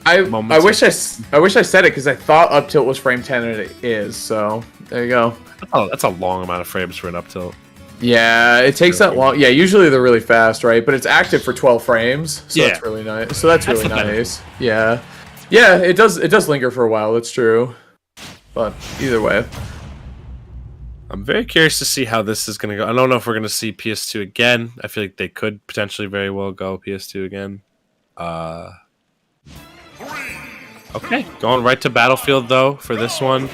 I wish I said it because I thought up tilt was frame 10 and it is, so there you go. Oh, that's a long amount of frames for an up tilt. Yeah, it takes that long. Yeah, usually they're really fast, right? But it's active for 12 frames, so that's really nice. So that's really nice. Yeah, yeah, it does linger for a while. That's true. But either way, I'm very curious to see how this is going to go. I don't know if we're going to see PS2 again. I feel like they could potentially very well go PS2 again. Okay, going right to Battlefield though for this one.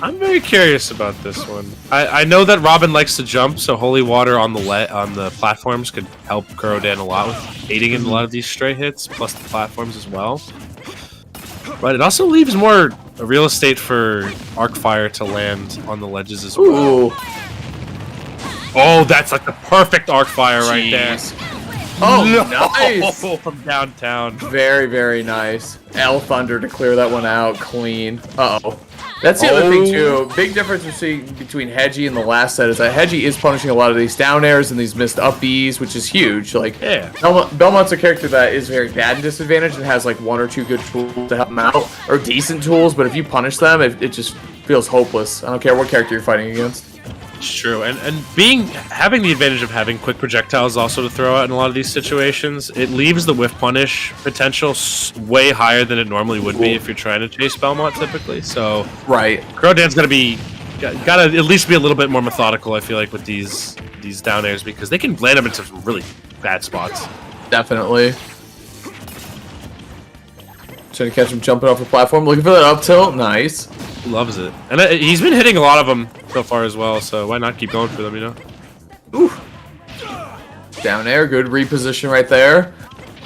I'm very curious about this one. I know that Robin likes to jump, so Holy Water on the platforms could help Kurodan a lot with aiding in a lot of these stray hits, plus the platforms as well. But it also leaves more real estate for Arcfire to land on the ledges as well. Ooh. Oh, that's like the perfect Arcfire right there. Oh, nice! From downtown. Very, very nice. L Thunder to clear that one out clean. Uh-oh. That's the other thing, too. Big difference between Hedgie and the last set is that Hedgie is punishing a lot of these down airs and these missed up Bs, which is huge. Like, Belmont's a character that is very bad and disadvantaged and has, like, 1 or 2 good tools to help him out, or decent tools, but if you punish them, it just feels hopeless. I don't care what character you're fighting against. It's true, and having the advantage of having quick projectiles also to throw out in a lot of these situations, it leaves the whiff punish potential way higher than it normally would be if you're trying to chase Belmont typically. So, Kurodan's gotta at least be a little bit more methodical. I feel like with these down airs because they can land them into some really bad spots. Definitely. Trying to catch him jumping off the platform, looking for that up tilt. Nice. He loves it. And he's been hitting a lot of them so far as well, so why not keep going for them, you know? Ooh. Down air, good reposition right there.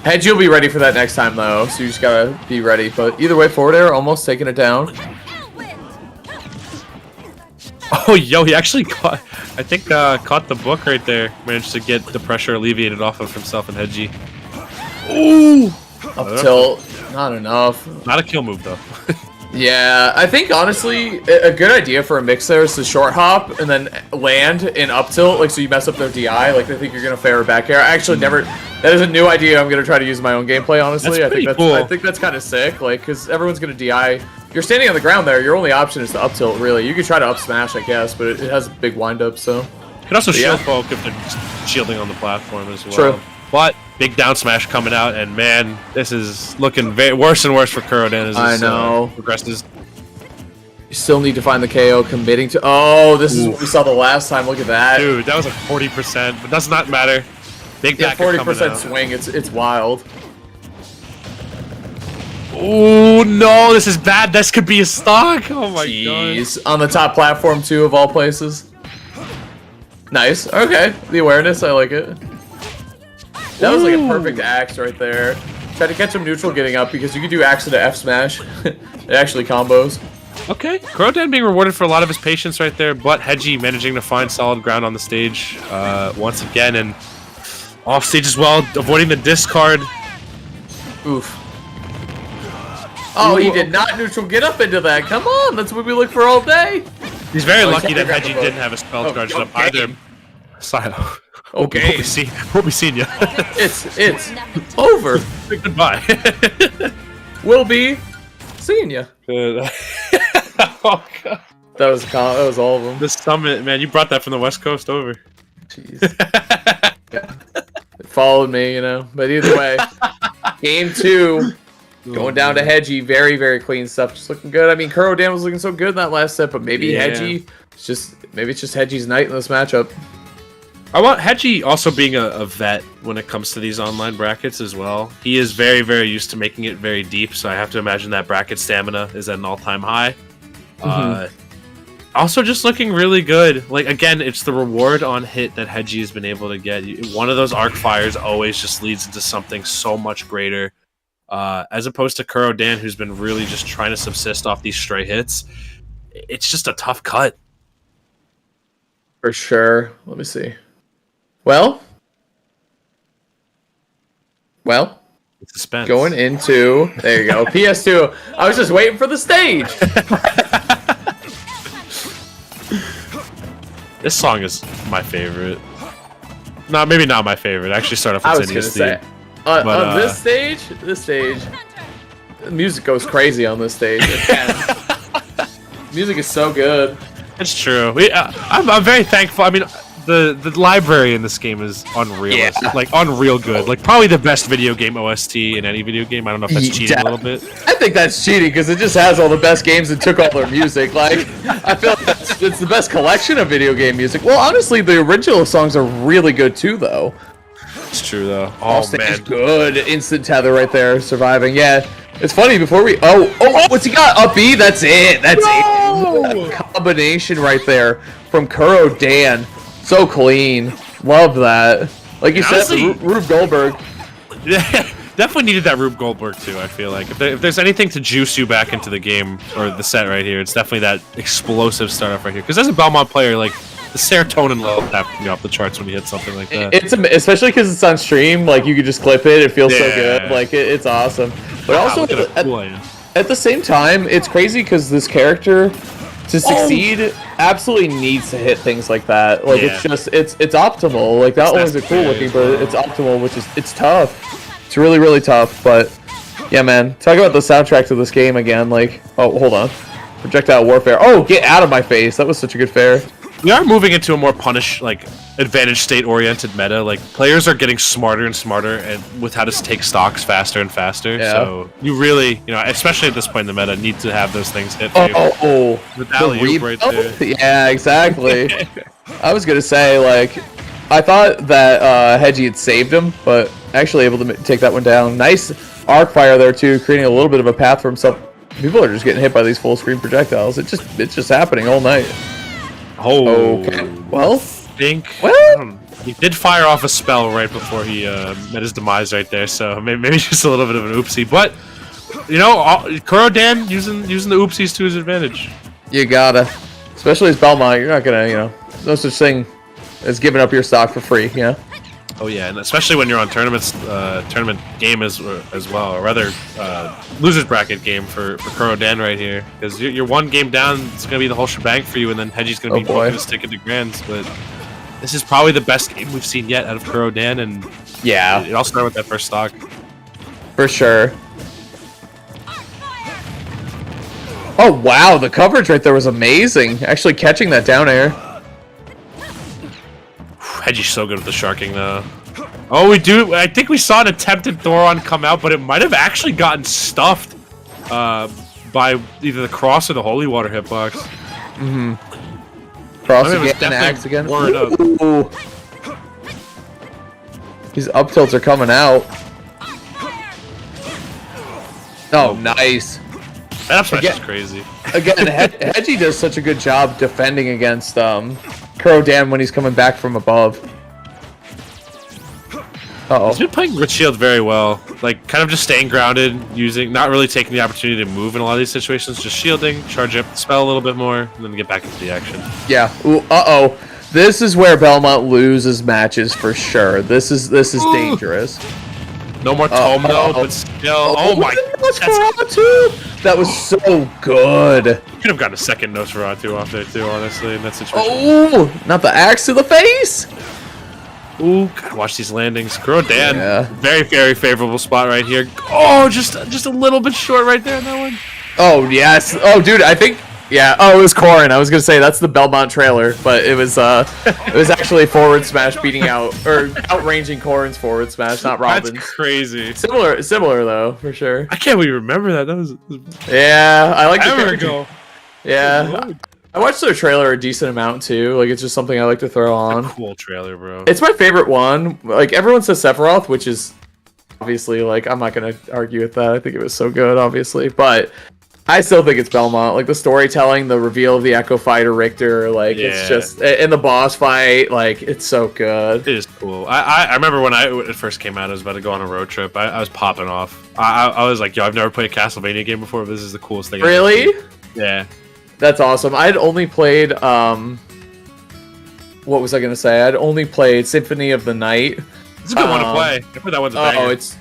Hedge, you'll be ready for that next time, though, so you just gotta be ready. But either way, forward air, almost taking it down. Oh, yo, he actually caught, I think, caught the book right there. Managed to get the pressure alleviated off of himself and Hedgie. Ooh! Up tilt, not enough. Not a kill move, though. Yeah, I think, honestly, a good idea for a mix there is to short hop and then land in up tilt, like, so you mess up their DI, like, they think you're gonna fair back air. I actually never, that is a new idea I'm gonna try to use in my own gameplay, honestly. That's pretty cool. I think that's kind of sick, like, because everyone's gonna DI. You're standing on the ground there, your only option is to up tilt, really. You could try to up smash, I guess, but it has a big wind up, so. You can also shield poke if they're shielding on the platform as well. True. But big down smash coming out, and man, this is looking worse and worse for Kurodan as this progresses. You still need to find the KO, committing to. Oh, this is what we saw the last time. Look at that, dude. That was like 40%, but does not matter. Big back 40% swing. It's wild. Oh no, this is bad. This could be a stock. Oh my god. On the top platform too, of all places. Nice. Okay, the awareness. I like it. That was like a perfect axe right there. Try to catch him neutral getting up because you could do axe to F smash. It actually combos. Okay, Kurodan being rewarded for a lot of his patience right there, but Hedgie managing to find solid ground on the stage once again, and off stage as well, avoiding the discard. Oof. Oh, he did not neutral get up into that. Come on, that's what we look for all day. He's very lucky that Hedgie didn't have a spell charged up either. Silo. Okay. We'll be seeing you. It's over. Goodbye. We'll be seeing you. Oh god. That was all of them. The summit, man. You brought that from the West Coast over. Jeez. It followed me, you know. But either way, game 2. Going down to Hedgie, very, very clean stuff. Just looking good. I mean, Kurodan was looking so good in that last set, but maybe Hedgie, maybe it's just Hedgie's night in this matchup. I want Hedgie also being a vet when it comes to these online brackets as well. He is very, very used to making it very deep, so I have to imagine that bracket stamina is at an all-time high. Also, just looking really good. Like, again, it's the reward on hit that Hedgie has been able to get. One of those arc fires always just leads into something so much greater. As opposed to Kurodan, who's been really just trying to subsist off these stray hits. It's just a tough cut. For sure. Let me see. Well, suspense. Going into, there you go, PS2. I was just waiting for the stage. This song is my favorite. No, maybe not my favorite. I actually start off with I was gonna say, on this stage, the music goes crazy on this stage. Music is so good. It's true. I'm very thankful. I mean, the library in this game is unreal. Yeah. Like, unreal good. Like, probably the best video game OST in any video game. I don't know if that's cheating a little bit. I think that's cheating because it just has all the best games and took all their music. Like, I feel like it's the best collection of video game music. Well, honestly, the original songs are really good too, though. It's true, though. Oh, man. Good. Instant tether right there. Surviving. Yeah. It's funny, before we... Oh, what's he got? Up B? That's it. That's it. Combination right there from Kurodan. So clean. Love that. Like you said, Rube Goldberg. Yeah, definitely needed that Rube Goldberg too, I feel like. If there's anything to juice you back into the game, or the set right here, it's definitely that explosive startup right here. Because as a Belmont player, like, the serotonin level have to be off the charts when you hit something like that. It's especially because it's on stream, like, you could just clip it. It feels so good. Like, it's awesome. But also, at the same time, it's crazy because this character, to succeed, absolutely needs to hit things like that. Like, it's just, it's optimal. Like, that one's cool looking, but it's optimal, which is, it's tough. It's really, really tough. But, yeah, man. Talk about the soundtrack to this game again. Like, oh, hold on. Projectile Warfare. Oh, get out of my face. That was such a good fair. We are moving into a more advantage state-oriented meta. Like, players are getting smarter and smarter and with how to take stocks faster and faster. Yeah. So you really, especially at this point in the meta, need to have those things hit. With alley-oop right there. Yeah, exactly. I was gonna say, like, I thought that Hedgie had saved him, but actually able to take that one down. Nice arc fire there too, creating a little bit of a path for himself. People are just getting hit by these full screen projectiles. It's just happening all night. Oh, Okay. Well, he did fire off a spell right before he met his demise right there, so maybe just a little bit of an oopsie. But you know, Kurodan using the oopsies to his advantage. you gotta, especially as Belmont, you're not gonna, no such thing as giving up your stock for free, Oh yeah, and especially when you're on tournament game as well, or rather, losers bracket game for Kurodan right here, because you're one game down. It's gonna be the whole shebang for you, and then Hedgie's gonna be poking his ticket to grands. But this is probably the best game we've seen yet out of Kurodan, and Yeah, it all started with that first stock. for sure. Oh wow, the coverage right there was amazing. Actually catching that down air. Hedgie's so good with the sharking though. Oh, I think we saw an attempted Thoron come out, but it might have actually gotten stuffed by either the cross or the holy water hitbox. Cross I mean, again, axe again. Up. Ooh. These up tilts are coming out. Oh, nice. That up smash is crazy. Again, Hedgie does such a good job defending against Kurodan when he's coming back from above. Uh-oh. He's been playing Rich Shield very well. Like, kind of just staying grounded, not really taking the opportunity to move in a lot of these situations, just shielding, charge up the spell a little bit more, and then get back into the action. Yeah. Ooh, uh-oh. This is where Belmont loses matches for sure. This is dangerous. No more Tomo, but still. Oh my god. That was so good. You could have gotten a second Nosferatu off there too, honestly, in that situation. Oh, not the axe to the face. Ooh, gotta watch these landings. Kurodan, Yeah. very, very favorable spot right here. Oh, just a little bit short right there on that one. Oh, yes. Oh, dude, I think... Yeah, oh, it was Corrin. I was gonna say that's the Belmont trailer, but it was actually forward smash beating out or outranging Corrin's forward smash, not Robin's. That's crazy. Similar though, for sure. I can't really remember that. That was Yeah, I like ever the ago. Yeah, I watched their trailer a decent amount too. Like it's just something I like to throw on. Cool trailer, bro. It's my favorite one. Like everyone says Sephiroth, which is obviously like I'm not gonna argue with that. I think it was so good, obviously, but I still think it's Belmont. Like the storytelling, the reveal of the Echo Fighter Richter, like it's just in the boss fight, like it's so good. It is cool. I remember when it first came out, I was about to go on a road trip. I was popping off. I was like, yo, I've never played a Castlevania game before, but this is the coolest thing. Really? Yeah. That's awesome. I'd only played what was I gonna say? I'd only played Symphony of the Night. It's a good one to play. I put that one's a banger. Oh, it's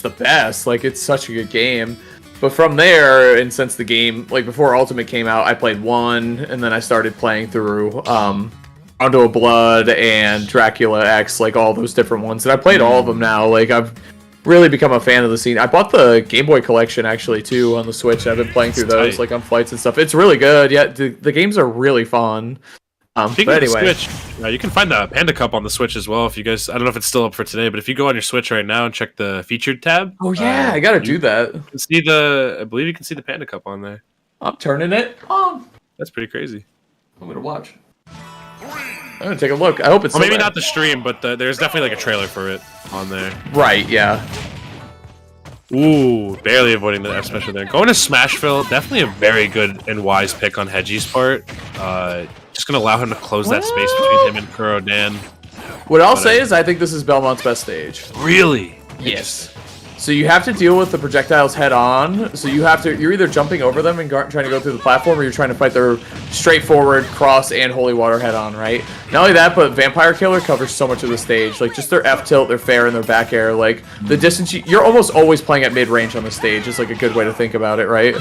the best. Like it's such a good game. But from there, and since the game, like before Ultimate came out, I played 1, and then I started playing through Rondo of Blood and Dracula X, like all those different ones. And I played all of them now. Like I've really become a fan of the scene. I bought the Game Boy collection actually too on the Switch. I've been playing through those like on flights and stuff. It's really good. Yeah, the games are really fun. Speaking but of anyway, the Switch, you can find the Panda Cup on the Switch as well. If you guys, I don't know if it's still up for today, but if you go on your Switch right now and check the featured tab. oh yeah, I gotta do that. You can see I believe you can see the Panda Cup on there. I'm turning it on. That's pretty crazy. I'm gonna watch. I'm gonna take a look. I hope it's Well, maybe still not the stream, but there's definitely like a trailer for it on there. right. Yeah. Ooh, barely avoiding the F special there. Going to Smashville, definitely a very good and wise pick on Hedgie's part. Just gonna allow him to close that space between him and Kurodan. What I'll say is I think this is Belmont's best stage. Really? Yes. So you have to deal with the projectiles head on. So you're either jumping over them and trying to go through the platform, or you're trying to fight their straightforward cross and holy water head on, right? Not only that, but Vampire Killer covers so much of the stage. Like just their F tilt, their fair, and their back air. Like the distance, you're almost always playing at mid range on the stage. It's like a good way to think about it, right?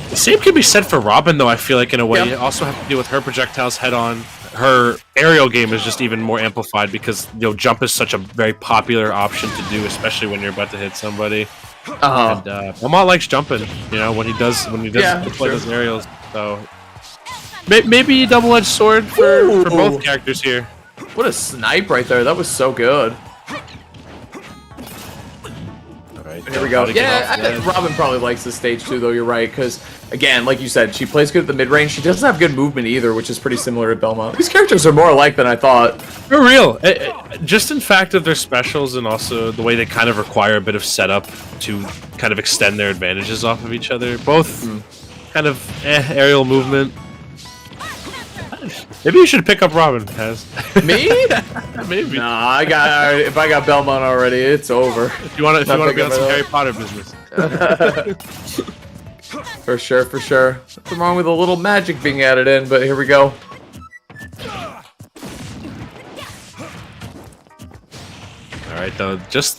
The same can be said for Robin, though, I feel like, in a way. Yep. You also have to deal with her projectiles head-on. Her aerial game is just even more amplified because, jump is such a very popular option to do, especially when you're about to hit somebody. Uh-huh. And Lamont likes jumping, when he does play those aerials. So maybe a double-edged sword for both characters here. What a snipe right there. That was so good. Here we go. Yeah, I think Robin probably likes this stage too, though. You're right, because again, like you said, she plays good at the mid range. She doesn't have good movement either, which is pretty similar to Belmont. These characters are more alike than I thought. For real. Just in fact of their specials and also the way they kind of require a bit of setup to kind of extend their advantages off of each other. Both kind of aerial movement. Maybe you should pick up Robin, Has. Me? Maybe. Nah, if I got Belmont already, it's over. If you want to be on some Harry Potter business. For sure. Nothing wrong with a little magic being added in, but here we go. Alright though, just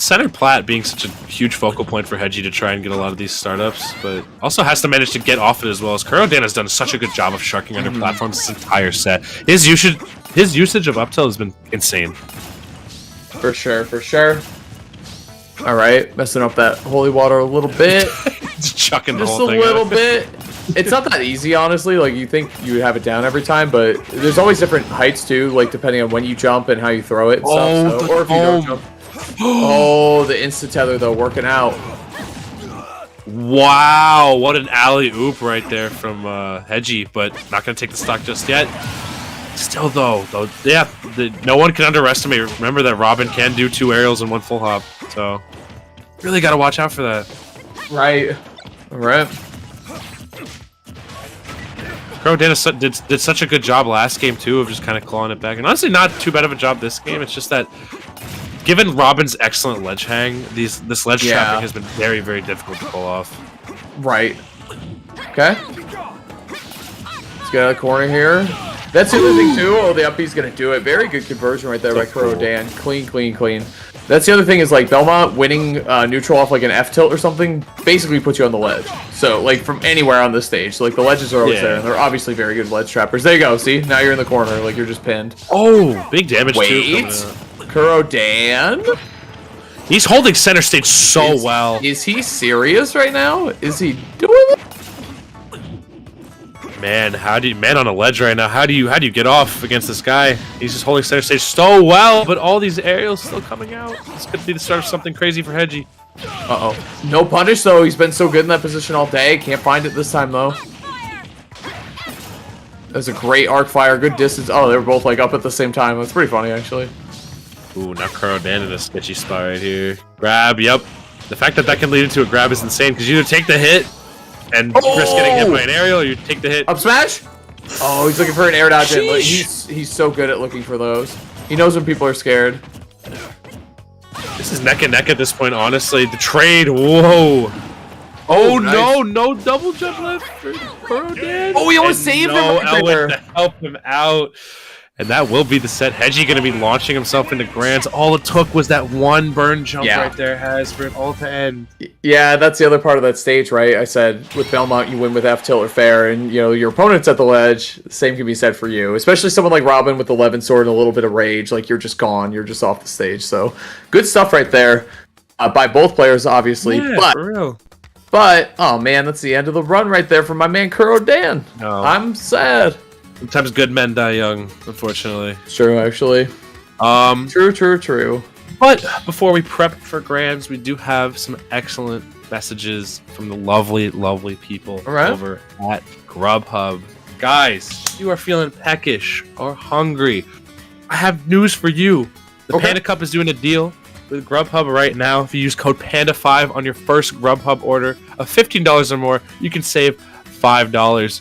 center plat being such a huge focal point for Hedgie to try and get a lot of these startups, but also has to manage to get off it as well, as Kurodan has done such a good job of sharking under platforms this entire set. His usage of up tilt has been insane. For sure. Alright, messing up that holy water a little bit. Just chucking the Just whole a thing little out. bit. It's not that easy, honestly. Like, you think you would have it down every time, but there's always different heights, too, like, depending on when you jump and how you throw it and stuff. So, or if you don't jump. Oh, the insta-tether, though, working out. Wow, what an alley-oop right there from Hedgie, but not going to take the stock just yet. Still, though, yeah, no one can underestimate. Remember that Robin can do 2 aerials and 1 full hop, so really got to watch out for that. Right. Alright. Crow did such a good job last game, too, of just kind of clawing it back. And honestly, not too bad of a job this game. It's just that, given Robin's excellent ledge hang, this ledge trapping has been very, very difficult to pull off. Right. Okay. Let's get out of the corner here. That's the other thing, too. Oh, the up B's going to do it. Very good conversion right there by Kurodan. Clean. That's the other thing is, like, Belmont winning neutral off, like, an F-tilt or something basically puts you on the ledge. So, like, from anywhere on the stage. So, like, the ledges are always there, and they're obviously very good ledge trappers. There you go, see? Now you're in the corner, like, you're just pinned. Oh, big damage, too. Wait. Kurodan? He's holding center stage so well. Is he serious right now? Is he doing it? Man, man on a ledge right now? How do you get off against this guy? He's just holding center stage so well, but all these aerials still coming out. This could be the start of something crazy for Hedgie. Uh-oh. No punish, though. He's been so good in that position all day. Can't find it this time, though. That's a great arc fire. Good distance. Oh, they were both, like, up at the same time. That's pretty funny, actually. Ooh, now Kurodan in a sketchy spot right here. Grab, yep. The fact that can lead into a grab is insane, because you either take the hit and risk getting hit by an aerial, or you take the hit. Up smash? Oh, he's looking for an air dodge in. Like, he's so good at looking for those. He knows when people are scared. This is neck and neck at this point, honestly. The trade, whoa. Oh, nice. no double jump left for Kurodan. Oh, he almost saved him right there. To help him out. And that will be the set. Hedgie going to be launching himself into grands. All it took was that one burn jump right there, Has, for it all to end. Yeah, that's the other part of that stage, right? I said with Belmont, you win with F-tilt or fair, and you know your opponent's at the ledge. The same can be said for you, especially someone like Robin with 11 sword and a little bit of rage. Like, you're just gone. You're just off the stage. So good stuff right there by both players, obviously. Yeah, for real. But, oh man, that's the end of the run right there for my man Kurodan. No. I'm sad. Sometimes good men die young, unfortunately. It's true, actually. True. But before we prep for grands, we do have some excellent messages from the lovely, lovely people over at Grubhub. Guys, if you are feeling peckish or hungry, I have news for you. The Panda Cup is doing a deal with Grubhub right now. If you use code PANDA5 on your first Grubhub order of $15 or more, you can save $5.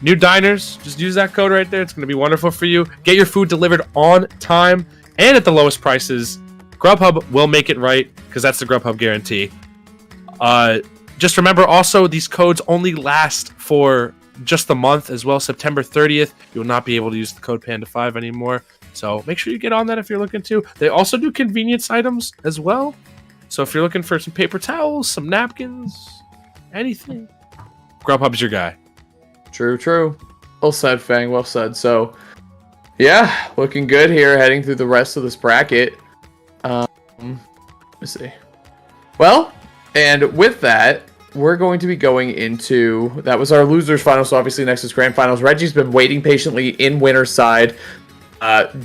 New diners, just use that code right there. It's going to be wonderful for you. Get your food delivered on time and at the lowest prices. Grubhub will make it right, because that's the Grubhub guarantee. Just remember also, these codes only last for just the month as well. September 30th, you will not be able to use the code PANDA5 anymore. So make sure you get on that if you're looking to. They also do convenience items as well. So if you're looking for some paper towels, some napkins, anything, Grubhub's your guy. True. Well said, Fang. Well said. So, yeah, looking good here, heading through the rest of this bracket. Let's see. Well, and with that, we're going to be going into... That was our losers final, so obviously next is grand finals. Reggie's been waiting patiently in winner's side.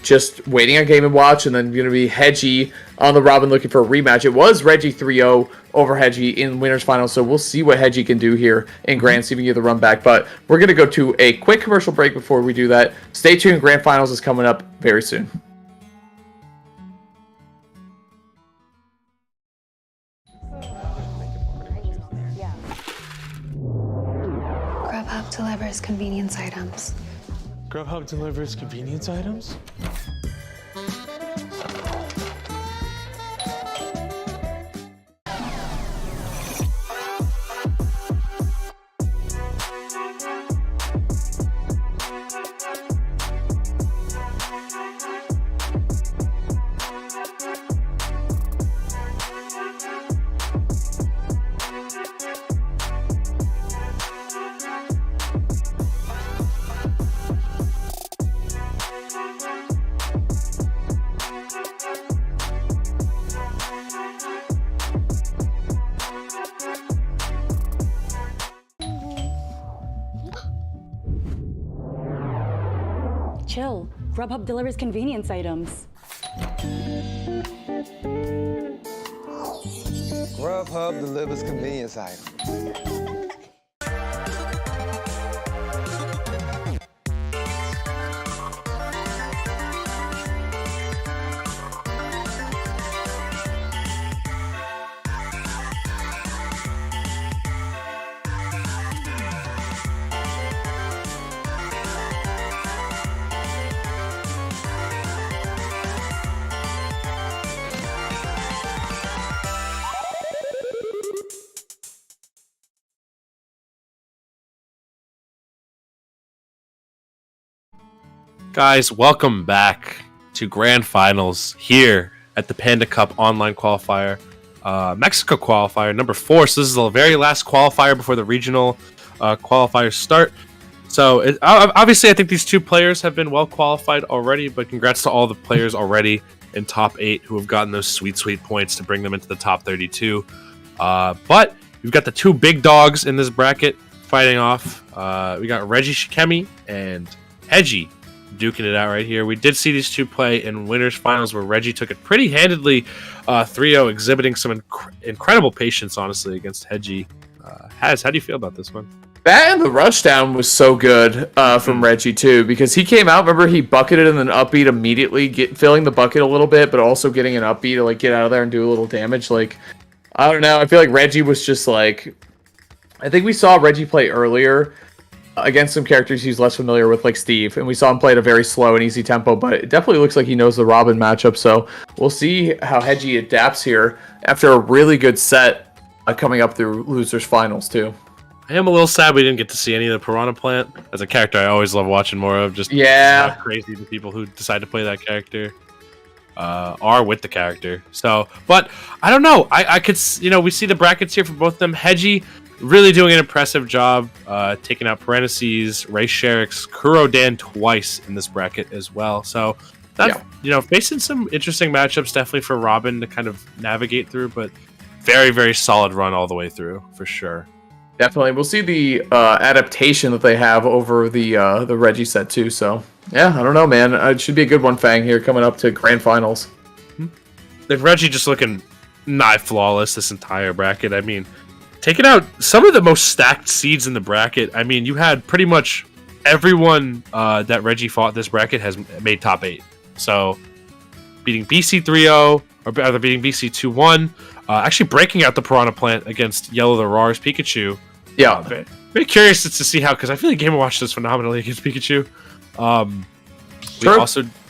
just waiting on Game & Watch, and then going to be Hedgie on the Robin looking for a rematch. It was Reggie 3-0 over Hedgie in winners final, so we'll see what Hedgie can do here in Grand, see if we can get the run back. But we're going to go to a quick commercial break before we do that. Stay tuned, Grand Finals is coming up very soon. Grubhub delivers convenience items. Grubhub delivers convenience items? Chill. Grubhub delivers convenience items. Grubhub delivers convenience items. Guys, welcome back to Grand Finals here at the Panda Cup online qualifier, Mexico qualifier number 4. So this is the very last qualifier before the regional qualifiers start. So obviously, I think these two players have been well qualified already, but congrats to all the players already in top 8 who have gotten those sweet points to bring them into the top 32. But we've got the two big dogs in this bracket fighting off. We got Reggie Shikemi and Hedgie duking it out right here. We did see these two play in winners finals where Reggie took it pretty handedly, 3-0, exhibiting some incredible patience, honestly, against Hedgie. How do you feel about this one? That and the rushdown was so good from Reggie, too, because he came out, remember, he bucketed and then upbeat immediately, filling the bucket a little bit, but also getting an upbeat to, like, get out of there and do a little damage. Like, I don't know, I feel like Reggie was just, like... I think we saw Reggie play earlier against some characters he's less familiar with, like Steve, and we saw him play at a very slow and easy tempo, but it definitely looks like he knows the Robin matchup, so we'll see how Hedgie adapts here after a really good set coming up through losers finals, too. I am a little sad we didn't get to see any of the Piranha Plant. As a character I always love watching more of, just crazy the people who decide to play that character are with the character. So, but I don't know, I could, we see the brackets here for both of them. Hedgie really doing an impressive job, taking out Parentheses, Ray Sherrick's, Kurodan twice in this bracket as well. So, that's, facing some interesting matchups definitely for Robin to kind of navigate through, but very, very solid run all the way through, for sure. Definitely. We'll see the adaptation that they have over the Reggie set, too. So, yeah, I don't know, man. It should be a good one, Fang, here coming up to Grand Finals. If Reggie just looking nigh flawless this entire bracket, I mean... Taking out some of the most stacked seeds in the bracket. I mean, you had pretty much everyone that Reggie fought this bracket has made top 8. So, beating BC 3-0, or rather beating BC 2-1, actually breaking out the Piranha Plant against Yellow the Rar's Pikachu. Yeah. Very curious to see how, because I feel like Game & Watch does phenomenally against Pikachu.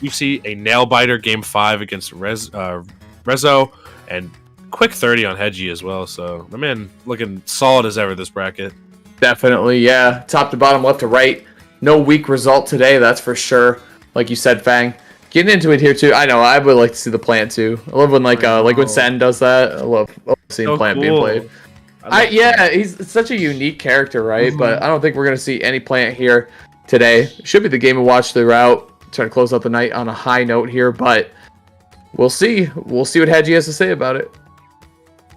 We see a Nail Biter Game 5 against Rezo, and quick 30 on Hedgie as well, so my man looking solid as ever this bracket. Definitely, yeah. Top to bottom, left to right. No weak result today, that's for sure. Like you said, Fang. Getting into it here too. I know, I would like to see the plant too. I love when like when Sen does that. I love seeing so plant cool. being played. He's such a unique character, right? But I don't think we're gonna see any plant here today. Should be the Game & Watch throughout. Trying to close out the night on a high note here, but we'll see. We'll see what Hedgie has to say about it.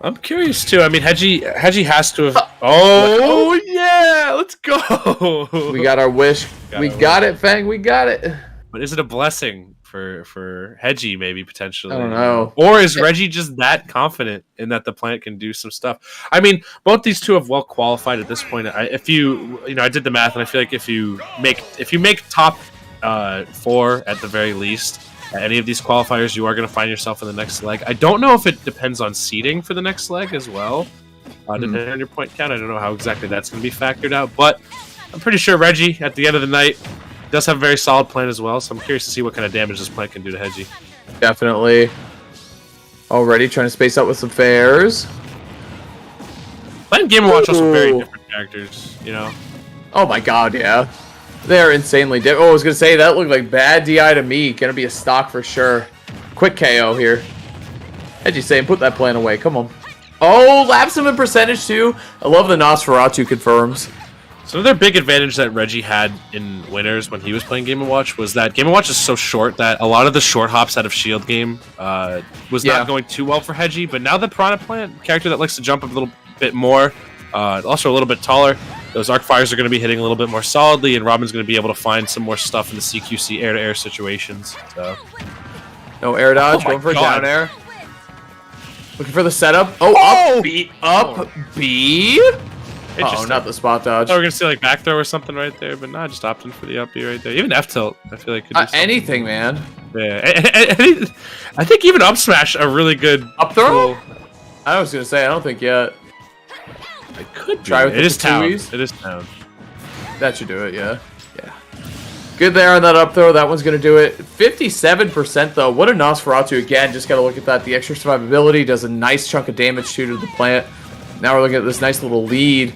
I'm curious too. I mean, Hedgie has to have. Oh yeah, let's go. We got our wish. We got it, Fang. We got it. But is it a blessing for Hedgie maybe potentially? I don't know. Or is Reggie just that confident in that the plant can do some stuff? I mean, both these two have well qualified at this point. If you I did the math, and I feel like if you make top 4 at the very least at any of these qualifiers, you are going to find yourself in the next leg. I don't know if it depends on seeding for the next leg as well. Depending on your point count, I don't know how exactly that's going to be factored out, but I'm pretty sure Reggie, at the end of the night, does have a very solid plant as well, so I'm curious to see what kind of damage this plant can do to Hedgie. Definitely. Already trying to space out with some fairs. Plant and Game & Watch also very different characters, you know? Oh my god, yeah. They're insanely different. Oh, I was going to say, that looked like bad DI to me. Gonna be a stock for sure. Quick KO here. Hedgie saying, put that plant away. Come on. Oh, laps him in percentage too. I love the Nosferatu confirms. So another big advantage that Reggie had in winners when he was playing Game & Watch was that Game & Watch is so short that a lot of the short hops out of Shield game was not going too well for Hedgie. But now the Piranha Plant, character that likes to jump a little bit more, also a little bit taller, those arc fires are going to be hitting a little bit more solidly, and Robin's going to be able to find some more stuff in the CQC air-to-air situations. So. No air dodge, going for a down air. Looking for the setup. Oh, up B. Up B. Oh, not the spot dodge. I thought we were going to see like back throw or something right there, but nah, just opting for the up B right there. Even F tilt, I feel like could do anything, man. Yeah, I think even up smash a really good up throw. I was going to say, I don't think yet. I could try with it. Is town. It is town. That should do it, yeah. Yeah. Good there on that up throw. That one's going to do it. 57% though. What a Nosferatu again. Just got to look at that. The extra survivability does a nice chunk of damage to the plant. Now we're looking at this nice little lead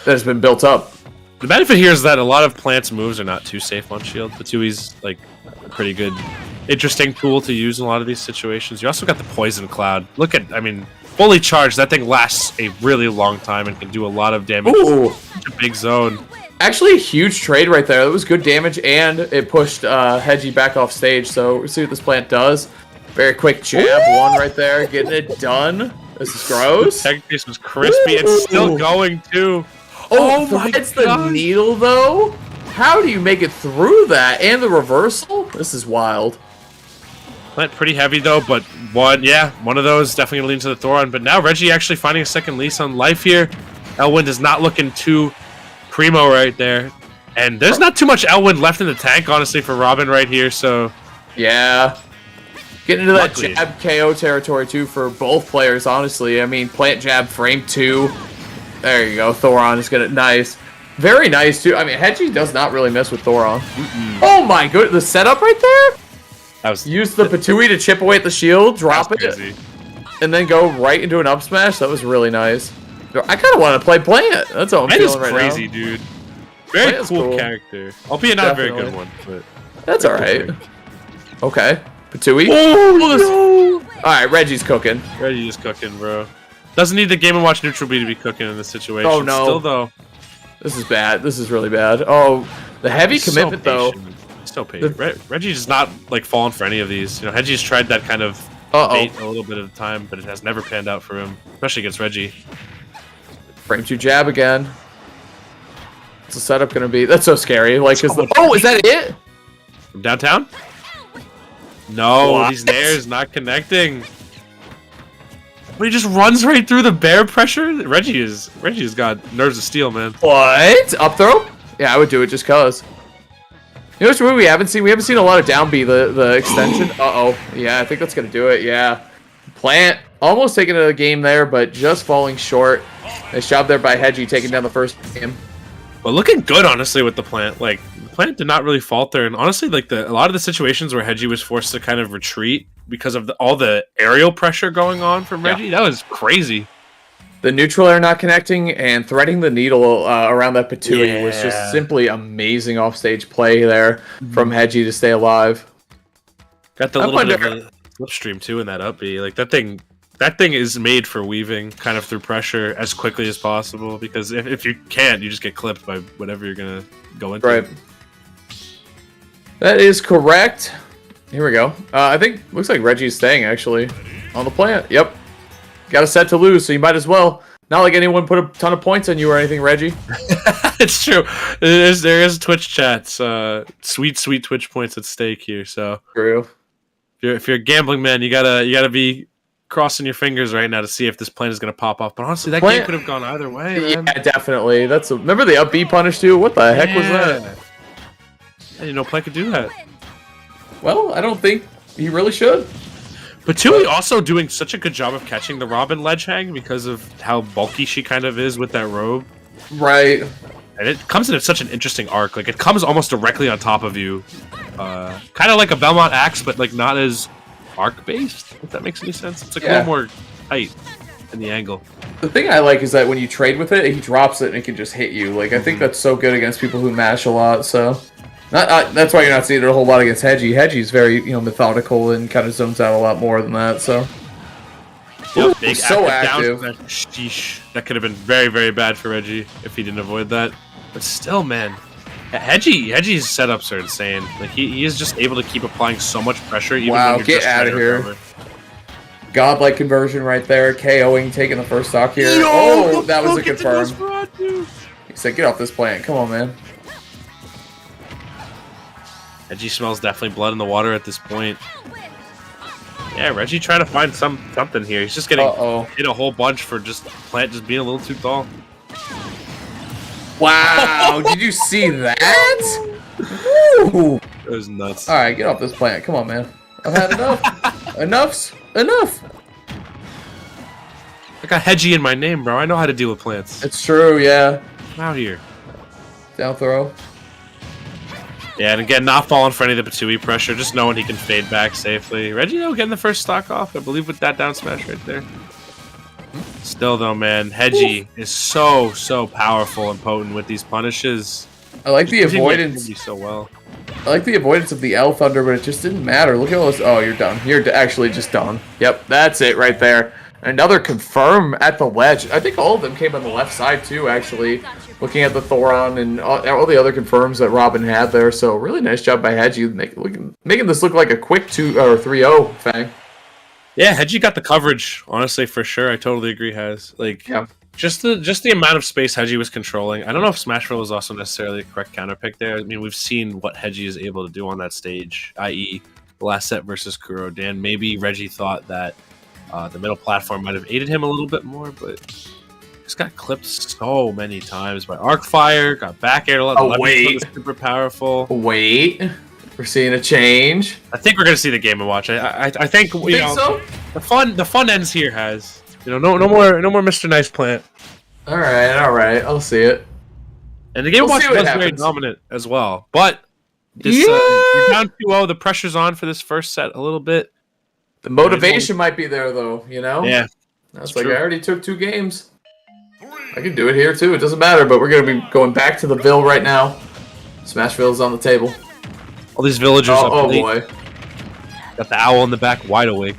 that has been built up. The benefit here is that a lot of plants' moves are not too safe on shield. Patui's like a pretty good, interesting tool to use in a lot of these situations. You also got the poison cloud. Look at, I mean, fully charged, that thing lasts a really long time and can do a lot of damage. Ooh. It's a big zone. Actually, a huge trade right there. That was good damage, and it pushed Hedgie back off stage. So we'll see what this plant does. Very quick jab, one right there, getting it done. This is gross. Tech piece was crispy. It's still going too. Oh my god! It's the needle though. How do you make it through that and the reversal? This is wild. Plant pretty heavy though, but one of those definitely gonna lead to the Thoron. But now Reggie actually finding a second lease on life here. Elwind is not looking too primo right there, and there's not too much Elwind left in the tank honestly for Robin right here. So yeah, getting into that jab KO territory too for both players. Honestly, I mean plant jab frame 2. There you go. Thoron is gonna nice, very nice too. I mean Hedgie does not really mess with Thoron. Oh my good, the setup right there. That was use the Patui to chip away at the shield, drop it, and then go right into an up smash. That was really nice. I kind of want to play Plant. That's what I'm feeling right now. That is crazy, dude. Very cool character. Albeit not a very good one, but that's all right. Okay, Patui. Oh no! All right, Reggie's cooking. Reggie's cooking, bro. Doesn't need the Game & Watch neutral B to be cooking in this situation. Oh no! Still though, this is bad. This is really bad. Oh, the heavy commitment though. Still patient. Reggie's not like falling for any of these. You know, Hedgie's tried that kind of bait a little bit at a time, but it has never panned out for him, especially against Reggie. Frame 2 jab again. What's the setup gonna be? That's so scary. Like, is that it? From downtown? No, these nairs not connecting. But he just runs right through the bear pressure. Reggie's got nerves of steel, man. What? Up throw? Yeah, I would do it just cause. You know which movie we haven't seen? We haven't seen a lot of down B, the extension. Yeah, I think that's gonna do it. Yeah. Plant almost taking it a game there, but just falling short. Nice job there by Hedgie taking down the first game. But looking good, honestly, with the plant. Like, the plant did not really falter, and honestly, like a lot of the situations where Hedgie was forced to kind of retreat because of all the aerial pressure going on from Reggie, that was crazy. The neutral air not connecting and threading the needle around that Patui was just simply amazing offstage play there from Hedgie to stay alive. Got the little bit of a slipstream too in that up B. Like that thing is made for weaving kind of through pressure as quickly as possible, because if you can't, you just get clipped by whatever you're gonna go into. Right. That is correct. Here we go. I think looks like Reggie's staying actually on the plant. Yep. Got a set to lose, so you might as well. Not like anyone put a ton of points on you or anything, Reggie. It's true. There is Twitch chats. Sweet Twitch points at stake here. So True. if you're a gambling man, you gotta be crossing your fingers right now to see if this plan is gonna pop off. But honestly, that game could have gone either way. Man. Yeah, definitely. Remember the up B punish too? What the heck was that? I didn't know Play could do that. Well, I don't think he really should. But Tui also doing such a good job of catching the Robin ledge hang because of how bulky she kind of is with that robe. Right. And it comes in such an interesting arc. Like, it comes almost directly on top of you. Kind of like a Belmont axe, but like not as arc-based, if that makes any sense. It's like a little more tight in the angle. The thing I like is that when you trade with it, he drops it and it can just hit you. Like, I think that's so good against people who mash a lot, so... that's why you're not seeing it a whole lot against Hedgie. Hedgie's very, methodical and kind of zones out a lot more than that, so... Yep, big so active. active. Sheesh. That could have been very, very bad for Reggie if he didn't avoid that. But still, man. Hedgie's setups are insane. Like, he is just able to keep applying so much pressure. Even Wow, when you're get just out of trying to here. recover. Godlike conversion right there. KOing, taking the first stock here. That was a confirm. He said, get off this plant. Come on, man. Reggie smells definitely blood in the water at this point. Yeah, Reggie trying to find something here. He's just getting hit a whole bunch for just plant just being a little too tall. Wow, did you see that? Woo. It was nuts. All right, get off this plant. Come on, man. I've had enough. Enough. I got Hedgie in my name, bro. I know how to deal with plants. It's true, yeah. I'm out here. Down throw. Yeah, and again, not falling for any of the Patui pressure, just knowing he can fade back safely. Reggie, though, getting the first stock off, I believe, with that down smash right there. Still, though, man, Hedgie is so powerful and potent with these punishes. I like the avoidance. So well. I like the avoidance of the L Thunder, but it just didn't matter. Look at all this. Oh, you're done. You're actually just done. Yep, that's it right there. Another confirm at the ledge. I think all of them came on the left side, too, actually. Looking at the Thoron and all the other confirms that Robin had there. So, really nice job by Hedgie making this look like a quick 2 or 3-0 Fang. Yeah, Hedgie got the coverage, honestly, for sure. I totally agree, Has. Like, yeah. Just the amount of space Hedgie was controlling. I don't know if Smashville was also necessarily a correct counterpick there. I mean, we've seen what Hedgie is able to do on that stage, i.e. the last set versus Kuro Dan. Maybe Reggie thought that the middle platform might have aided him a little bit more, but just got clipped so many times by Arcfire, got back air a lot. Oh, wait. Super powerful. Wait. We're seeing a change. I think we're going to see the Game & Watch. I think, you know, so? the fun ends here, Has. You know, no more Mr. Nice Plant. All right. I'll see it. And the Game & Watch was very dominant as well. But this, you're down 2-0. The pressure's on for this first set a little bit. The motivation might be there, though, you know? Yeah. That's like, true. I already took 2 games. I can do it here, too. It doesn't matter, but we're going to be going back to the Ville right now. Smashville's on the table. All these villagers up late. Boy. Got the owl in the back, wide awake.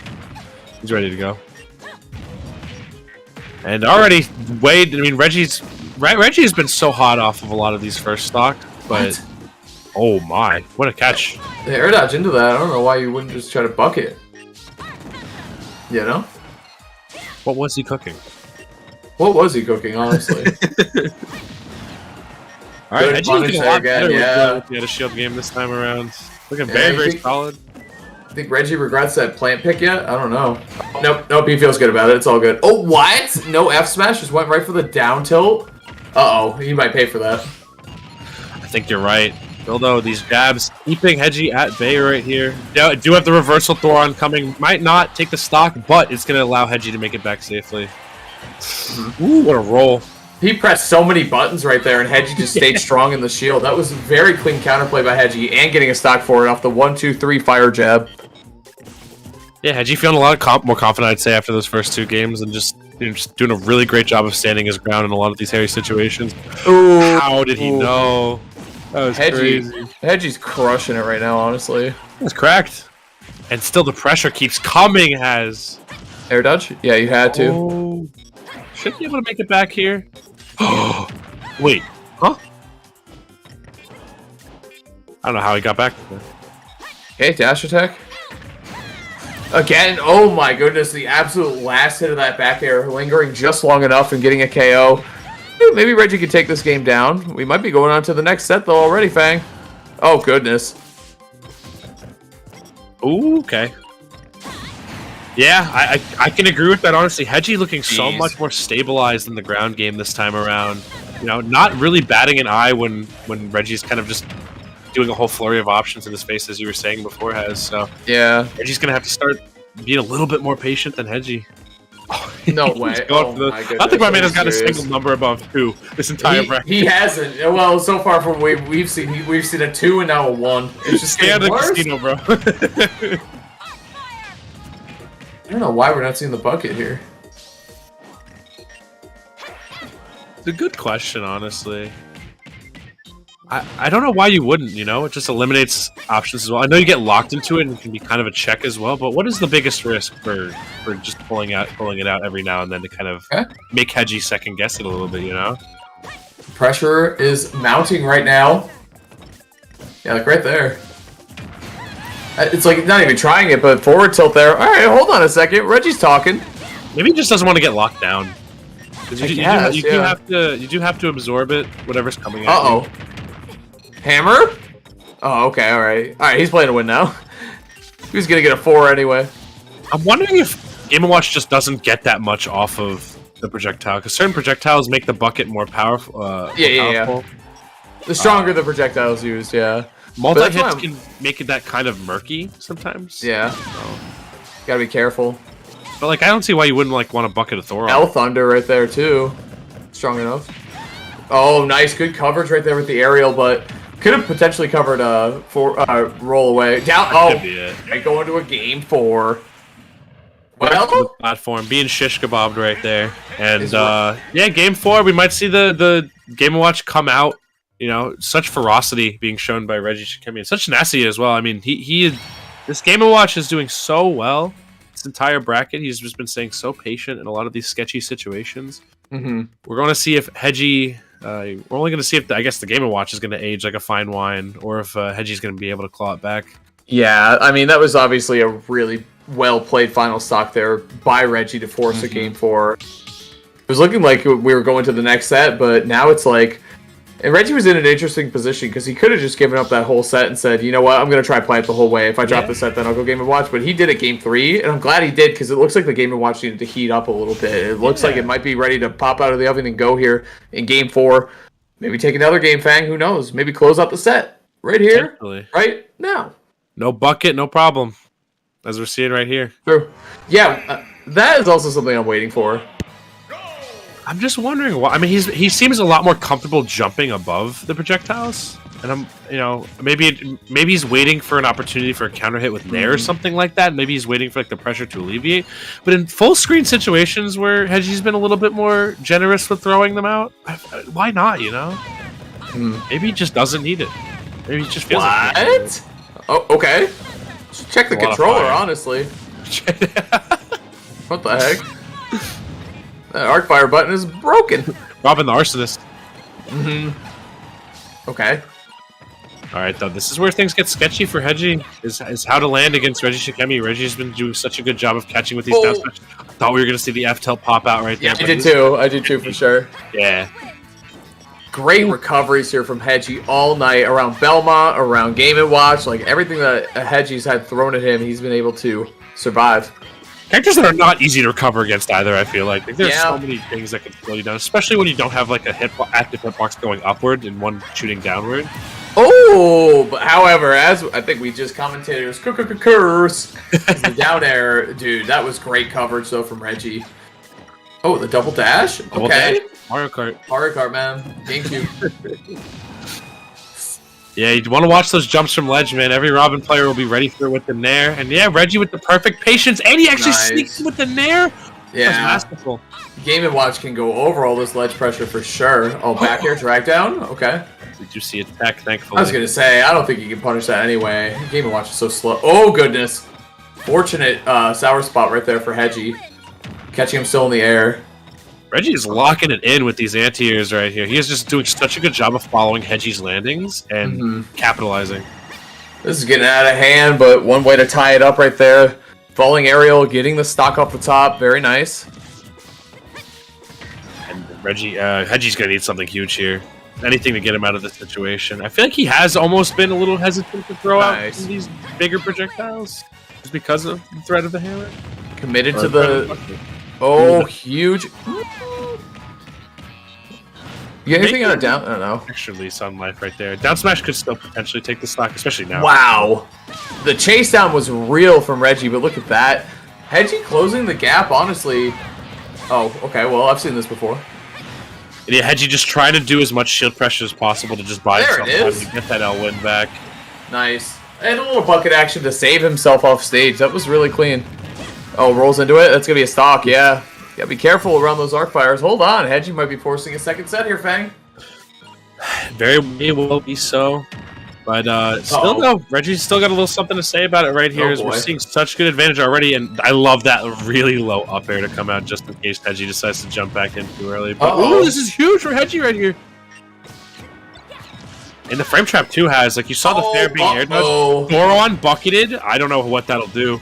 He's ready to go. And already, Wade, I mean, Reggie's been so hot off of a lot of these first stock, but oh my, what a catch. The air dodge into that, I don't know why you wouldn't just try to bucket. You know? What was he cooking? What was he cooking, honestly? Alright, Reggie looking a lot better yeah. with the shield game this time around. Looking very solid. I think Reggie regrets that plant pick yet? I don't know. Nope, he feels good about it. It's all good. Oh, what? No F smash? Just went right for the down tilt? Uh-oh, he might pay for that. I think you're right. Although these jabs keeping Hedgie at bay right here. Do have the reversal Thoron coming. Might not take the stock, but it's going to allow Hedgie to make it back safely. Ooh, what a roll. He pressed so many buttons right there, and Hedgie just stayed strong in the shield. That was a very clean counterplay by Hedgie, and getting a stock for it off the 1-2-3 fire jab. Yeah, Hedgie feeling a lot more confident, I'd say, after those first 2 games, and just doing a really great job of standing his ground in a lot of these hairy situations. Ooh. How did he know? That was crazy. Hedgie's crushing it right now, honestly. It's cracked. And still the pressure keeps coming, Has. Air dodge? Yeah, you had to. Oh. Should be able to make it back here. Wait. Huh? I don't know how he got back there. Okay, dash attack. Again, oh my goodness, the absolute last hit of that back air, lingering just long enough and getting a KO. Maybe Reggie could take this game down. We might be going on to the next set, though, already, Fang. Oh, goodness. Ooh, okay. Yeah, I can agree with that, honestly. Hedgie looking so much more stabilized in the ground game this time around. You know, not really batting an eye when Reggie's kind of just doing a whole flurry of options in his face, as you were saying before, so yeah, Reggie's gonna have to start being a little bit more patient than Hedgie. No way! Oh my goodness. I think my man has got a single number above 2 this entire bracket. He hasn't. Well, so far from we've seen a 2 and now a 1. It's just getting worse. Casino, bro. I don't know why we're not seeing the bucket here. It's a good question, honestly. I don't know why you wouldn't, you know? It just eliminates options as well. I know you get locked into it and it can be kind of a check as well, but what is the biggest risk for just pulling it out every now and then to kind of make Hedgie second guess it a little bit, you know? Pressure is mounting right now. Yeah, like right there. It's like not even trying it, but forward tilt there. All right, hold on a second. Reggie's talking. Maybe he just doesn't want to get locked down. You do have to absorb it, whatever's coming at you. Hammer? Oh, okay, alright. Alright, he's playing to win now. He was gonna get a 4 anyway. I'm wondering if Game & Watch just doesn't get that much off of the projectile, because certain projectiles make the bucket more powerful. Yeah. The stronger the projectiles used, yeah. Multi-hits can make it that kind of murky sometimes. Yeah. Gotta be careful. But, like, I don't see why you wouldn't, like, want to bucket a Thor. L Thunder right there, too. Strong enough. Oh, nice. Good coverage right there with the aerial, but could have potentially covered roll away. Down. I go into a game 4. Well, platform being shish kebabbed right there, and yeah, game 4 we might see the Game & Watch come out. You know, such ferocity being shown by Reggie Shikemi, and such tenacity as well. I mean, this Game & Watch is doing so well. This entire bracket, he's just been staying so patient in a lot of these sketchy situations. We're going to see if Hedgie. We're only going to see if I guess the Game & Watch is going to age like a fine wine, or if Hedgie's going to be able to claw it back. Yeah, I mean that was obviously a really well played final stock there by Reggie to force a game 4. It was looking like we were going to the next set, but now it's like, and Reggie was in an interesting position because he could have just given up that whole set and said, you know what, I'm going to try play it the whole way. If I drop the set, then I'll go Game & Watch. But he did it game 3, and I'm glad he did because it looks like the Game & Watch needed to heat up a little bit. It looks like it might be ready to pop out of the oven and go here in game 4. Maybe take another game, Fang. Who knows? Maybe close out the set right here, right now. No bucket, no problem. As we're seeing right here. True. Yeah, that is also something I'm waiting for. I'm just wondering why. I mean, he seems a lot more comfortable jumping above the projectiles, and I'm, you know, maybe he's waiting for an opportunity for a counter hit with Nair or something like that. Maybe he's waiting for like the pressure to alleviate. But in full screen situations where Hedgie's been a little bit more generous with throwing them out, why not? You know, maybe he just doesn't need it. Maybe he just feels like it. Oh, okay. Check the controller, honestly. What the heck? That arc fire button is broken. Robin the arsonist. Okay. Alright, though, this is where things get sketchy for Hedgie, is how to land against Reggie Shikemi. Reggie's been doing such a good job of catching with these down smash. I thought we were going to see the F-tilt pop out right there. Yeah, I did too, for sure. Yeah. Great recoveries here from Hedgie all night around Belmont, around Game & Watch. Like, everything that Hedgie's had thrown at him, he's been able to survive. Characters that are not easy to recover against either, I feel like. There's so many things that can slow you down, especially when you don't have like a active hitbox going upward and one shooting downward. Oh, but however, as I think we just commentated, it was curse. The down air, dude, that was great coverage though from Reggie. Oh, the double dash? Okay. Mario Kart, man. GameCube. Yeah, you want to watch those jumps from Ledge, man. Every Robin player will be ready for it with the Nair. And yeah, Reggie with the perfect patience. And he actually sneaks with the Nair. Yeah. That's masterful. Game & Watch can go over all this ledge pressure for sure. Oh, back air drag down? Okay. Did you see it tech, thankfully? I was going to say, I don't think you can punish that anyway. Game & Watch is so slow. Oh, goodness. Fortunate sour spot right there for Hedgie. Catching him still in the air. Reggie is locking it in with these anti-airs right here. He is just doing such a good job of following Hedgie's landings and capitalizing. This is getting out of hand, but one way to tie it up right there. Falling aerial, getting the stock off the top. Very nice. And Reggie, Hedgie's gonna need something huge here. Anything to get him out of this situation. I feel like he has almost been a little hesitant to throw out these bigger projectiles just because of the threat of the hammer. Committed to the... Oh, huge. You get anything on a down? I don't know. Extra lease on life right there. Down smash could still potentially take the stock, especially now. Wow. The chase down was real from Reggie, but look at that. Hedgie closing the gap, honestly. Oh, okay. Well, I've seen this before. And yeah, Hedgie just trying to do as much shield pressure as possible to just buy himself time to get that L win back. Nice. And a little bucket action to save himself off stage. That was really clean. Oh, rolls into it. That's going to be a stock, yeah. Gotta be careful around those arc fires. Hold on, Hedgie might be forcing a second set here, Fang. Very well be so. But still though, Reggie's still got a little something to say about it right here. As we're seeing such good advantage already, and I love that really low up air to come out just in case Hedgie decides to jump back in too early. But ooh, this is huge for Hedgie right here. And the frame trap too has, like you saw the fair being air dodge. Goron bucketed. I don't know what that'll do.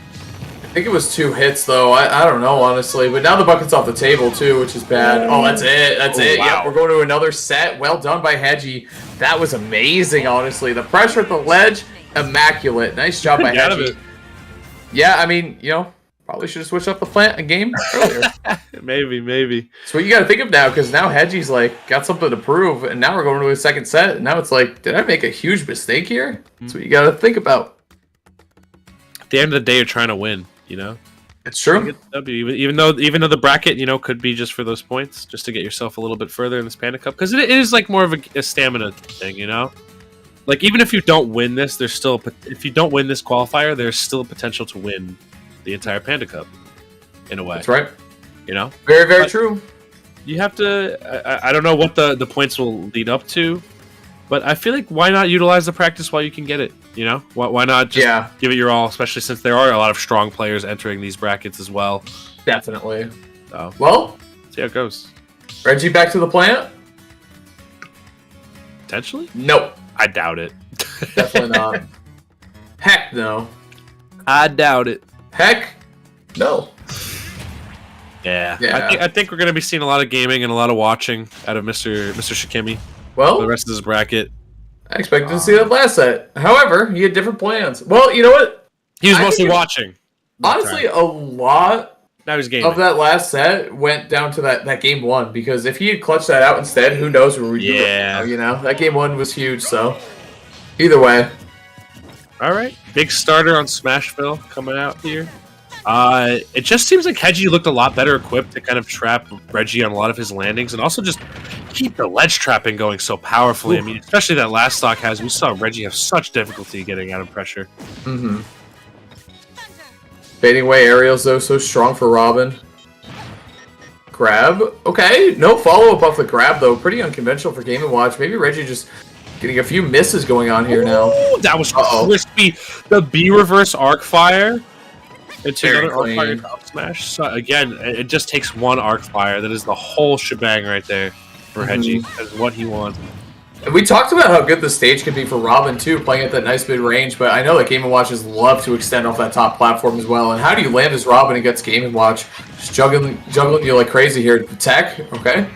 I think it was 2 hits though. I don't know honestly, but now the bucket's off the table too, which is bad. Oh, that's it. That's it. Wow. Yep, we're going to another set. Well done by Hedgie. That was amazing, honestly. The pressure at the ledge, immaculate. Nice job by Hedgie. Yeah, I mean, you know, probably should have switched up the plant a game earlier. maybe. So what you got to think of now, because now Hedgie's like got something to prove, and now we're going to a second set. And now it's like, did I make a huge mistake here? That's what you got to think about. At the end of the day, you're trying to win. You know, it's true. Even though the bracket, you know, could be just for those points, just to get yourself a little bit further in this Panda Cup, because it is like more of a stamina thing, you know. Like even if you don't win this, there's still if you don't win this qualifier, there's still a potential to win the entire Panda Cup, in a way. That's right. You know, very true. You have to. I don't know what the points will lead up to, but I feel like why not utilize the practice while you can get it? You know, why not just give it your all, especially since there are a lot of strong players entering these brackets as well. Definitely. So, well, see how it goes. Reggie back to the plant? Potentially? Nope. I doubt it. Definitely not. Heck no. I doubt it. Heck no. Yeah. I think we're going to be seeing a lot of gaming and a lot of watching out of Mr. Shikimi. Well, for the rest of this bracket. I expected to see that last set. However, he had different plans. Well, you know what? He was mostly watching. Honestly, a lot of that last set went down to that game 1, because if he had clutched that out instead, who knows where we were, you know? That game 1 was huge, so either way. All right. Big starter on Smashville coming out here. It just seems like Hedgie looked a lot better equipped to kind of trap Reggie on a lot of his landings, and also just keep the ledge trapping going so powerfully. I mean, especially that last stock we saw Reggie have such difficulty getting out of pressure. Mm-hmm. Fading away aerials, though, so strong for Robin. Grab. Okay, no follow-up off the grab, though. Pretty unconventional for Game & Watch. Maybe Reggie just getting a few misses going on here now. That was crispy. The B-reverse arc fire. It's another arc fire top smash. So again, it just takes one arc fire. That is the whole shebang right there for Hedgie. That's what he wants. And we talked about how good the stage could be for Robin too, playing at that nice mid range. But I know that Game & Watches love to extend off that top platform as well. And how do you land as Robin against Game & Watch? Just juggling you like crazy here. Tech, okay.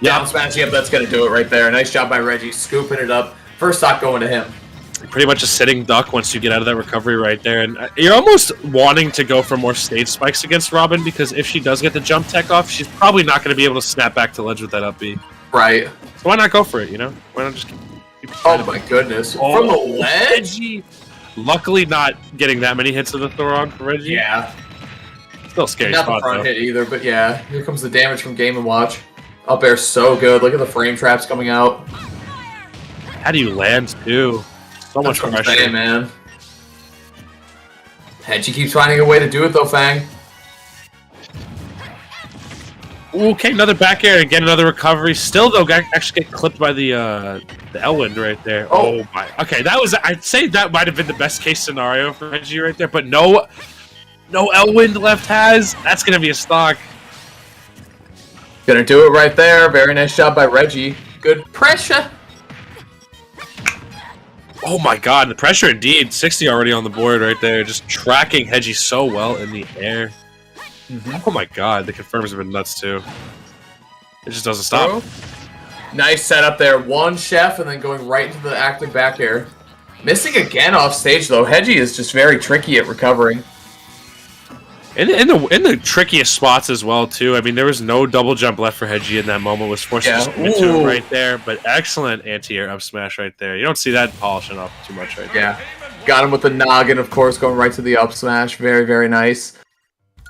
Yeah, down smash. Yep, that's gonna do it right there. Nice job by Reggie, scooping it up. First stock going to him. Pretty much a sitting duck once you get out of that recovery right there. And you're almost wanting to go for more stage spikes against Robin, because if she does get the jump tech off, she's probably not going to be able to snap back to ledge with that up B. Right. So why not go for it, you know? Why not just keep oh my goodness. From the ledge? Luckily not getting that many hits of the Thorog for Reggie. Yeah. Still scary not spot, the front though. hit either, but yeah. Here comes the damage from Game & Watch. Up air so good. Look at the frame traps coming out. How do you land, too? So much pressure. Saying, man. Hedgie keeps finding a way to do it, though, Fang. Okay, another back air. Again, another recovery. Still, though, actually get clipped by the Elwind right there. Oh, my. Okay, that was... I'd say that might have been the best case scenario for Reggie right there, but no Elwind left has. That's going to be a stock. Gonna do it right there. Very nice job by Reggie. Good pressure. Oh my god, the pressure indeed. 60 already on the board right there. Just tracking Hedgie so well in the air. Oh my god, the confirms have been nuts too. It just doesn't stop. Nice setup there. One chef and then going right into the active back air. Missing again off stage though. Hedgie is just very tricky at recovering. In the trickiest spots as well too. I mean, there was no double jump left for Hedgie in that moment. Was forced to just commit to it right there. But excellent anti-air up smash right there. You don't see that polishing up too much right there. Yeah. Got him with the noggin, of course, going right to the up smash. Very, very nice.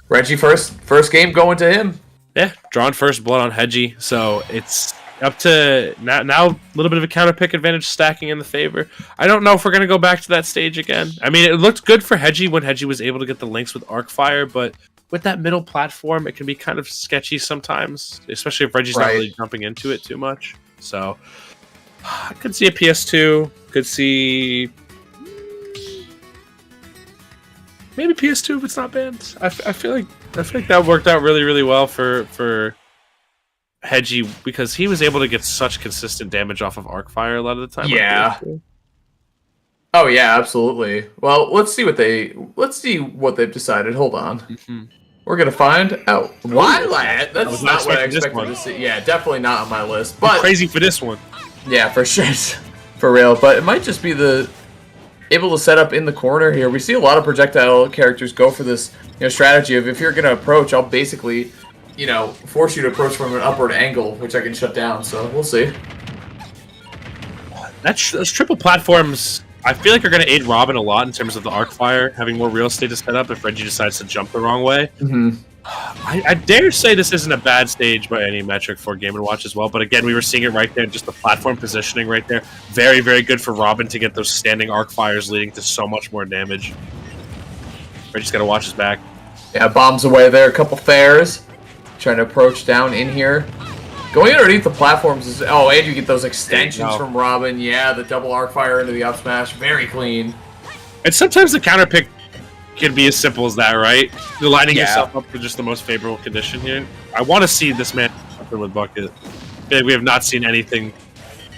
Reggie first game going to him. Yeah, drawing first blood on Hedgie. So it's up to now a little bit of a counter pick advantage stacking in the favor. I don't know if we're going to go back to that stage again. I mean, it looked good for Hedgie when Hedgie was able to get the links with Arcfire, but with that middle platform, it can be kind of sketchy sometimes, especially if Reggie's not really jumping into it too much. So I could see a PS2, could see maybe PS2 if it's not banned. I feel like that worked out really, really well for Hedgie because he was able to get such consistent damage off of Arcfire a lot of the time. Yeah. Oh yeah, absolutely. Well, let's see what they've decided. Hold on. We're gonna find out. Wildlat. That's not what I expected to see. Yeah, definitely not on my list. But crazy for this one. Yeah, for sure, for real. But it might just be able to set up in the corner here. We see a lot of projectile characters go for this, strategy of if you're gonna approach, I'll basically, force you to approach from an upward angle, which I can shut down. So we'll see. Those triple platforms, I feel like are going to aid Robin a lot in terms of the Arcfire having more real estate to set up if Reggie decides to jump the wrong way. I dare say this isn't a bad stage by any metric for Game & Watch as well, but again, we were seeing it right there, just the platform positioning right there. Very, very good for Robin to get those standing Arcfires leading to so much more damage. Reggie's got to watch his back. Yeah, bombs away there, a couple fairs. Trying to approach down in here. Going underneath the platforms is... Oh, and you get those extensions from Robin. Yeah, the double Arcfire into the up smash. Very clean. And sometimes the counter pick can be as simple as that, right? You're lining yourself up for just the most favorable condition here. I want to see this man with Bucket. I feel like we have not seen anything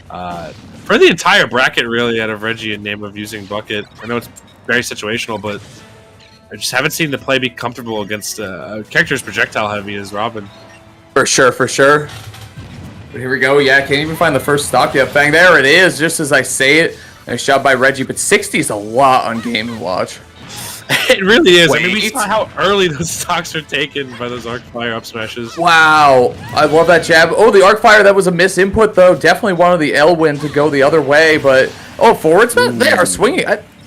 for the entire bracket, really, out of Reggie in name of using Bucket. I know it's very situational, but I just haven't seen the play be comfortable against a character as projectile heavy as Robin. For sure, for sure. But here we go. Yeah, can't even find the first stock yet. Bang, there it is, just as I say it. Nice shot by Reggie, but 60 is a lot on Game & Watch. It really is. I mean, we saw how early those stocks are taken by those Arcfire up smashes. Wow. I love that jab. Oh, the Arcfire, that was a miss input, though. Definitely wanted the L-win to go the other way, but... Oh, forward smash? They are swinging.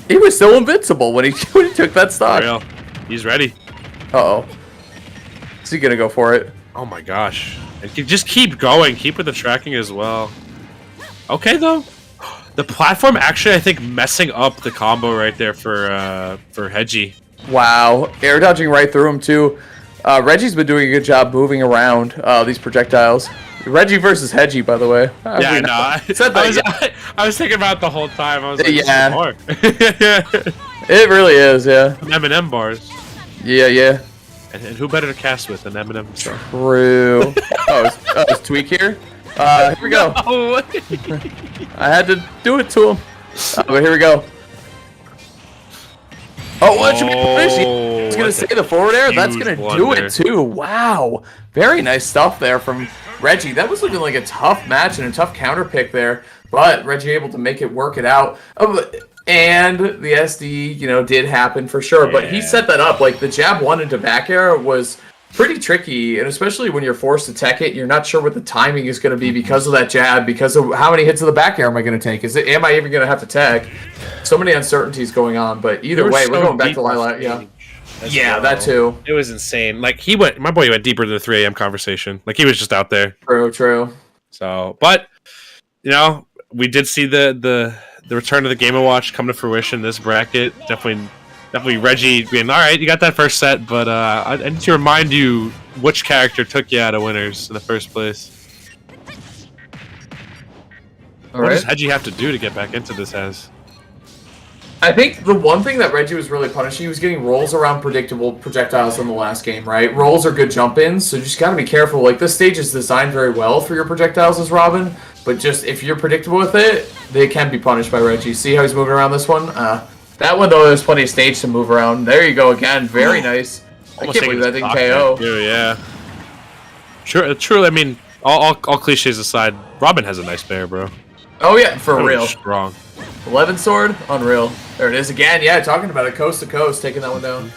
He was still invincible when he took that stock. Real. He's ready. Uh-oh. Is he going to go for it? Oh, my gosh. And just keep going. Keep with the tracking as well. Okay, though. The platform actually, I think, messing up the combo right there for Hedgie. Wow. Air dodging right through him, too. Reggie's been doing a good job moving around these projectiles. Reggie versus Hedgie, by the way. Yeah, no. I was thinking about it the whole time. I was like, yeah. It really is, yeah. M&M bars. Yeah, yeah. And who better to cast with than M&M himself? True. Is Tweak here? Here we go. No. I had to do it to him. But here we go. Oh, what should be I was going to say the forward air. That's going to do it, too. Wow. Very nice stuff there from Reggie. That was looking like a tough match and a tough counter pick there. But Reggie able to make it work it out. And the SD, did happen for sure. Yeah. But he set that up. Like, the jab 1 into back air was pretty tricky. And especially when you're forced to tech it, you're not sure what the timing is going to be because of that jab, because of how many hits of the back air am I going to take? Am I even going to have to tech? So many uncertainties going on. But either way, we're going back to Lilac. Yeah. Yeah, that too. It was insane. Like, my boy went deeper than the 3 a.m. conversation. Like, he was just out there. True. So, but, we did see the return of the Game & Watch come to fruition in this bracket. Definitely Reggie being, all right, you got that first set, but I need to remind you which character took you out of winners in the first place. What does Hedgie have to do to get back into this as? I think the one thing that Reggie was really punishing, he was getting rolls around predictable projectiles in the last game, right? Rolls are good jump-ins, so you just gotta be careful. Like, this stage is designed very well for your projectiles as Robin, but just if you're predictable with it, they can be punished by Reggie. See how he's moving around this one? That one, though, there's plenty of stage to move around. There you go again. Very nice. I can't believe that didn't KO. Yeah. Sure, truly, I mean, all cliches aside, Robin has a nice bear, bro. Oh, yeah, for Really real. strong. 11 sword, unreal. There it is again. Yeah, talking about it, coast to coast, taking that one down.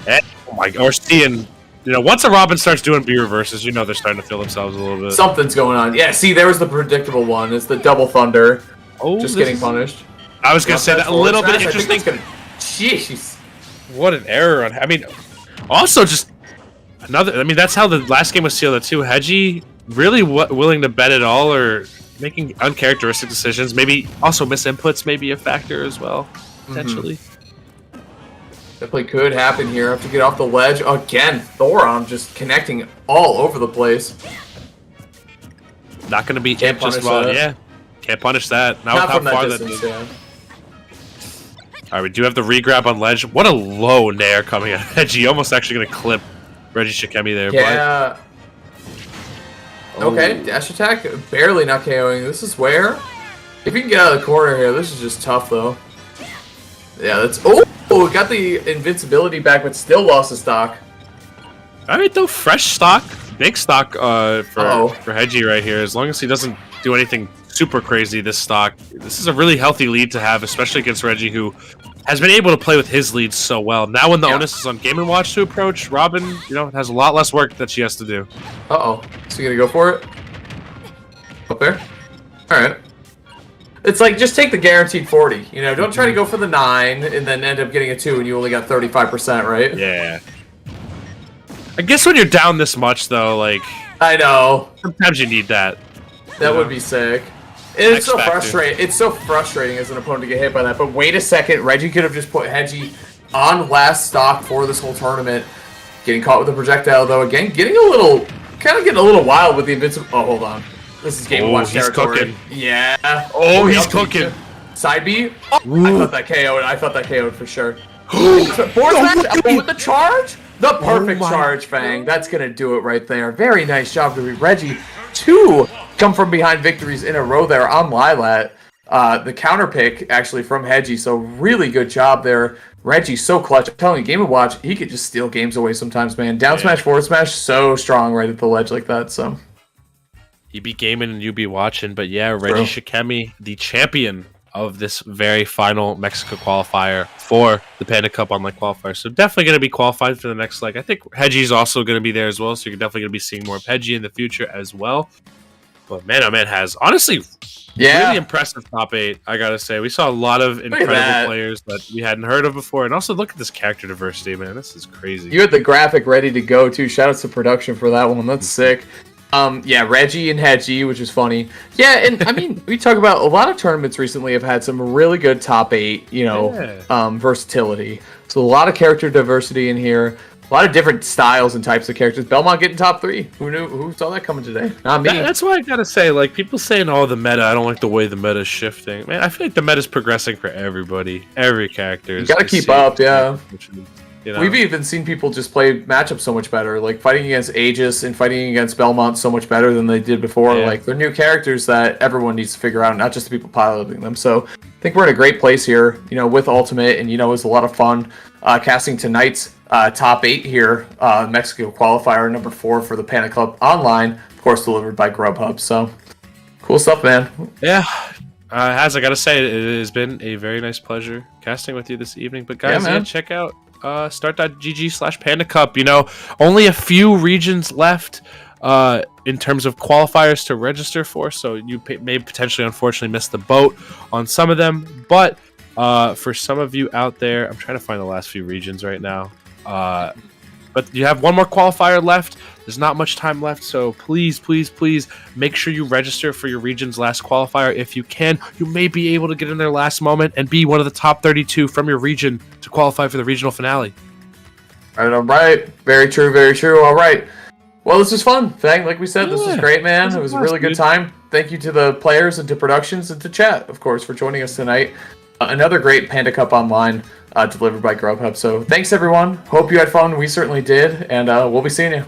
And, oh my, or seeing, once a Robin starts doing B reverses, they're starting to feel themselves a little bit. Something's going on. Yeah, see, there was the predictable one. It's the double thunder. Oh, just getting punished. I was gonna say that a little bit smash, interesting. Jeez. What an error on. I mean, also just another. I mean, that's how the last game was sealed too. Hedgie really willing to bet it all, or making uncharacteristic decisions. Maybe also misinputs, maybe a factor as well, potentially. Definitely could happen here. Have to get off the ledge again. Thoron just connecting all over the place. Not gonna be Can't just punish well. that. Yeah, can't punish that. Now Not with how from that far distance, that. yeah. All right, we do have the regrab on ledge. What a low nair coming out. Hedgie almost actually gonna clip Reggie Shikemi there. Yeah. But... Okay, dash attack, barely not KOing. This is where, if you can get out of the corner here, this is just tough though. Yeah, that's got the invincibility back, but still lost the stock. All right, though, fresh stock, big stock for Hedgie right here. As long as he doesn't do anything super crazy, this is a really healthy lead to have, especially against Reggie, who has been able to play with his leads so well. Now when the onus is on Game & Watch to approach, Robin, has a lot less work that she has to do. So you gonna go for it? Up there? Alright. It's like, just take the guaranteed 40. Don't try to go for the 9 and then end up getting a 2 and you only got 35%, right? Yeah. I guess when you're down this much, though, like... I know. Sometimes you need that. That would be sick. And it's so frustrating. It's so frustrating as an opponent to get hit by that. But wait a second, Reggie could have just put Hedgie on last stock for this whole tournament. Getting caught with a projectile, though, again, getting a little wild with the invincible. Oh, hold on. This is Game & Watch territory. Cooking. Yeah. Oh, he's cooking. Side B. Oh, I thought that KO'd. I thought that KO'd for sure. Forward smash with the charge. The perfect charge, Fang. That's gonna do it right there. Very nice job to Reggie. 2 come from behind victories in a row there on Lilat. The counter pick actually from Hedgie, so really good job there. Reggie so clutch. I'm telling you, Game & Watch, he could just steal games away sometimes, man. Down smash, forward smash, so strong right at the ledge like that. So he be gaming and you be watching, but yeah, Reggie Shikemi, the champion of this very final Mexico qualifier for the Panda Cup online qualifier. So definitely going to be qualified for the next leg. I think Hedgie's also going to be there as well, so you're definitely going to be seeing more of Hedgie in the future as well. But man, oh man, has honestly really impressive top 8, I got to say. We saw a lot of incredible players that we hadn't heard of before. And also look at this character diversity, man. This is crazy. You had the graphic ready to go, too. Shout out to production for that one. That's sick. Yeah, Reggie and Hedgie, which is funny. Yeah, and I mean, we talk about a lot of tournaments recently have had some really good top 8, versatility. So a lot of character diversity in here. A lot of different styles and types of characters. Belmont getting top 3. Who knew? Who saw that coming today? Not me. That's why I gotta say, like, people saying, "Oh, the meta. I don't like the way the meta is shifting." Man, I feel like the meta is progressing for everybody. Every character. You gotta keep up, yeah. You know? We've even seen people just play matchups so much better, like fighting against Aegis and fighting against Belmont so much better than they did before. Yeah. Like, they're new characters that everyone needs to figure out, not just the people piloting them. So I think we're in a great place here, with Ultimate, and it was a lot of fun casting tonight's top 8 here, Mexico qualifier number 4 for the Panda Club online, of course delivered by Grubhub. So cool stuff, man. Yeah. As I gotta say, it has been a very nice pleasure casting with you this evening. But guys, check out start.gg/Panda Cup. Only a few regions left in terms of qualifiers to register for, so you may potentially, unfortunately, miss the boat on some of them. But for some of you out there, I'm trying to find the last few regions right now. But you have one more qualifier left. There's not much time left, so please, please, please make sure you register for your region's last qualifier if you can. You may be able to get in there last moment and be one of the top 32 from your region to qualify for the regional finale. All right. Very true, very true. All right. Well, this was fun. Like we said, this was great, man. It was a really good time. Thank you to the players and to productions and to chat, of course, for joining us tonight. Another great Panda Cup Online delivered by Grubhub. So thanks, everyone. Hope you had fun. We certainly did. And we'll be seeing you.